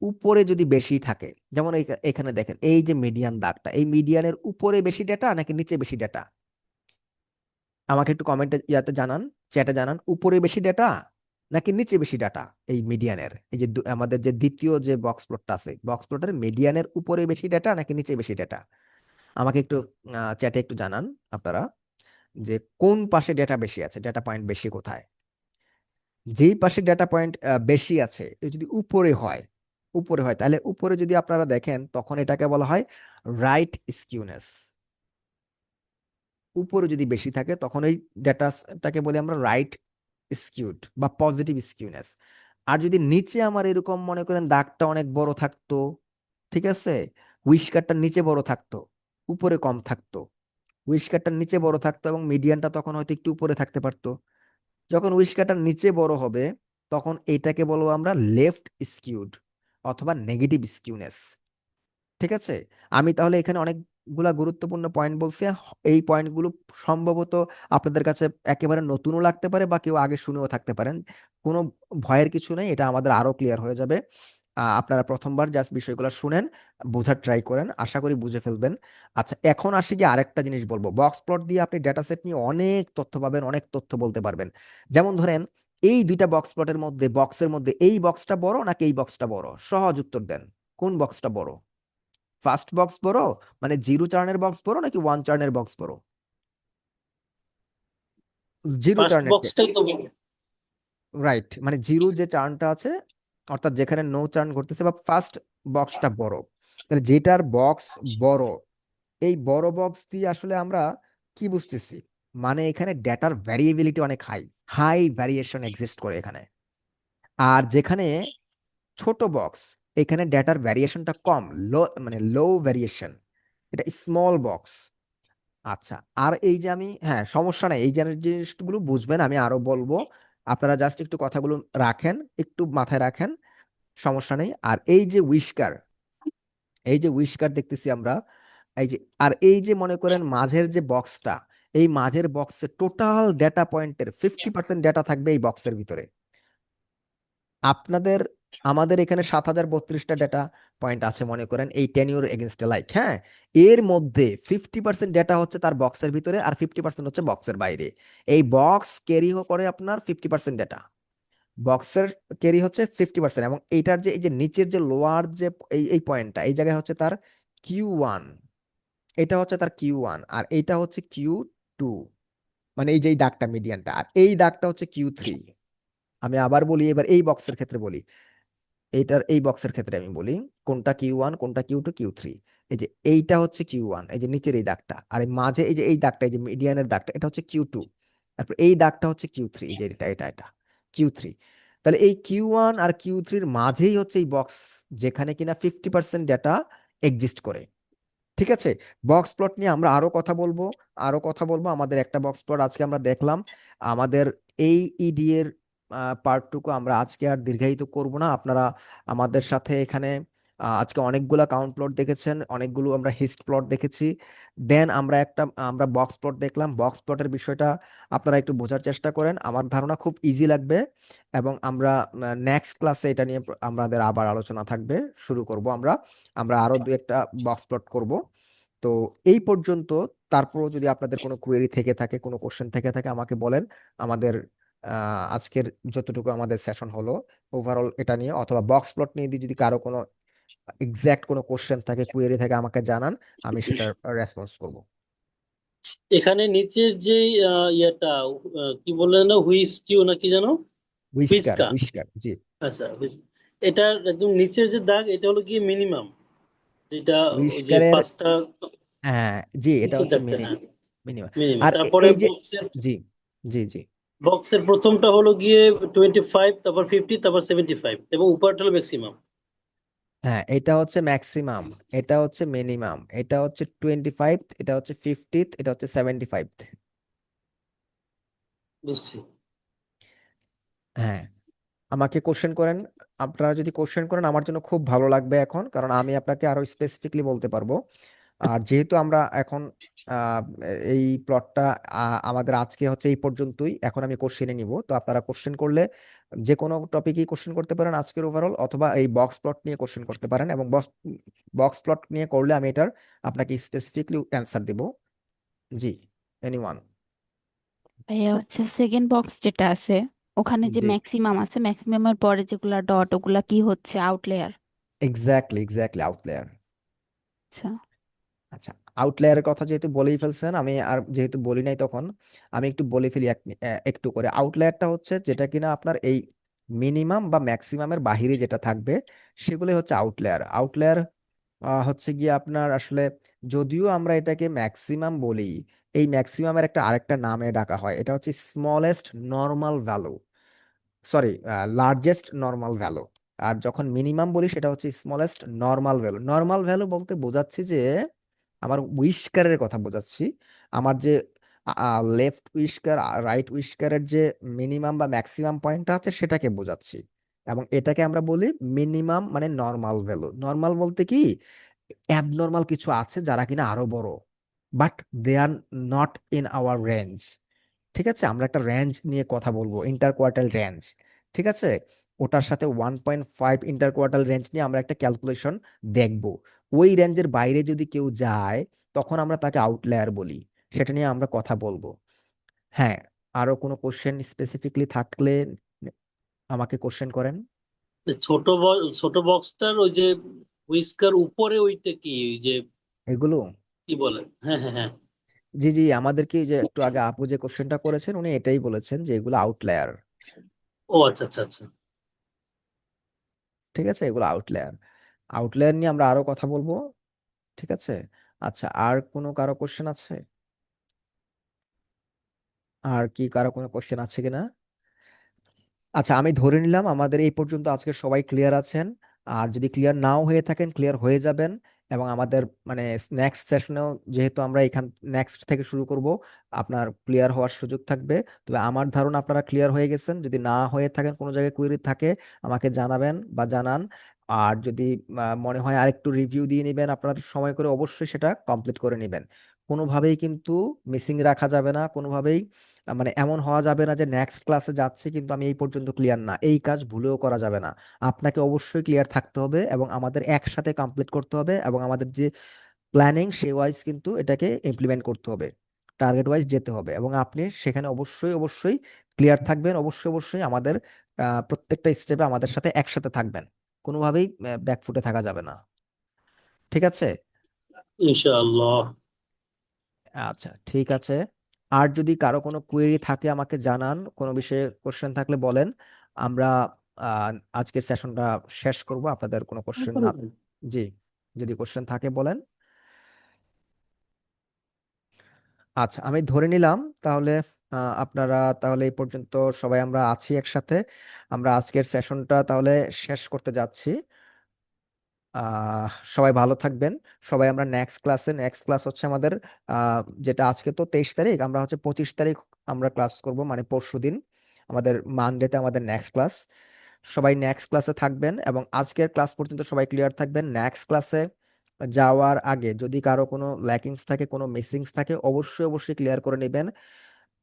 উপরে যদি বেশি থাকে, যেমন এখানে দেখেন এই যে মিডিয়ান দাগটা, এই মিডিয়ানের উপরে বেশি ডেটা নাকি নিচে বেশি ডেটা? আমাকে একটু কমেন্টে ইয়াতে জানান, চ্যাটে জানান, উপরে বেশি ডেটা নাকি নিচে বেশি ডাটা এই মিডিয়ানের, এই যে আমাদের যে দ্বিতীয় যে বক্স প্লটটা আছে, বক্স প্লটের মিডিয়ানের উপরে বেশি ডেটা নাকি নিচে বেশি ডেটা? আমাকে একটু চ্যাটে একটু জানান আপনারা যে কোন পাশে ডেটা বেশি আছে, ডেটা পয়েন্ট বেশি কোথায়। যেই পাশে ডেটা পয়েন্ট বেশি আছে, এটা যদি উপরে হয়, উপরে হয় তাহলে উপরে যদি আপনারা দেখেন তখন এটাকে বলা হয় রাইট স্কিউনেস। উপরে যদি বেশি থাকে তখন এই ডেটাটাকে বলি আমরা রাইট স্কিউড বা পজিটিভ স্কিউনেস। আর যদি নিচে আমার এরকম মনে করেন দাগটা অনেক বড় থাকতো, ঠিক আছে, হুইস্কারটা নিচে বড় থাকতো, উপরে কম থাকতো, হুইস্কারটা নিচে বড় থাকতো এবং মিডিয়ানটা তখন হয়তো একটু উপরে থাকতে পারতো, যখন হুইস্কারটা নিচে বড় হবে তখন এটাকে বলবো আমরা লেফট স্কিউড অথবা নেগেটিভ স্কিউনেস। ঠিক আছে, আমি তাহলে এখানে অনেকগুলা গুরুত্বপূর্ণ পয়েন্ট বলছি, এই পয়েন্টগুলো সম্ভবত আপনাদের কাছে একেবারে নতুনও লাগতে পারে বা কেউ আগে শুনেও থাকতে পারেন, কোনো ভয়ের কিছু নেই, এটা আমাদের আরো ক্লিয়ার হয়ে যাবে। আপনারা প্রথমবার জাস্ট বিষয়গুলো শুনেন, বোঝার ট্রাই করেন, আশা করি বুঝে ফেলবেন। আচ্ছা, এখন আসি কি আরেকটা জিনিস বলবো, বক্স প্লট দিয়ে আপনি ডেটা সেট নিয়ে অনেক তথ্য পাবেন, অনেক তথ্য বলতে পারবেন। যেমন ধরেন এই দুইটা বক্স প্লটের মধ্যে, বক্সের মধ্যে এই বক্সটা বড় নাকি এই বক্সটা বড়, সহজ উত্তর দেন, কোন বক্সটা বড়? ফার্স্ট বক্স বড় মানে জিরো চার্নের বক্স বড় নাকি ওয়ান চার্নের বক্স বড়? জিরো ফার্স্ট চার্নের, বক্সটাই তো বড়। রাইট, মানে জিরো যে চার্নটা আছে অর্থাৎ যেখানে নো চার্ন ঘটতেছে বা ফার্স্ট বক্সটা বড়। তাহলে যেটার বক্স বড়, এই বড় বক্স দিয়ে আসলে আমরা কি বুঝতেছি, মানে এখানে ডেটার ভ্যারিয়েবিলিটি অনেক হাই, হাই ভ্যারিয়েশন এক্সিস্ট করে এখানে। আর যেখানে ছোট বক্স, এখানে ডেটার ভ্যারিয়েশনটা কম, লো মানে লো ভ্যারিয়েশন, এটা স্মল বক্স। আচ্ছা, আর এই যে আমি, হ্যাঁ সমস্যা নাই, এই যে জিনিসগুলো বুঝবেন, আমি আরো বলবো, আপনারা জাস্ট একটু কথাগুলো রাখেন, একটু মাথায় রাখেন, সমস্যা নেই। আর এই যে উইস্কার, এই যে উইস্কার দেখতেছি আমরা, এই যে, আর এই যে মনে করেন মাঝের যে বক্সটা, এই মাঝের বক্সে টোটাল ডেটা পয়েন্টের 50% ডেটা থাকবে এই বক্সের ভিতরে। আপনাদের, আমাদের এখানে 7032টা ডেটা পয়েন্ট আছে মনে করেন এই টেনিউর এগেনস্টে লাইক, হ্যাঁ, এর মধ্যে 50% ডেটা হচ্ছে তার বক্সের ভিতরে আর 50% হচ্ছে বক্সের বাইরে। এই বক্স ক্যারি করে আপনার 50% ডেটা, বক্সের ক্যারি হচ্ছে 50%, এবং এইটার যে এই যে নিচের যে লোয়ার যে এই এই পয়েন্টটা, এই জায়গায় হচ্ছে তার Q1, এটা হচ্ছে তার Q1 আর এইটা হচ্ছে Q2, মানে এই যে এই দাগটা মিডিয়ানটা, আর এই দাগটা হচ্ছে Q3। আমি আবার বলি, এবার এই বক্সের ক্ষেত্রে বলি, এইটার এই বক্সের ক্ষেত্রে আমি বলি কোনটা Q1 কোনটা Q2 Q3। এই যে এইটা হচ্ছে Q1, এই যে নিচের এই দাগটা, আর এই মাঝে এই যে এই দাগটা, এই যে মিডিয়ানের দাগটা, এটা হচ্ছে Q2, তারপর এই দাগটা হচ্ছে Q3, এই যে এটা Q3। তাহলে এই Q1 আর Q3-র মাঝেই হচ্ছে এই বক্স, যেখানে কিনা 50% ডেটা এক্সিস্ট করে। ঠিক আছে, বক্স প্লট নিয়ে আমরা আরো কথা বলবো, আরো কথা বলবো, আমাদের একটা বক্স প্লট আজকে আমরা দেখলাম। আমাদের এই ইডি এর পার্টটুকু আমরা আজকে আর দীর্ঘায়িত করব না, আপনারা আমাদের সাথে এখানে আজকে অনেকগুলা কাউন্ট প্লট দেখেছেন, অনেকগুলো আমরা হিস্ট প্লট দেখেছি। দেন আমরা বক্স প্লট দেখলাম। বক্স প্লটের বিষয়টা আপনারা একটু বোঝার চেষ্টা করেন, আমার ধারণা খুব ইজি লাগবে। এবং আমরা নেক্সট ক্লাসে এটা নিয়ে আমাদের আবার আলোচনা থাকবে, শুরু করব আমরা। আমরা আরো দু একটা বক্স প্লট করব। তো এই পর্যন্ত। তারপরও যদি আপনাদের কোনো কোয়েরি থেকে থাকে, কোনো কোশ্চেন থেকে থাকে, আমাকে বলেন। আমাদের আজকের যতটুকু আমাদের সেশন হলো ওভারঅল এটা নিয়ে, অথবা বক্স প্লট নিয়ে যদি কারো কোনো এক্সাক্ট কোনো কোশ্চেন থাকে, কোয়েরি থাকে, আমাকে জানান। আমি সেটার রেসপন্স করব। এখানে নিচের যে ইয়েটা, কি বললেন না, হুইস্কিউ না কি জানো, উইস্কার, হুইস্কা। উইস্কার, জি। আচ্ছা, এটার একদম নিচের যে দাগ, এটা হলো কি মিনিমাম, যেটা ওই যে উইস্কারের, পাঁচটা হ্যাঁ, জি, এটা নিচের হচ্ছে দাগটা, হ্যাঁ, মিনিমাম। মিনিমাম। আর তারপরে এই যে, বক্সের জি, জি, জি, বক্সের প্রথমটা হলো গিয়ে 25, তারপর 50, তারপর 75, এবং উপরটা হলো ম্যাক্সিমাম। হ্যাঁ, এটা হচ্ছে ম্যাক্সিমাম, এটা হচ্ছে মিনিমাম, এটা হচ্ছে 25, এটা হচ্ছে 50, এটা হচ্ছে 75। বুঝছি। হ্যাঁ, আমাকে কোশ্চেন করেন। আপনারা যদি কোশ্চেন করেন আমার জন্য খুব ভালো লাগবে এখন, কারণ আমি আপনাকে আরো স্পেসিফিকলি বলতে পারবো। আর যেহেতু আমরা এখন আহ, এই প্লটটা আমাদের আজকে হচ্ছে এই পর্যন্তই, এখন আমি কোশ্চেনে নিব। তো আপনারা কোশ্চেন করলে যে কোনো টপিকই কোশ্চেন করতে পারেন আজকের ওভারঅল, অথবা এই বক্স প্লট নিয়ে কোশ্চেন করতে পারেন। এবং বক্স প্লট নিয়ে করলে আমি এটার আপনাকে স্পেসিফিকলি অ্যান্সার দেব। জি, এনিওয়ান। ভাইয়া হচ্ছে সেকেন্ড বক্স যেটা আছে, ওখানে যে জি, ম্যাক্সিমাম আছে, ম্যাক্সিমামের পরে যেগুলা ডট, ওগুলা কি হচ্ছে? আউটলেয়ার? Exactly, exactly outlier. আচ্ছা। আচ্ছা, আউটলায়ারের কথা যেহেতু বলেই ফেলছেন, আমি আর যেহেতু বলি নাই তখন আমি একটু বলে ফেলি একটু করে। আউটলায়ারটা হচ্ছে যেটা কিনা আপনার এই মিনিমাম বা ম্যাক্সিমামের বাহিরে যেটা থাকবে, সেগুলো হচ্ছে আউটলায়ার। আউটলায়ার হচ্ছে গিয়ে আপনার আসলে, যদিও আমরা এটাকে ম্যাক্সিমাম বলি, এই ম্যাক্সিমামের একটা আরেকটা নামে ডাকা হয়, এটা হচ্ছে smallest normal value. Sorry, largest normal value. আর যখন মিনিমাম বলি সেটা হচ্ছে smallest normal value. Normal value বলতে বোঝাচ্ছি যে আমার উইস্কারের কথা বোঝাচ্ছি। আমার যে লেফট উইস্কার, রাইট উইস্কারের যে মিনিমাম বা ম্যাক্সিমাম পয়েন্টটা আছে সেটাকে বোঝাচ্ছি। এবং এটাকে আমরা বলি মিনিমাম, মানে নর্মাল ভ্যালু। নর্মাল বলতে কি, অ্যাবনর্মাল কিছু আছে যারা কিনা আরো বড়, but they are not in our range. ঠিক আছে, আমরা একটা রেঞ্জ নিয়ে কথা বলবো, ইন্টার কোয়ার্টাইল রেঞ্জ। ঠিক আছে, ওটার সাথে 1.5 ইন্টার কোয়ার্টাইল রেঞ্জ নিয়ে আমরা একটা ক্যালকুলেশন দেখব। ওই রেঞ্জের বাইরে যদি কেউ যায়, তখন আমরা তাকে আউটলায়ার বলি। সেটা নিয়ে আমরা কথা বলবো। হ্যাঁ, আরো কোনো কোশ্চেন স্পেসিফিকলি থাকলে আমাকে কোশ্চেন করেন। ছোট বক্সটার ওই যে হুইস্কার উপরে, ওইটা কি, ওই যে এগুলো, কি বলে? হ্যাঁ, হ্যাঁ, হ্যাঁ। জি, জি, আমাদেরকে এই যে একটু আগে আপু যে কোশ্চেনটা করেছেন, উনি এটাই বলেছেন যে এগুলো আউটলায়ার। ও আচ্ছা, আচ্ছা, আচ্ছা। ঠিক আছে, এগুলো আউটলায়ার। আউটলায়ার নিয়ে আমরা আরো কথা বলবো। ঠিক আছে। আচ্ছা, আর কোনো কারো কোশ্চেন আছে? আর কি কারো কোনো কোশ্চেন আছে কিনা? আচ্ছা, আমি ধরে নিলাম আমাদের এই পর্যন্ত আজকে সবাই ক্লিয়ার আছেন। আর যদি ক্লিয়ার নাও হয়ে থাকেন, ক্লিয়ার হয়ে যাবেন। এবং আমাদের মানে নেক্সট সেশনেও যেহেতু আমরা এখান নেক্সট থেকে শুরু করব, আপনার ক্লিয়ার হওয়ার সুযোগ থাকবে। তবে আমার ধারণা আপনারা ক্লিয়ার হয়ে গেছেন। যদি না হয়ে থাকেন, কোনো জায়গায় কুয়েরি থাকে, আমাকে জানাবেন বা জানান। আর যদি মনে হয় আরেকটু রিভিউ দিয়ে নেবেন আপনার সময় করে, অবশ্যই সেটা কমপ্লিট করে নেবেন। কোনোভাবেই কিন্তু মিসিং রাখা যাবে না, কোনোভাবেই মানে এমন হওয়া যাবে না যে নেক্সট ক্লাসে যাচ্ছে কিন্তু আমি এই পর্যন্ত ক্লিয়ার না, এই কাজ ভুলেও করা যাবে না। আপনাকে অবশ্যই ক্লিয়ার থাকতে হবে এবং আমাদের একসাথে কমপ্লিট করতে হবে, এবং আমাদের যে প্ল্যানিং সে ওয়াইজ কিন্তু এটাকে ইমপ্লিমেন্ট করতে হবে, টার্গেট ওয়াইজ যেতে হবে। এবং আপনি সেখানে অবশ্যই অবশ্যই ক্লিয়ার থাকবেন, অবশ্যই অবশ্যই আমাদের প্রত্যেকটা স্টেপে আমাদের সাথে একসাথে থাকবেন। কোনোভাবেই ব্যাকফুটে থাকা যাবে না। ঠিক আছে। ইনশাআল্লাহ। আচ্ছা, ঠিক আছে। আর যদি কারো কোনো কোয়েরি থাকে আমাকে জানান, কোনো বিষয়ে কোশ্চেন থাকলে বলেন। আমরা আহ, আজকের সেশনটা শেষ করব। আপনাদের কোনো কোশ্চেন না, জি, যদি কোশ্চেন থাকে বলেন। আচ্ছা, আমি ধরে নিলাম তাহলে আপনারা তাহলে এই পর্যন্ত সবাই আমরা আছি একসাথে। আমরা আজকের সেশনটা তাহলে শেষ করতে যাচ্ছি। সবাই ভালো থাকবেন। সবাই আমরা নেক্সট ক্লাস হচ্ছে আমাদের যেটা আজকে তো 23 তারিখ, আমরা হচ্ছে 25 তারিখ আমরা ক্লাস করব, মানে পরশুদিন আমাদের মানডেতে আমাদের নেক্সট ক্লাস। সবাই নেক্সট ক্লাসে থাকবেন এবং আজকের ক্লাস পর্যন্ত সবাই ক্লিয়ার থাকবেন। নেক্সট ক্লাসে যাওয়ার আগে যদি কারো কোনো ল্যাকিংস থাকে, কোনো মিসিংস থাকে, অবশ্যই অবশ্যই ক্লিয়ার করে নেবেন।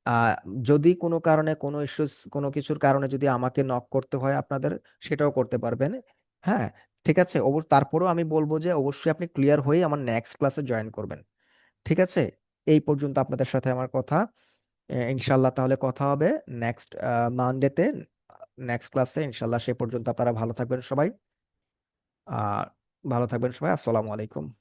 আহ যদি কোনো কারণে কোনো ইস্যুস, কোনো কিছুর কারণে যদি আমাকে নক করতে হয় আপনাদের, সেটাও করতে পারবেন। হ্যাঁ, ঠিক আছে। তারপরেও আমি বলবো যে অবশ্যই আপনি ক্লিয়ার হয়ে আমার নেক্সট ক্লাসে জয়েন করবেন। ঠিক আছে, এই পর্যন্ত আপনাদের সাথে আমার কথা। ইনশাল্লাহ তাহলে কথা হবে নেক্সট মানডেতে, নেক্সট ক্লাসে ইনশাল্লাহ। সে পর্যন্ত আপনারা ভালো থাকবেন সবাই। আর ভালো থাকবেন সবাই। আসসালামু আলাইকুম।